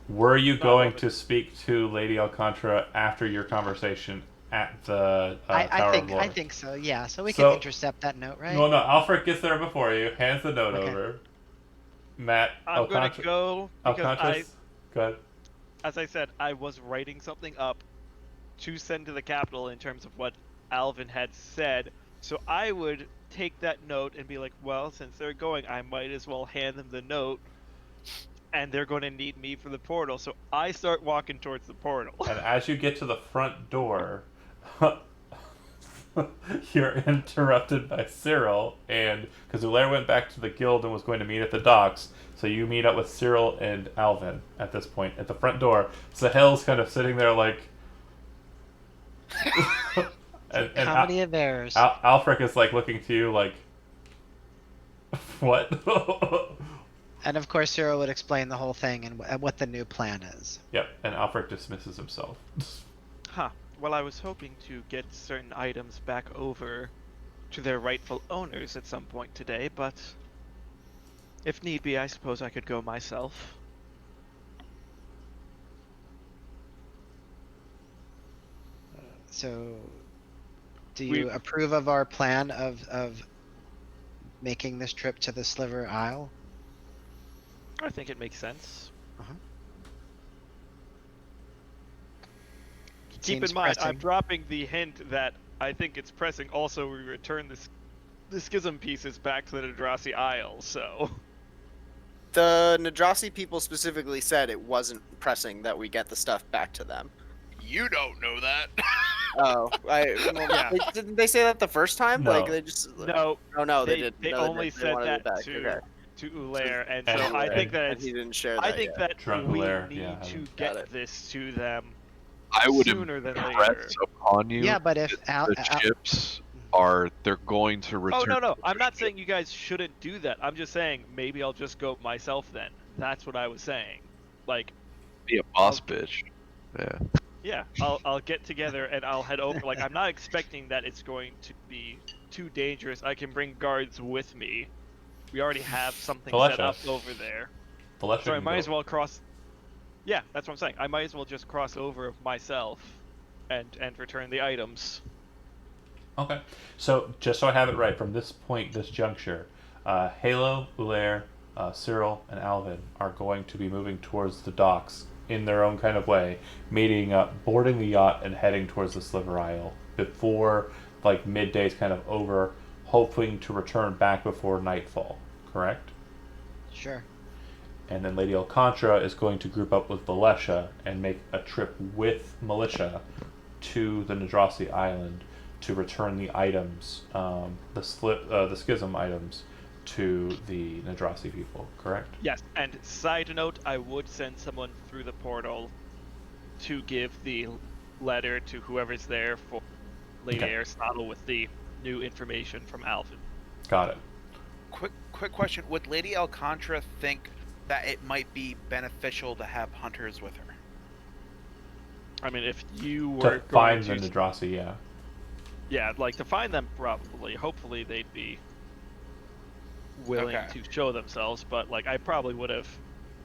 Were you going but- to speak to Lady Alcontra after your conversation at the I Tower think of Lore? I think so. Yeah. So we So- can intercept that note, right? No, Alfred gets there before you, hands the note Okay. over. Matt, I'm gonna Alcontra- go because Alcontra's. Go ahead. as I said, I was writing something up to send to the capital in terms of what Alvin had said. So I would take that note and be like, well, since they're going, I might as well hand them the note, and they're going to need me for the portal. So I start walking towards the portal. And as you get to the front door, you're interrupted by Cyril, and because Ulaire went back to the guild and was going to meet at the docks, so you meet up with Cyril and Alvin at this point at the front door. Sahil's kind of sitting there like, and Comedy of errors. Alfric is like looking to you like, what? And of course, Cyril would explain the whole thing and what the new plan is. Yep, and Alfric dismisses himself. Huh. Well, I was hoping to get certain items back over to their rightful owners at some point today, but if need be, I suppose I could go myself. So, do you approve of our plan of making this trip to the Sliver Isle? I think it makes sense. Keep Seems in mind, I'm pressing. dropping the hint that I think it's pressing. Also, we return the schism pieces back to the Nadrasi Isle, so... The Nadrasi people specifically said it wasn't pressing that we get the stuff back to them. You don't know that. Oh, Yeah. Didn't they say that the first time? No. Like they just No, Oh no, they, they, didn't. they No, only didn't. They said wanted it that back. to Okay. Ulaire, and And so I Ulaire. think that And it's... he didn't share that I think yet. that Drunk we Ulaire, need yeah, to haven't- Got get it. this to them I would sooner than later. impress upon you. Yeah, but if that the ships are they're going to return. Oh, no. to I'm their not ship. saying you guys shouldn't do that. I'm just saying maybe I'll just go myself then. That's what I was saying. Like, Be a boss bitch. Yeah. yeah, I'll get together and I'll head over. Like, I'm not expecting that it's going to be too dangerous. I can bring guards with me. We already have something set Felicia. up over there. Felicia So I can might go. as well cross... Yeah, that's what I'm saying. I might as well just cross over myself and return the items. Okay. So, just so I have it right, from this point, this juncture, Halo, Ulaire, Cyril, and Alvin are going to be moving towards the docks in their own kind of way, meeting up, boarding the yacht, and heading towards the Sliver Isle before, like, midday's kind of over, hoping to return back before nightfall. Correct? Sure. And then Lady Alcontra is going to group up with Valesha and make a trip with Militia to the Nadrasi Island to return the items, the schism items, to the Nadrasi people, correct? Yes, and side note, I would send someone through the portal to give the letter to whoever's there for Lady Okay. Aristotle with the new information from Alvin. Got it. Quick question: would Lady Alcantara think that it might be beneficial to have hunters with her? I mean, if you were To going find to, the Nadrasi, yeah. yeah, like to find them, probably. Hopefully, they'd be willing Okay. to show themselves. But like, I probably would have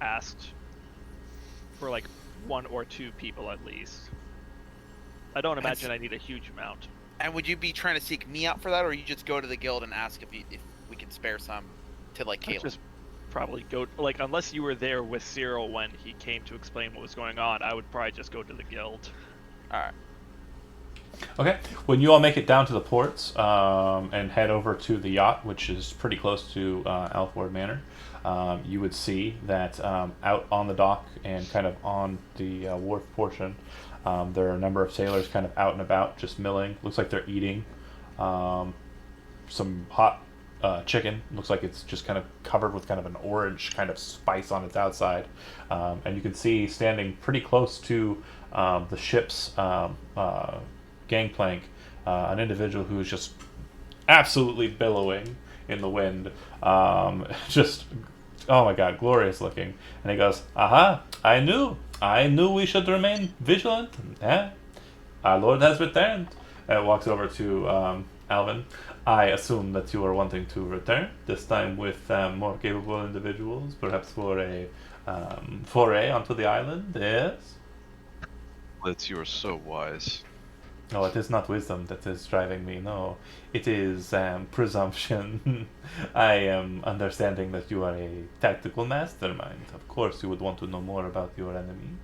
asked for like 1 or 2 people at least. I don't imagine I need a huge amount. And would you be trying to seek me out for that, or you just go to the guild and ask if we can spare some to like I'd Caitlin? just probably go, like, unless you were there with Cyril when he came to explain what was going on, I would probably just go to the guild. All right. Okay. When you all make it down to the ports and head over to the yacht, which is pretty close to Alford Manor, you would see that out on the dock and kind of on the wharf portion, there are a number of sailors kind of out and about, just milling. Looks like they're eating some hot chicken. Looks like it's just kind of covered with kind of an orange kind of spice on its outside. And you can see standing pretty close to the ship's gangplank, an individual who is just absolutely billowing in the wind. Just, oh my god, glorious looking. And he goes, "Aha, I knew we should remain vigilant. Yeah, our Lord has returned." And walks over to Alvin. "I assume that you are wanting to return, this time with more capable individuals, perhaps for a foray onto the island, yes?" Blitz, you are so wise. No, it is not wisdom that is driving me, no. It is presumption. I am understanding that you are a tactical mastermind. Of course, you would want to know more about your enemy.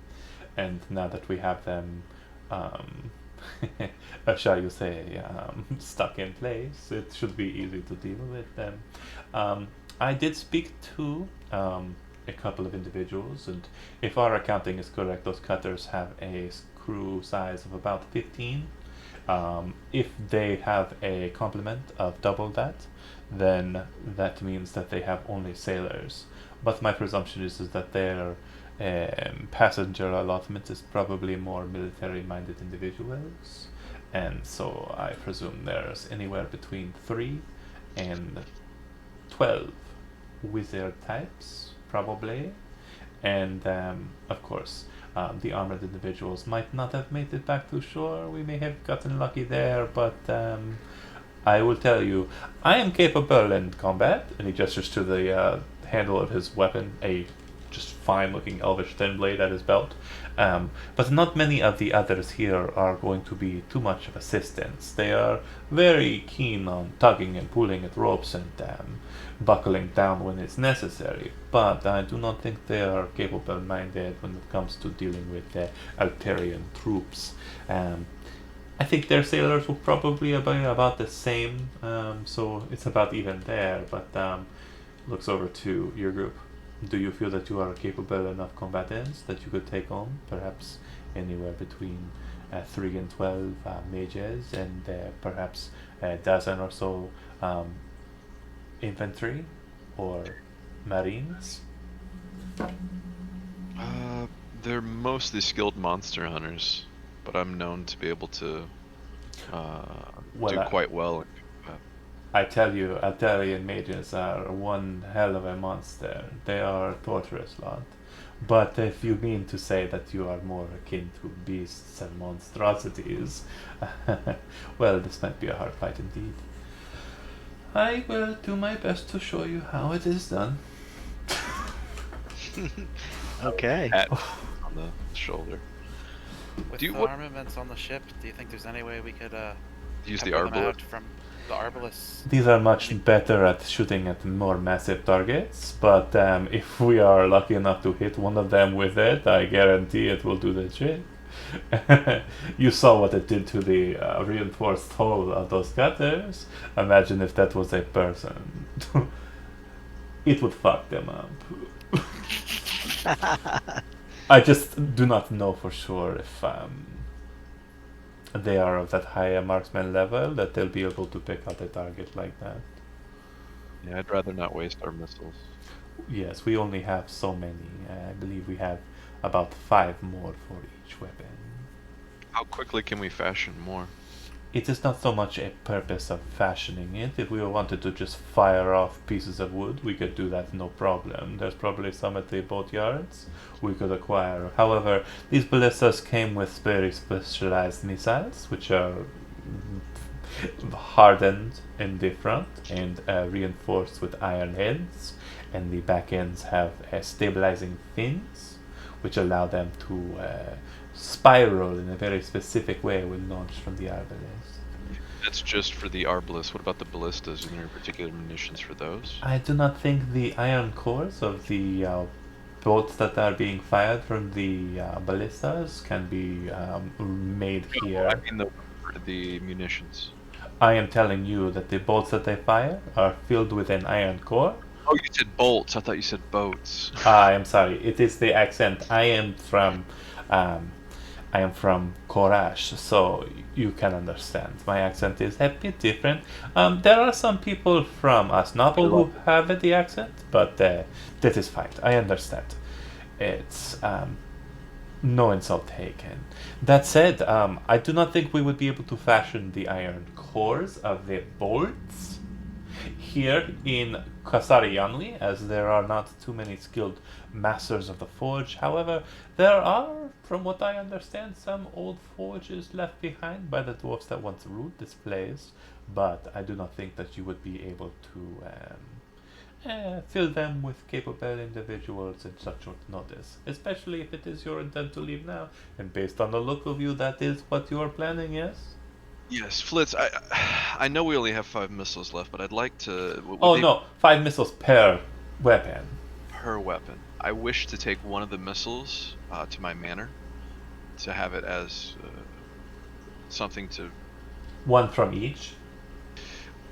And now that we have them, shall you say, stuck in place, it should be easy to deal with them. I did speak to a couple of individuals, and if our accounting is correct, those cutters have a crew size of about 15. If they have a complement of double that, then that means that they have only sailors. But my presumption is that their passenger allotment is probably more military-minded individuals, and so I presume there's anywhere between 3 and 12 wizard types, probably. And of course, the armored individuals might not have made it back to shore. We may have gotten lucky there, but I will tell you, I am capable in combat. And he gestures to the handle of his weapon, a just fine-looking elvish thin blade at his belt. But not many of the others here are going to be too much of assistance. They are very keen on tugging and pulling at ropes and buckling down when it's necessary, but I do not think they are capable-minded when it comes to dealing with Altarian troops. I think their sailors will probably be about the same, so it's about even there, but looks over to your group. Do you feel that you are capable enough combatants that you could take on perhaps anywhere between 3 and 12 mages and perhaps a dozen or so infantry or marines? They're mostly skilled monster hunters, but I'm known to be able to do quite well. I tell you, Altarian mages are one hell of a monster. They are a torturous lot. But if you mean to say that you are more akin to beasts and monstrosities, well, this might be a hard fight indeed. I will do my best to show you how it is done. Okay. Pat on the shoulder. With Do the you- armaments on the ship, do you think there's any way we could Use the pepper them arbalest. out from the arbalists? These are much better at shooting at more massive targets, but if we are lucky enough to hit one of them with it, I guarantee it will do the trick. You saw what it did to the reinforced hull of those cutters. Imagine if that was a person. It would fuck them up. I just do not know for sure if they are of that high marksman level that they'll be able to pick out a target like that. Yeah, I'd rather not waste our missiles. Yes, we only have so many. I believe we have about 5 more for each weapon. How quickly can we fashion more? It is not so much a purpose of fashioning it. If we wanted to just fire off pieces of wood, we could do that no problem. There's probably some at the boatyards we could acquire. However, these ballistas came with very specialized missiles, which are hardened in the front and reinforced with iron heads, and the back ends have stabilizing fins, which allow them to spiral in a very specific way when launched from the arbalest. That's just for the Arbalest. What about the ballistas? Are there particular munitions for those? I do not think the iron cores of the bolts that are being fired from the ballistas can be made I here. mean the munitions. I am telling you that the bolts that they fire are filled with an iron core. Oh, you said bolts. I thought you said boats. I am sorry, it is the accent. I am from Korash, so you can understand. My accent is a bit different. There are some people from Asnapol who have the accent, but that is fine. I understand. It's no insult taken. That said, I do not think we would be able to fashion the iron cores of the bolts here in Kasari-Yanli, as there are not too many skilled masters of the forge. However, there are, from what I understand, some old forges left behind by the dwarfs that once ruled this place, but I do not think that you would be able to fill them with capable individuals in such short notice, especially if it is your intent to leave now, and based on the look of you, that is what you are planning, yes? Yes, Flitz. I know we only have 5 missiles left, but I'd like to. Oh no, 5 missiles per weapon. Per weapon. I wish to take one of the missiles to my manor, to have it as something to. One from each.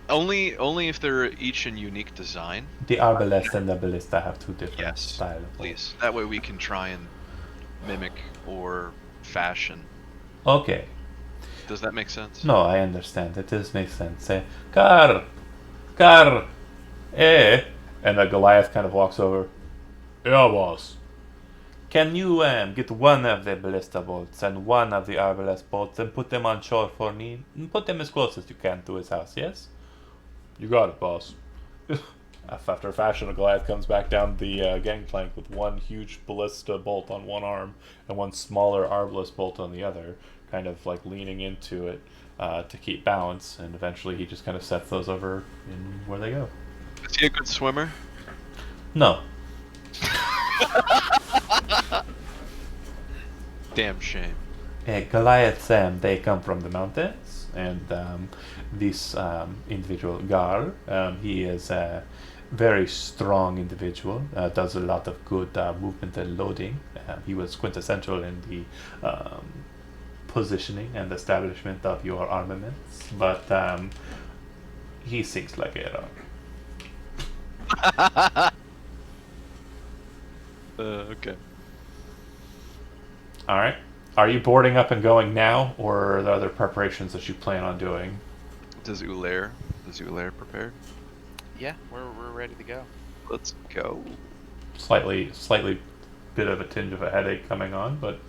Only if they're each in unique design. The arbalest and the ballista have 2 different Yes, styles. please. That way we can try and mimic or fashion. Okay. Does that make sense? No, I understand. It does make sense. Say, and the Goliath kind of walks over. Yeah, boss. Can you get one of the ballista bolts and one of the arbalest bolts and put them on shore for me? And put them as close as you can to his house, yes? You got it, boss. After fashion, a Goliath comes back down the gangplank with one huge ballista bolt on one arm and one smaller arbalest bolt on the other, kind of like leaning into it to keep balance, and eventually he just kind of sets those over in where they go. Is he a good swimmer? No. Damn shame. Goliaths, they come from the mountains, and this individual, Gar, he is a very strong individual, does a lot of good movement and loading. He was quintessential in the positioning and establishment of your armaments, but he sinks like a rock. Okay. Alright. Are you boarding up and going now, or are there other preparations that you plan on doing? Is Ulair prepared? Yeah, we're ready to go. Let's go. Slightly bit of a tinge of a headache coming on, but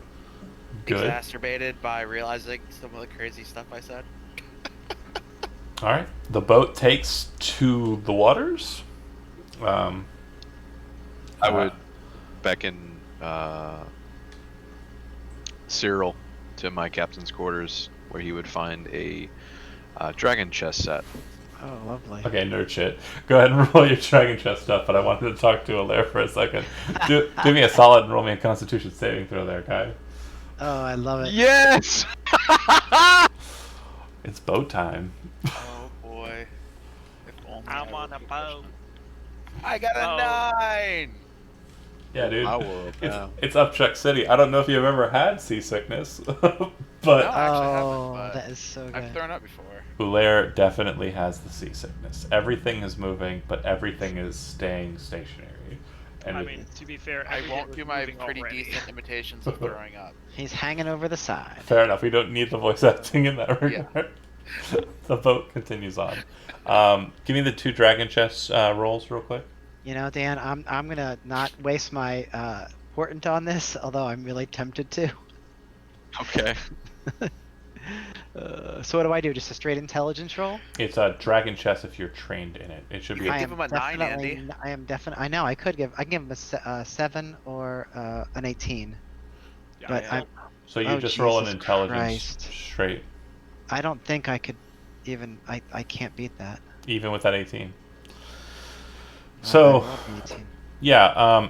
good. Exacerbated by realizing some of the crazy stuff I said. Alright. The boat takes to the waters. I would beckon Cyril to my captain's quarters, where he would find a dragon chest set. Oh, lovely. Okay, nerd shit. Go ahead and roll your dragon chest stuff, but I wanted to talk to Alaire for a second. Do me a solid and roll me a Constitution saving throw there, guy. Oh, I love it. Yes! It's boat time. Oh boy. If only I'm I on were a boat. proficient. I got a Oh. 9! Yeah, dude. I will, yeah. It's Upchuck City. I don't know if you've ever had seasickness, but No. actually haven't, Oh, but that is so I've good. thrown up before. Ulair definitely has the seasickness. Everything is moving, but everything is staying stationary. And I it- mean, to be fair, I everything won't was do my moving pretty already. decent imitations of throwing up. He's hanging over the side. fair enough. We don't need the voice acting in that regard. The boat continues on. Give me the 2 dragon chess rolls real quick. You know, Dan, I'm gonna not waste my portent on this, although I'm really tempted to. Okay. So what do I do? Just a straight intelligence roll? It's a dragon chess if you're trained in it. It should be. You I give am him a 9, definitely. Andy. I am definitely. I know. I could give. I can give him a 7 or an 18. Yeah, But yeah. So you Oh, just roll an Jesus intelligence Christ. straight, I don't think I could even. I can't beat that. even with that 18. Not So- if I rolled an 18. Yeah,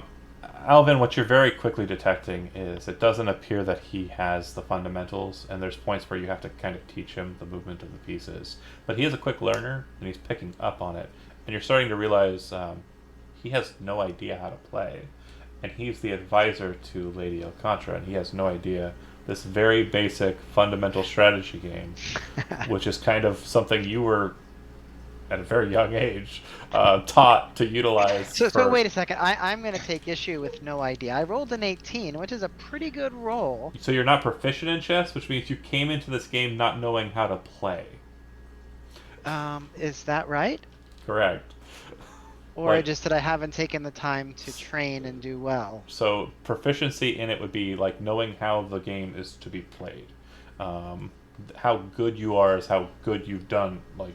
Alvin, what you're very quickly detecting is it doesn't appear that he has the fundamentals, and there's points where you have to kind of teach him the movement of the pieces. But he is a quick learner, and he's picking up on it. And you're starting to realize he has no idea how to play. And he's the advisor to Lady Alcantara, and he has no idea this very basic fundamental strategy game, which is kind of something you were, at a very young age, taught to utilize. So for- wait a second. I'm going to take issue with no idea. I rolled an 18, which is a pretty good roll. So you're not proficient in chess, which means you came into this game not knowing how to play. Is that right? Correct. Or Like- just that I haven't taken the time to train and do well? So proficiency in it would be like knowing how the game is to be played. How good you are is how good you've done, like,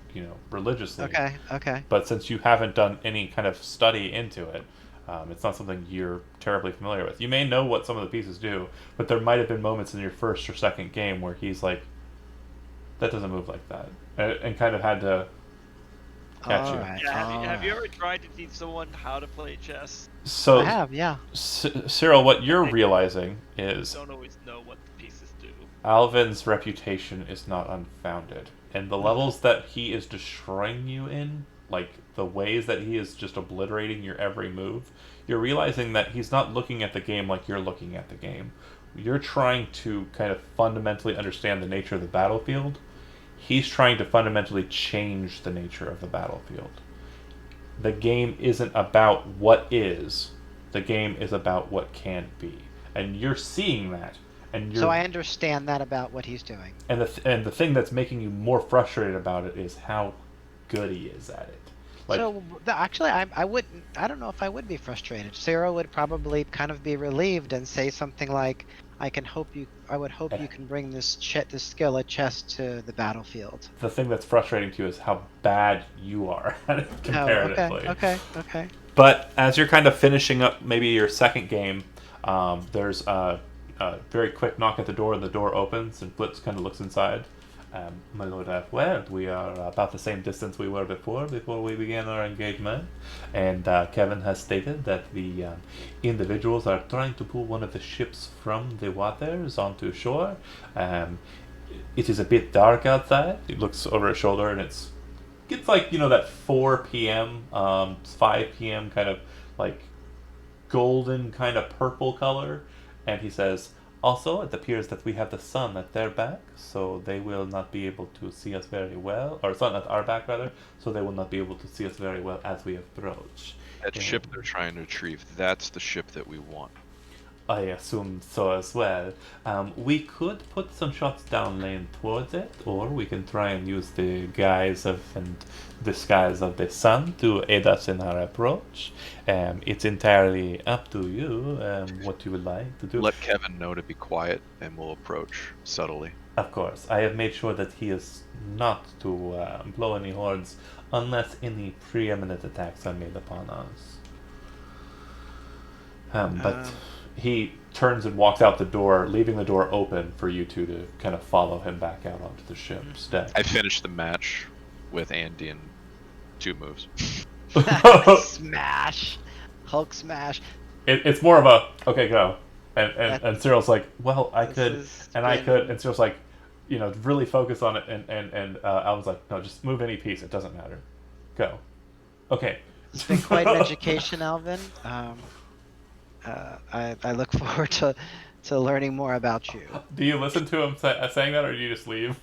religiously. Okay. But since you haven't done any kind of study into it, it's not something you're terribly familiar with. You may know what some of the pieces do, but there might have been moments in your first or second game where he's like, that doesn't move like that. And kind of had to catch you. Alright, Yeah, have you alright. ever tried to teach someone how to play chess? So, I have, yeah. Cyril, what you're realizing is Don't always know what the pieces do. Alvin's reputation is not unfounded. And the levels that he is destroying you in, like the ways that he is just obliterating your every move, you're realizing that he's not looking at the game like you're looking at the game. You're trying to kind of fundamentally understand the nature of the battlefield. He's trying to fundamentally change the nature of the battlefield. The game isn't about what is. The game is about what can be. And you're seeing that. And you're So I understand that about what he's doing. and the thing that's making you more frustrated about it is how good he is at it. Like, Actually, I wouldn't. I don't know if I would be frustrated. Sarah would probably kind of be relieved and say something like, I would hope you can bring this skill at chess to the battlefield." the thing that's frustrating to you is how bad you are at it comparatively. Okay. But as you're kind of finishing up maybe your second game, there's a very quick knock at the door, and the door opens, and Blitz kind of looks inside. My lord, well, we are about the same distance we were before we began our engagement, and Kevin has stated that the individuals are trying to pull one of the ships from the waters onto shore. It is a bit dark outside. He looks over his shoulder, and it's like, that 4 p.m., 5 p.m. kind of like golden kind of purple color. And he says, also, it appears that we have the sun at their back, so they will not be able to see us very well, or sun at our back rather, so they will not be able to see us very well as we approach. That Yeah. ship they're trying to retrieve, that's the ship that we want. I assume so as well. We could put some shots down lane towards it, or we can try and use the disguise of the sun to aid us in our approach. It's entirely up to you what you would like to do. Let Kevin know to be quiet, and we'll approach subtly. Of course, I have made sure that he is not to blow any horns unless any preeminent attacks are made upon us. But he turns and walks out the door, leaving the door open for you two to kind of follow him back out onto the ship's deck. I finished the match with Andy in 2 moves. Smash, Hulk smash. It's more of a, okay, go. And Cyril's like, well, I This could, has and I been- could, and Cyril's like, really focus on it, and Alvin's like, no, just move any piece, it doesn't matter. Go. Okay. It's been quite an education, Alvin. I look forward to learning more about you. Do you listen to him saying that, or do you just leave?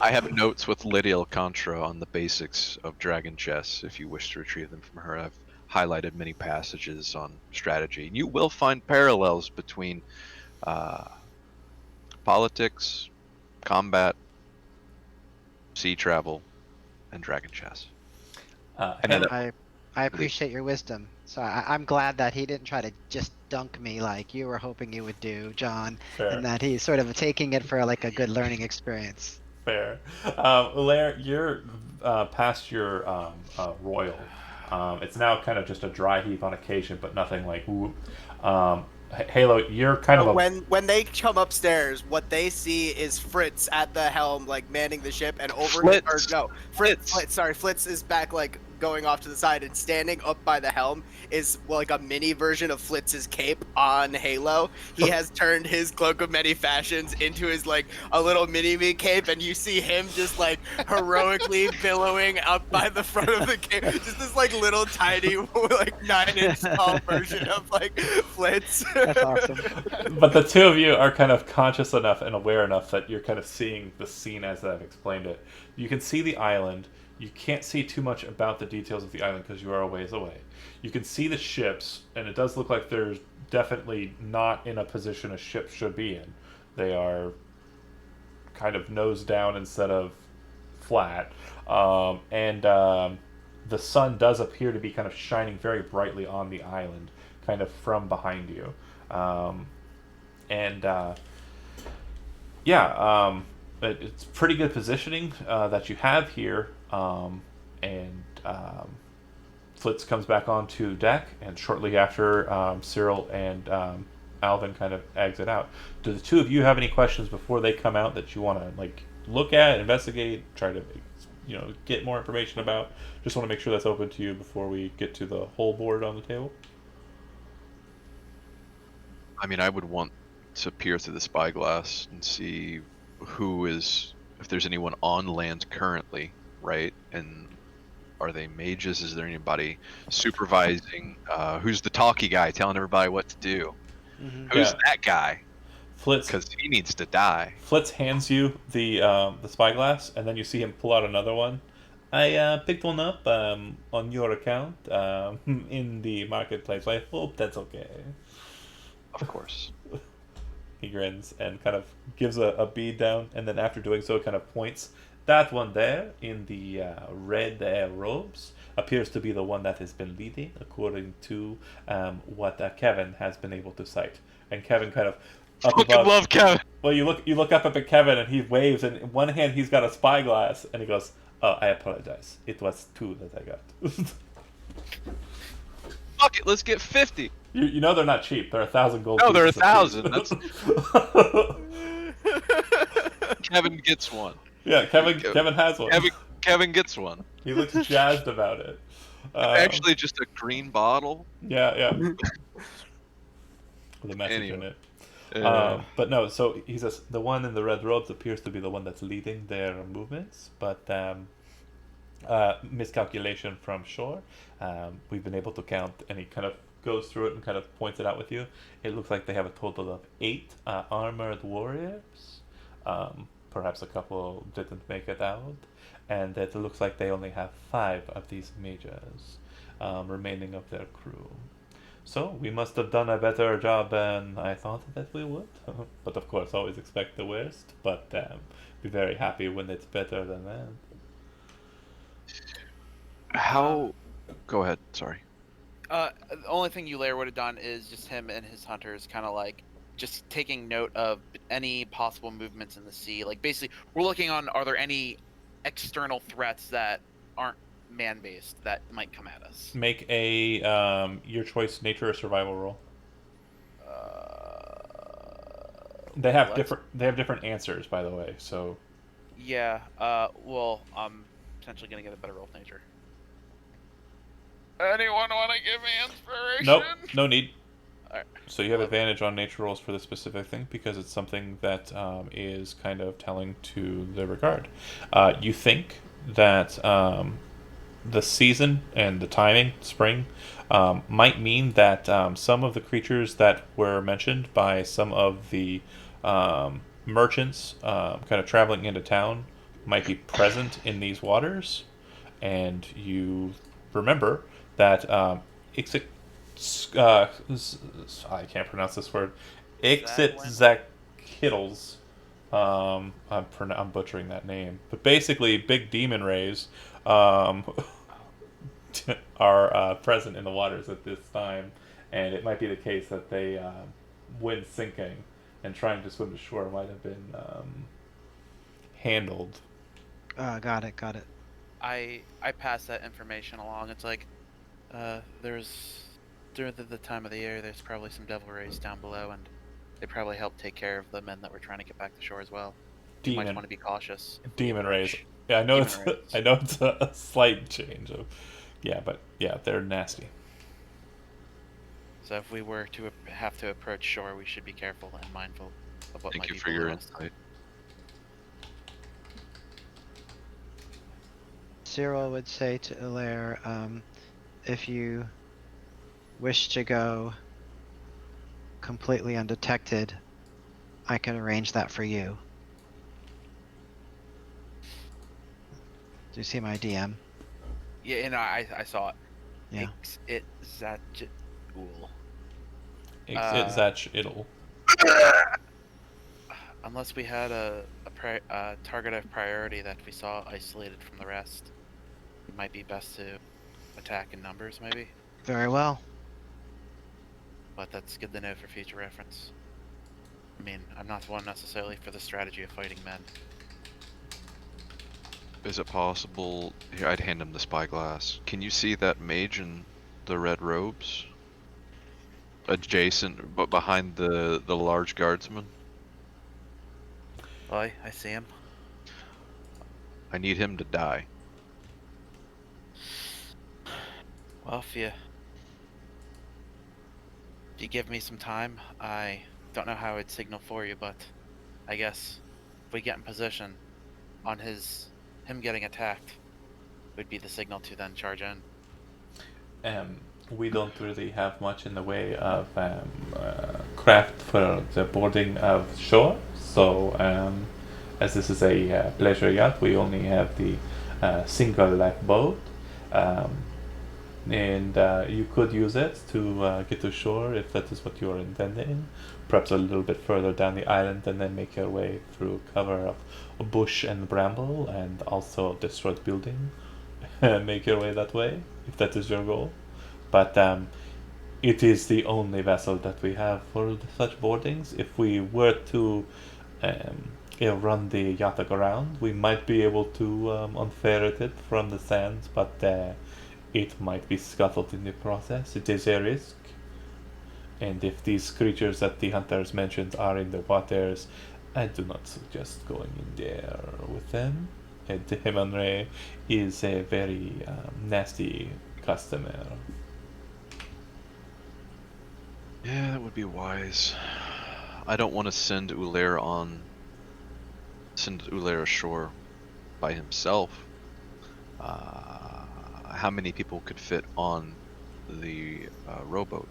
I have notes with Lydia Alcantara on the basics of Dragon Chess, if you wish to retrieve them from her. I've highlighted many passages on strategy. You will find parallels between politics, combat, sea travel, and dragon chess. And then, I appreciate your wisdom. So I'm glad that he didn't try to just dunk me like you were hoping you would do, John, fair. and that he's sort of taking it for like a good learning experience. Fair. Lair, you're past your royal. It's now kind of just a dry heave on occasion, but nothing like whoop. Halo, you're kind of a... when they come upstairs, what they see is Fritz at the helm, like manning the ship, and over Flitz. Fritz is back, like going off to the side, and standing up by the helm is like a mini version of Flitz's cape on Halo. He has turned his cloak of many fashions into his like a little mini me cape, and you see him just like heroically billowing up by the front of the cape, just this like little tiny like 9-inch tall version of like Flitz. That's awesome. But the two of you are kind of conscious enough and aware enough that you're kind of seeing the scene as I've explained it. You can see the island. You can't see too much about the details of the island because you are a ways away. You can see the ships, and it does look like they're definitely not in a position a ship should be in. They are kind of nose down instead of flat. The sun does appear to be kind of shining very brightly on the island, kind of from behind you. It's pretty good positioning that you have here. Flitz comes back onto deck, and shortly after, Cyril and Alvin kind of exit out. Do the two of you have any questions before they come out that you want to like look at, investigate, try to get more information about? Just want to make sure that's open to you before we get to the whole board on the table. I mean, I would want to peer through the spyglass and see if there's anyone on land currently, right? And are they mages? Is there anybody supervising? Who's the talky guy telling everybody what to do? Mm-hmm. Who's that guy? Flitz, Because he needs to die. Flitz hands you the spyglass, and then you see him pull out another one. I picked one up on your account in the marketplace. I hope that's okay. Of course. He grins and kind of gives a bead down, and then after doing so, kind of points. That one there in the red robes appears to be the one that has been leading, according to what Kevin has been able to cite. And Kevin kind of up Fucking above. love Kevin. Well, you look up at Kevin, and he waves, and in one hand he's got a spyglass, and he goes, "Oh, I apologize. It was 2 that I got." Fuck it, let's get 50. You know they're not cheap. They're 1,000 gold. No, they're pieces a 1,000. piece. Kevin gets one. Yeah, Kevin has one. Kevin gets one. He looks jazzed about it. Actually, just a green bottle. Yeah. With a message in it. But no, so he says the one in the red robes appears to be the one that's leading their movements, but miscalculation from shore. We've been able to count, and he kind of goes through it and kind of points it out with you. It looks like they have a total of 8 armored warriors. Perhaps a couple didn't make it out, and it looks like they only have 5 of these mages remaining of their crew. So we must have done a better job than I thought that we would. But of course, always expect the worst. But be very happy when it's better than that. How? Go ahead. Sorry. The only thing Ulair would have done is just him and his hunters kind of like just taking note of any possible movements in the sea. Like basically, we're looking on, are there any external threats that aren't man-based that might come at us? Make a your choice nature or survival roll. They have different answers, by the way. So yeah. Well, I'm potentially gonna get a better roll of nature. Anyone want to give me inspiration? nope, no need. Alright. So you have advantage on nature rolls for the specific thing because it's something that is kind of telling to the regard. You think that the season and the timing, spring, might mean that some of the creatures that were mentioned by some of the merchants kind of traveling into town might be present in these waters, and you remember that I can't pronounce this word. Ixitzakittles I'm butchering that name, but basically, big demon rays um, are present in the waters at this time, and it might be the case that they, when sinking and trying to swim to shore, might have been handled. Got it. Got it. I pass that information along. It's like, there's during the time of the year, there's probably some devil rays down below, and they probably help take care of the men that were trying to get back to shore as well. You might Demon want to be cautious. If we demon rays. approach Yeah, I know demon rays. I know it's a slight change of, yeah, but yeah, they're nasty. So if we were to have to approach shore, we should be careful and mindful of what Thank might you be for your below us. insight. Cyril would say to Ulair, if you wish to go completely undetected, I can arrange that for you. Do you see my DM? Yeah, and I saw it. Yeah. It's that it'll. Unless we had a target of priority that we saw isolated from the rest, it might be best to attack in numbers, maybe. Very well. But that's good to know for future reference. I mean, I'm not one necessarily for the strategy of fighting men. Is it possible? Here, I'd hand him the spyglass. Can you see that mage in the red robes? Adjacent, but behind the large guardsman? Oh, I see him. I need him to die. Well, if you give me some time, I don't know how I'd signal for you, but I guess if we get in position on him getting attacked, would be the signal to then charge in. We don't really have much in the way of craft for the boarding of shore. So, as this is a pleasure yacht, we only have the single boat. And you could use it to get to shore if that is what you are intending. Perhaps a little bit further down the island, and then make your way through cover of bush and bramble, and also destroyed building. Make your way that way if that is your goal. But it is the only vessel that we have for such boardings. If we were to run the yacht aground, we might be able to unferret it from the sands, but it might be scuttled in the process. It is a risk. And if these creatures that the hunters mentioned are in the waters, I do not suggest going in there with them. The Demon Ray is a very nasty customer. Yeah, that would be wise. I don't want to send Ulair ashore by himself. How many people could fit on the rowboat?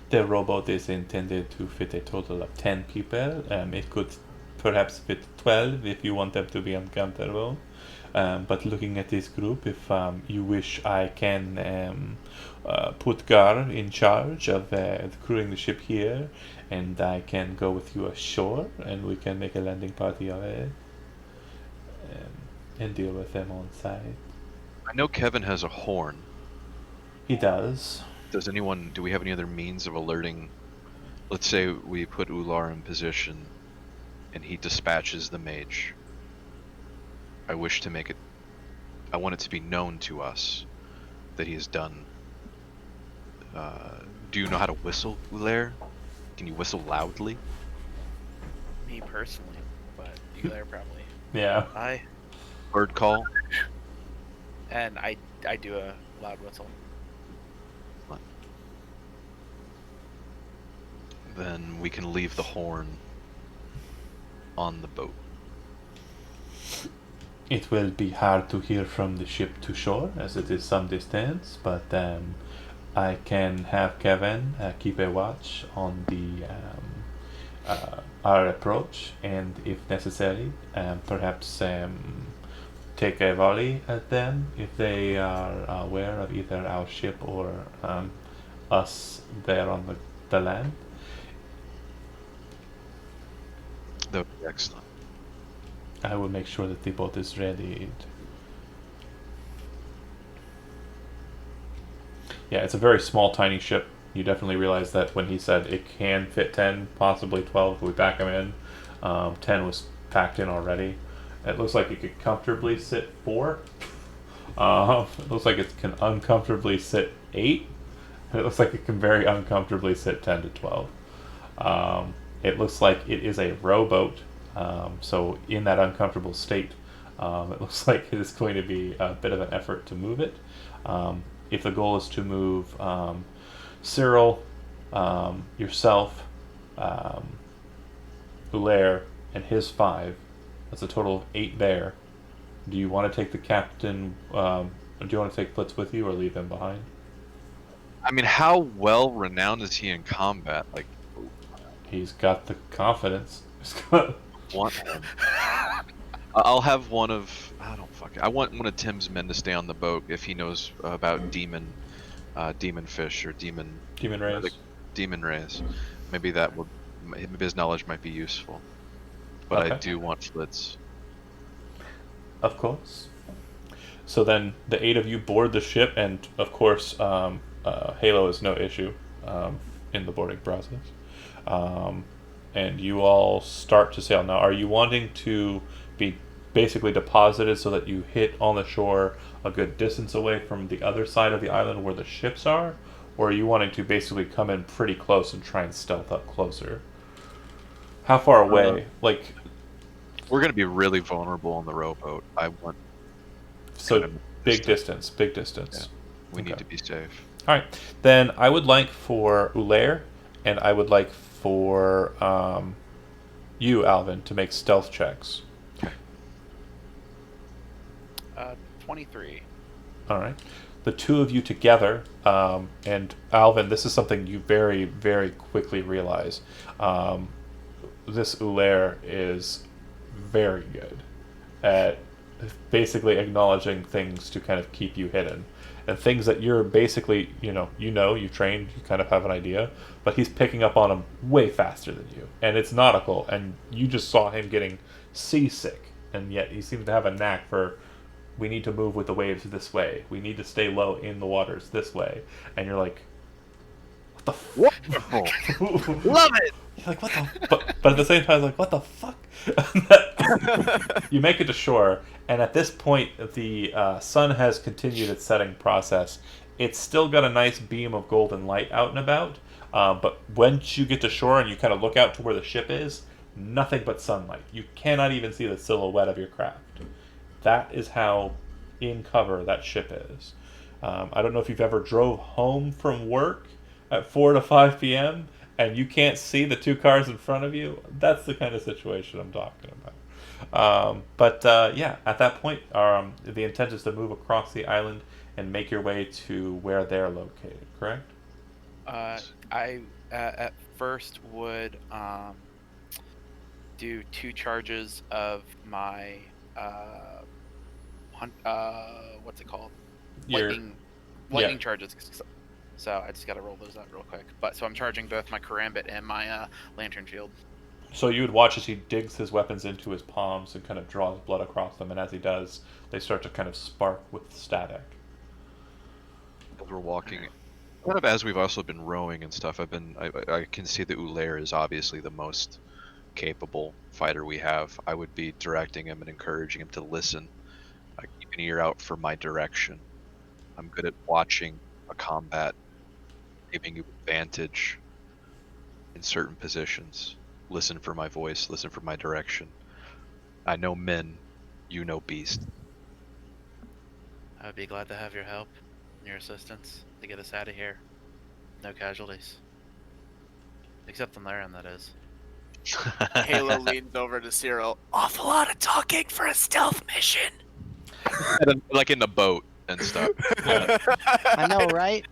The rowboat is intended to fit a total of 10 people. It could perhaps fit 12 if you want them to be uncomfortable. But looking at this group, if you wish, I can put Gar in charge of crewing the ship here, and I can go with you ashore, and we can make a landing party of it, and deal with them on site. I know Kevin has a horn. He does. Do we have any other means of alerting? Let's say we put Ular in position and he dispatches the mage. I want it to be known to us that he has done. Do you know how to whistle, Ulair? Can you whistle loudly? Me personally, but you there probably. Yeah. Bird call? And I do a loud whistle. Then we can leave the horn on the boat. It will be hard to hear from the ship to shore, as it is some distance, but I can have Kevin keep a watch on the our approach, and if necessary, perhaps take a volley at them if they are aware of either our ship or us there on the land. That would be excellent. I will make sure that the boat is ready. Yeah, it's a very small, tiny ship. You definitely realize that when he said it can fit 10, possibly 12 if we pack them in. 10 was packed in already. It looks like it could comfortably sit 4. It looks like it can uncomfortably sit 8. It looks like it can very uncomfortably sit 10 to 12. It looks like it is a rowboat. So in that uncomfortable state, it looks like it is going to be a bit of an effort to move it. If the goal is to move Cyril, yourself, Ulair, and his 5, that's a total of 8 bear. Do you want to take the captain? Do you want to take Flitz with you or leave him behind? I mean, how well renowned is he in combat? Like, He's got the confidence. He's got- want him. I'll have one of. I don't fucking. I want one of Tim's men to stay on the boat if he knows about demon fish or demon rays. Demon rays. Maybe that would. Maybe his knowledge might be useful. But I Okay. do want Flitz. Of course. So then the 8 of you board the ship, and of course, Halo is no issue in the boarding process. And you all start to sail. Now, are you wanting to be basically deposited so that you hit on the shore a good distance away from the other side of the island where the ships are? Or are you wanting to basically come in pretty close and try and stealth up closer? How far away? Like, We're gonna be really vulnerable on the rowboat. I want. so kind of big distance. distance, big distance. Yeah. We need Okay. to be safe. All right, then I would like for Ulair and I would like for you, Alvin, to make stealth checks. 23. All right, the 2 of you together, and Alvin, this is something you very, very quickly realize. This Ulair is very good at basically acknowledging things to kind of keep you hidden. And things that you're basically, you've trained, you kind of have an idea, but he's picking up on them way faster than you. And it's nautical, and you just saw him getting seasick, and yet he seems to have a knack for, we need to move with the waves this way. We need to stay low in the waters this way. And you're like, what the Wonderful. fuck? Love it. You're like, what the but at the same time, like, what the fuck? You make it to shore, and at this point, the sun has continued its setting process. It's still got a nice beam of golden light out and about, but once you get to shore and you kind of look out to where the ship is, nothing but sunlight. You cannot even see the silhouette of your craft. That is how in cover that ship is. I don't know if you've ever drove home from work at 4 to 5 p.m. and you can't see the 2 cars in front of you. That's the kind of situation I'm talking about. Yeah, at that point, the intent is to move across the island and make your way to where they're located, correct? I at first would do 2 charges of my what's it called? Your- Lightning charges. So I just got to roll those out real quick. But so I'm charging both my karambit and my lantern shield. So you would watch as he digs his weapons into his palms and kind of draws blood across them, and as he does, they start to kind of spark with static. As we're walking, kind of as we've also been rowing and stuff, I can see that Ulair is obviously the most capable fighter we have. I would be directing him and encouraging him to listen. I keep an ear out for my direction. I'm good at watching a combat, giving you advantage in certain positions. Listen for my voice, listen for my direction. I know men, you know beast. I'd be glad to have your help, and your assistance to get us out of here. No casualties. Except on their end, that is. Halo leans over to Cyril. Awful lot of talking for a stealth mission. Like in the boat and stuff. I know, right?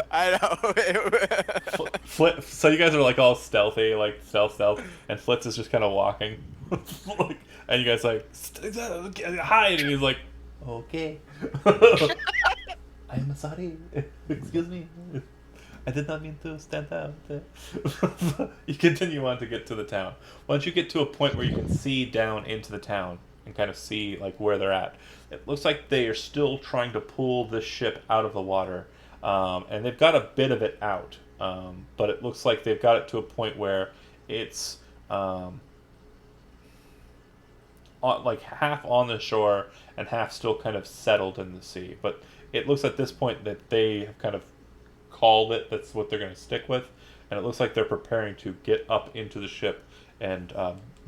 I know. So you guys are like all stealthy, like stealth, and Flitz is just kind of walking, and you guys like hide, and he's like, okay, I'm sorry, excuse me, I did not mean to stand out. You continue on to get to the town. Once you get to a point where you can see down into the town, and kind of see like where they're at. It looks like they are still trying to pull this ship out of the water, and they've got a bit of it out, but it looks like they've got it to a point where it's like half on the shore and half still kind of settled in the sea. But it looks at this point that they have kind of called it. That's what they're going to stick with, and it looks like they're preparing to get up into the ship and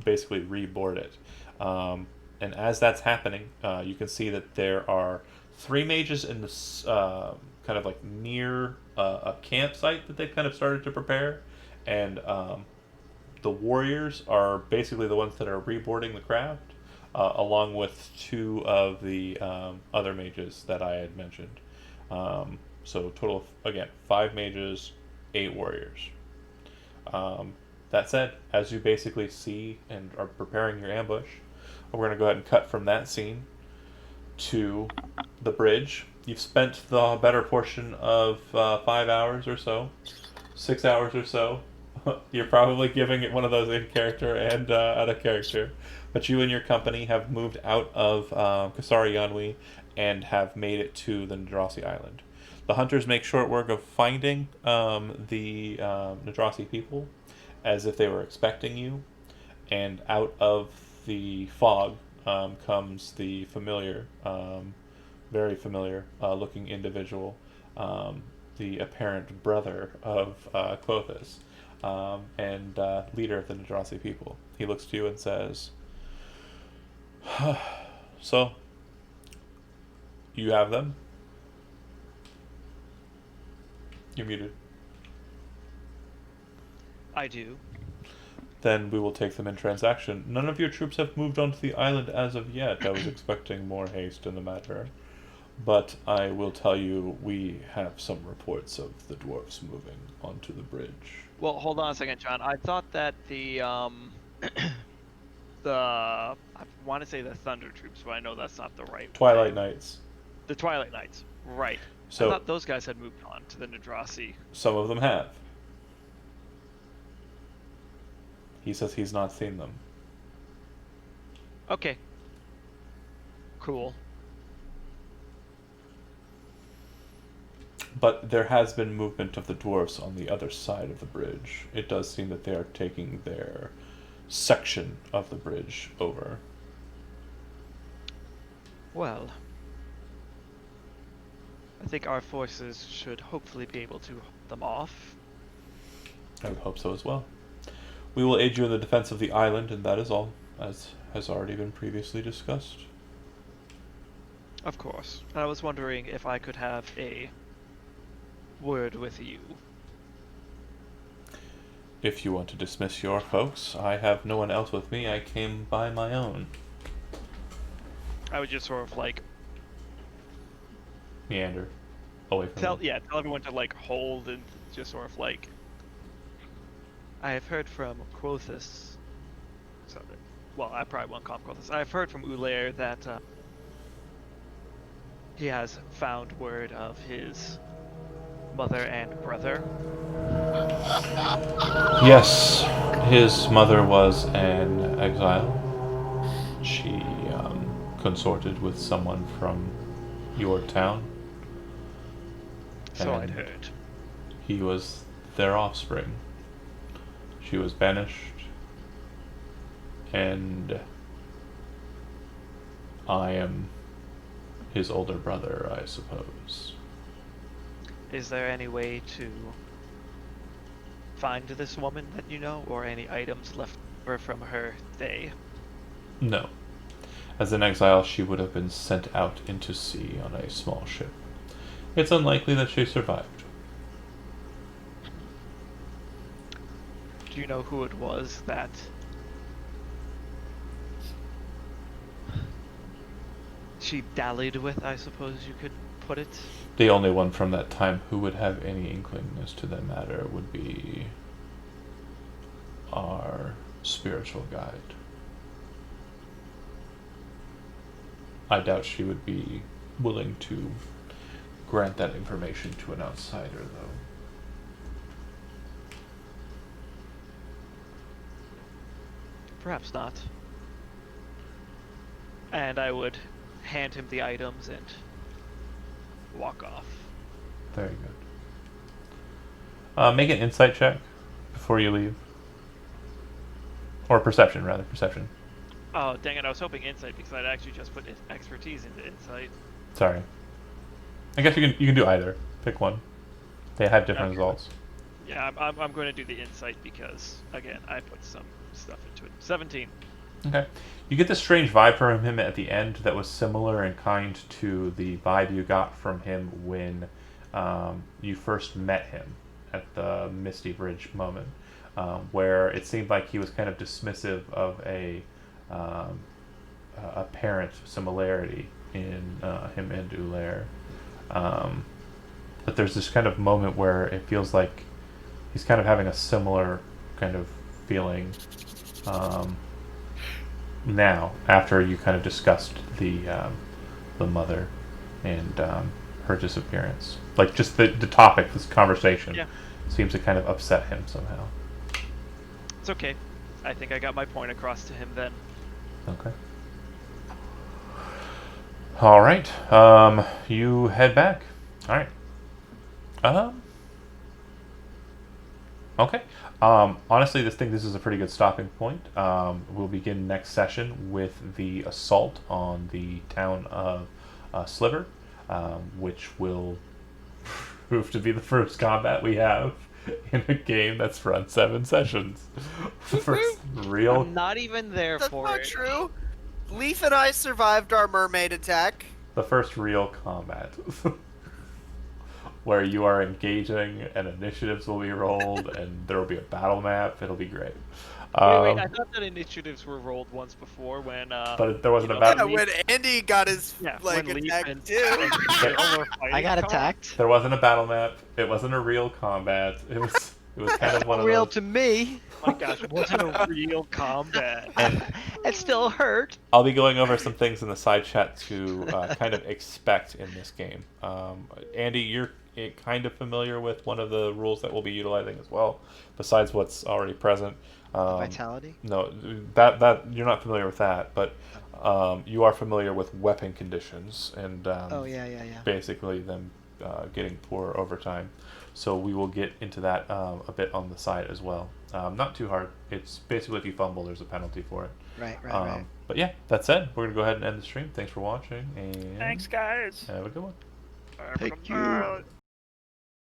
basically reboard it. And as that's happening, you can see that there are 3 mages in this kind of like near a campsite that they've kind of started to prepare, and the warriors are basically the ones that are reboarding the craft, along with 2 of the other mages that I had mentioned. So total of, again, 5 mages, 8 warriors. That said, as you basically see and are preparing your ambush, we're going to go ahead and cut from that scene to the bridge. You've spent the better portion of 5 hours or so, 6 hours or so. You're probably giving it one of those in character and out of character. But you and your company have moved out of Kasari Yanwi and have made it to the Nadrasi Island. The hunters make short work of finding the Nadrasi people as if they were expecting you. And out of the fog comes the familiar, very familiar looking individual, the apparent brother of Clothis. And leader of the Nadrasi people. He looks to you and says, "So, you have them?" You're muted. I do. Then we will take them in transaction. None of your troops have moved onto the island as of yet. I was expecting more haste in the matter. But I will tell you, we have some reports of the dwarves moving onto the bridge. Well, hold on a second, John. I thought that the I want to say the Thunder Troops, but I know that's not the right. Twilight Knights. The Twilight Knights, right? So I thought those guys had moved on to the Nadrasi. some of them have. He says he's not seen them. Okay. Cool. But there has been movement of the dwarves on the other side of the bridge. It does seem that they are taking their section of the bridge over. Well, I think our forces should hopefully be able to hold them off. I would hope so as well. We will aid you in the defense of the island, and that is all, as has already been previously discussed. Of course. I was wondering if I could have a word with you. If you want to dismiss your folks, I have no one else with me. I came by my own. I would just sort of like Meander away from tell them. tell everyone to like hold and just sort of like. I have heard from Quothus. Well, I probably won't call him Quothus. I have heard from Ulair that he has found word of his mother and brother. Yes, his mother was an exile. She consorted with someone from your town. So I'd and heard. He was their offspring. She was banished, and I am his older brother, I suppose. Is there any way to find this woman that you know, or any items left over from her day? No. As an exile, she would have been sent out into sea on a small ship. It's unlikely that she survived. Do you know who it was that she dallied with, I suppose you could put it? The only one from that time who would have any inkling as to the matter would be our spiritual guide. I doubt she would be willing to grant that information to an outsider, though. Perhaps not. and I would hand him the items and walk off. Very good. Make an insight check before you leave. Or perception, rather. Perception. Oh, dang it, I was hoping insight because I'd actually just put expertise into insight. Sorry. I guess you can do either. Pick one. They have different Okay. results. Yeah, I'm going to do the insight because, again, I put some stuff into it. 17. Okay. You get this strange vibe from him at the end that was similar in kind to the vibe you got from him when you first met him at the Misty Bridge moment, where it seemed like he was kind of dismissive of a apparent similarity in him and Ulair. But there's this kind of moment where it feels like he's kind of having a similar kind of feeling now, after you kind of discussed the mother and her disappearance. Like, just the topic, this conversation, Yeah. seems to kind of upset him somehow. It's okay. I think I got my point across to him then. Okay. All right. You head back. All right. Okay. Honestly, this is a pretty good stopping point. We'll begin next session with the assault on the town of Sliver, which will prove to be the first combat we have in a game that's run 7 sessions. The first real. I'm not even there That's for not it. true. Leaf and I survived our mermaid attack. The first real combat. Where you are engaging and initiatives will be rolled and there will be a battle map. It'll be great. Wait, I thought that initiatives were rolled once before when. But there wasn't you a know, battle. Yeah, when Andy got his when Leaf attack and too. Daryl were fighting. I got Come on. attacked. There wasn't a battle map. It wasn't a real combat. It was kind of one of Real those. to me. Oh my gosh, it wasn't a real combat. And It still hurt. I'll be going over some things in the side chat to kind of expect in this game. Andy, you're kind of familiar with one of the rules that we'll be utilizing as well, besides what's already present. Vitality. No, that you're not familiar with that, but you are familiar with weapon conditions and Oh yeah. basically them getting poor over time. So we will get into that a bit on the side as well. Not too hard. It's basically if you fumble, there's a penalty for it. Right. But yeah, that said, we're gonna go ahead and end the stream. Thanks for watching, and Thanks, guys. have a good one. Thank you.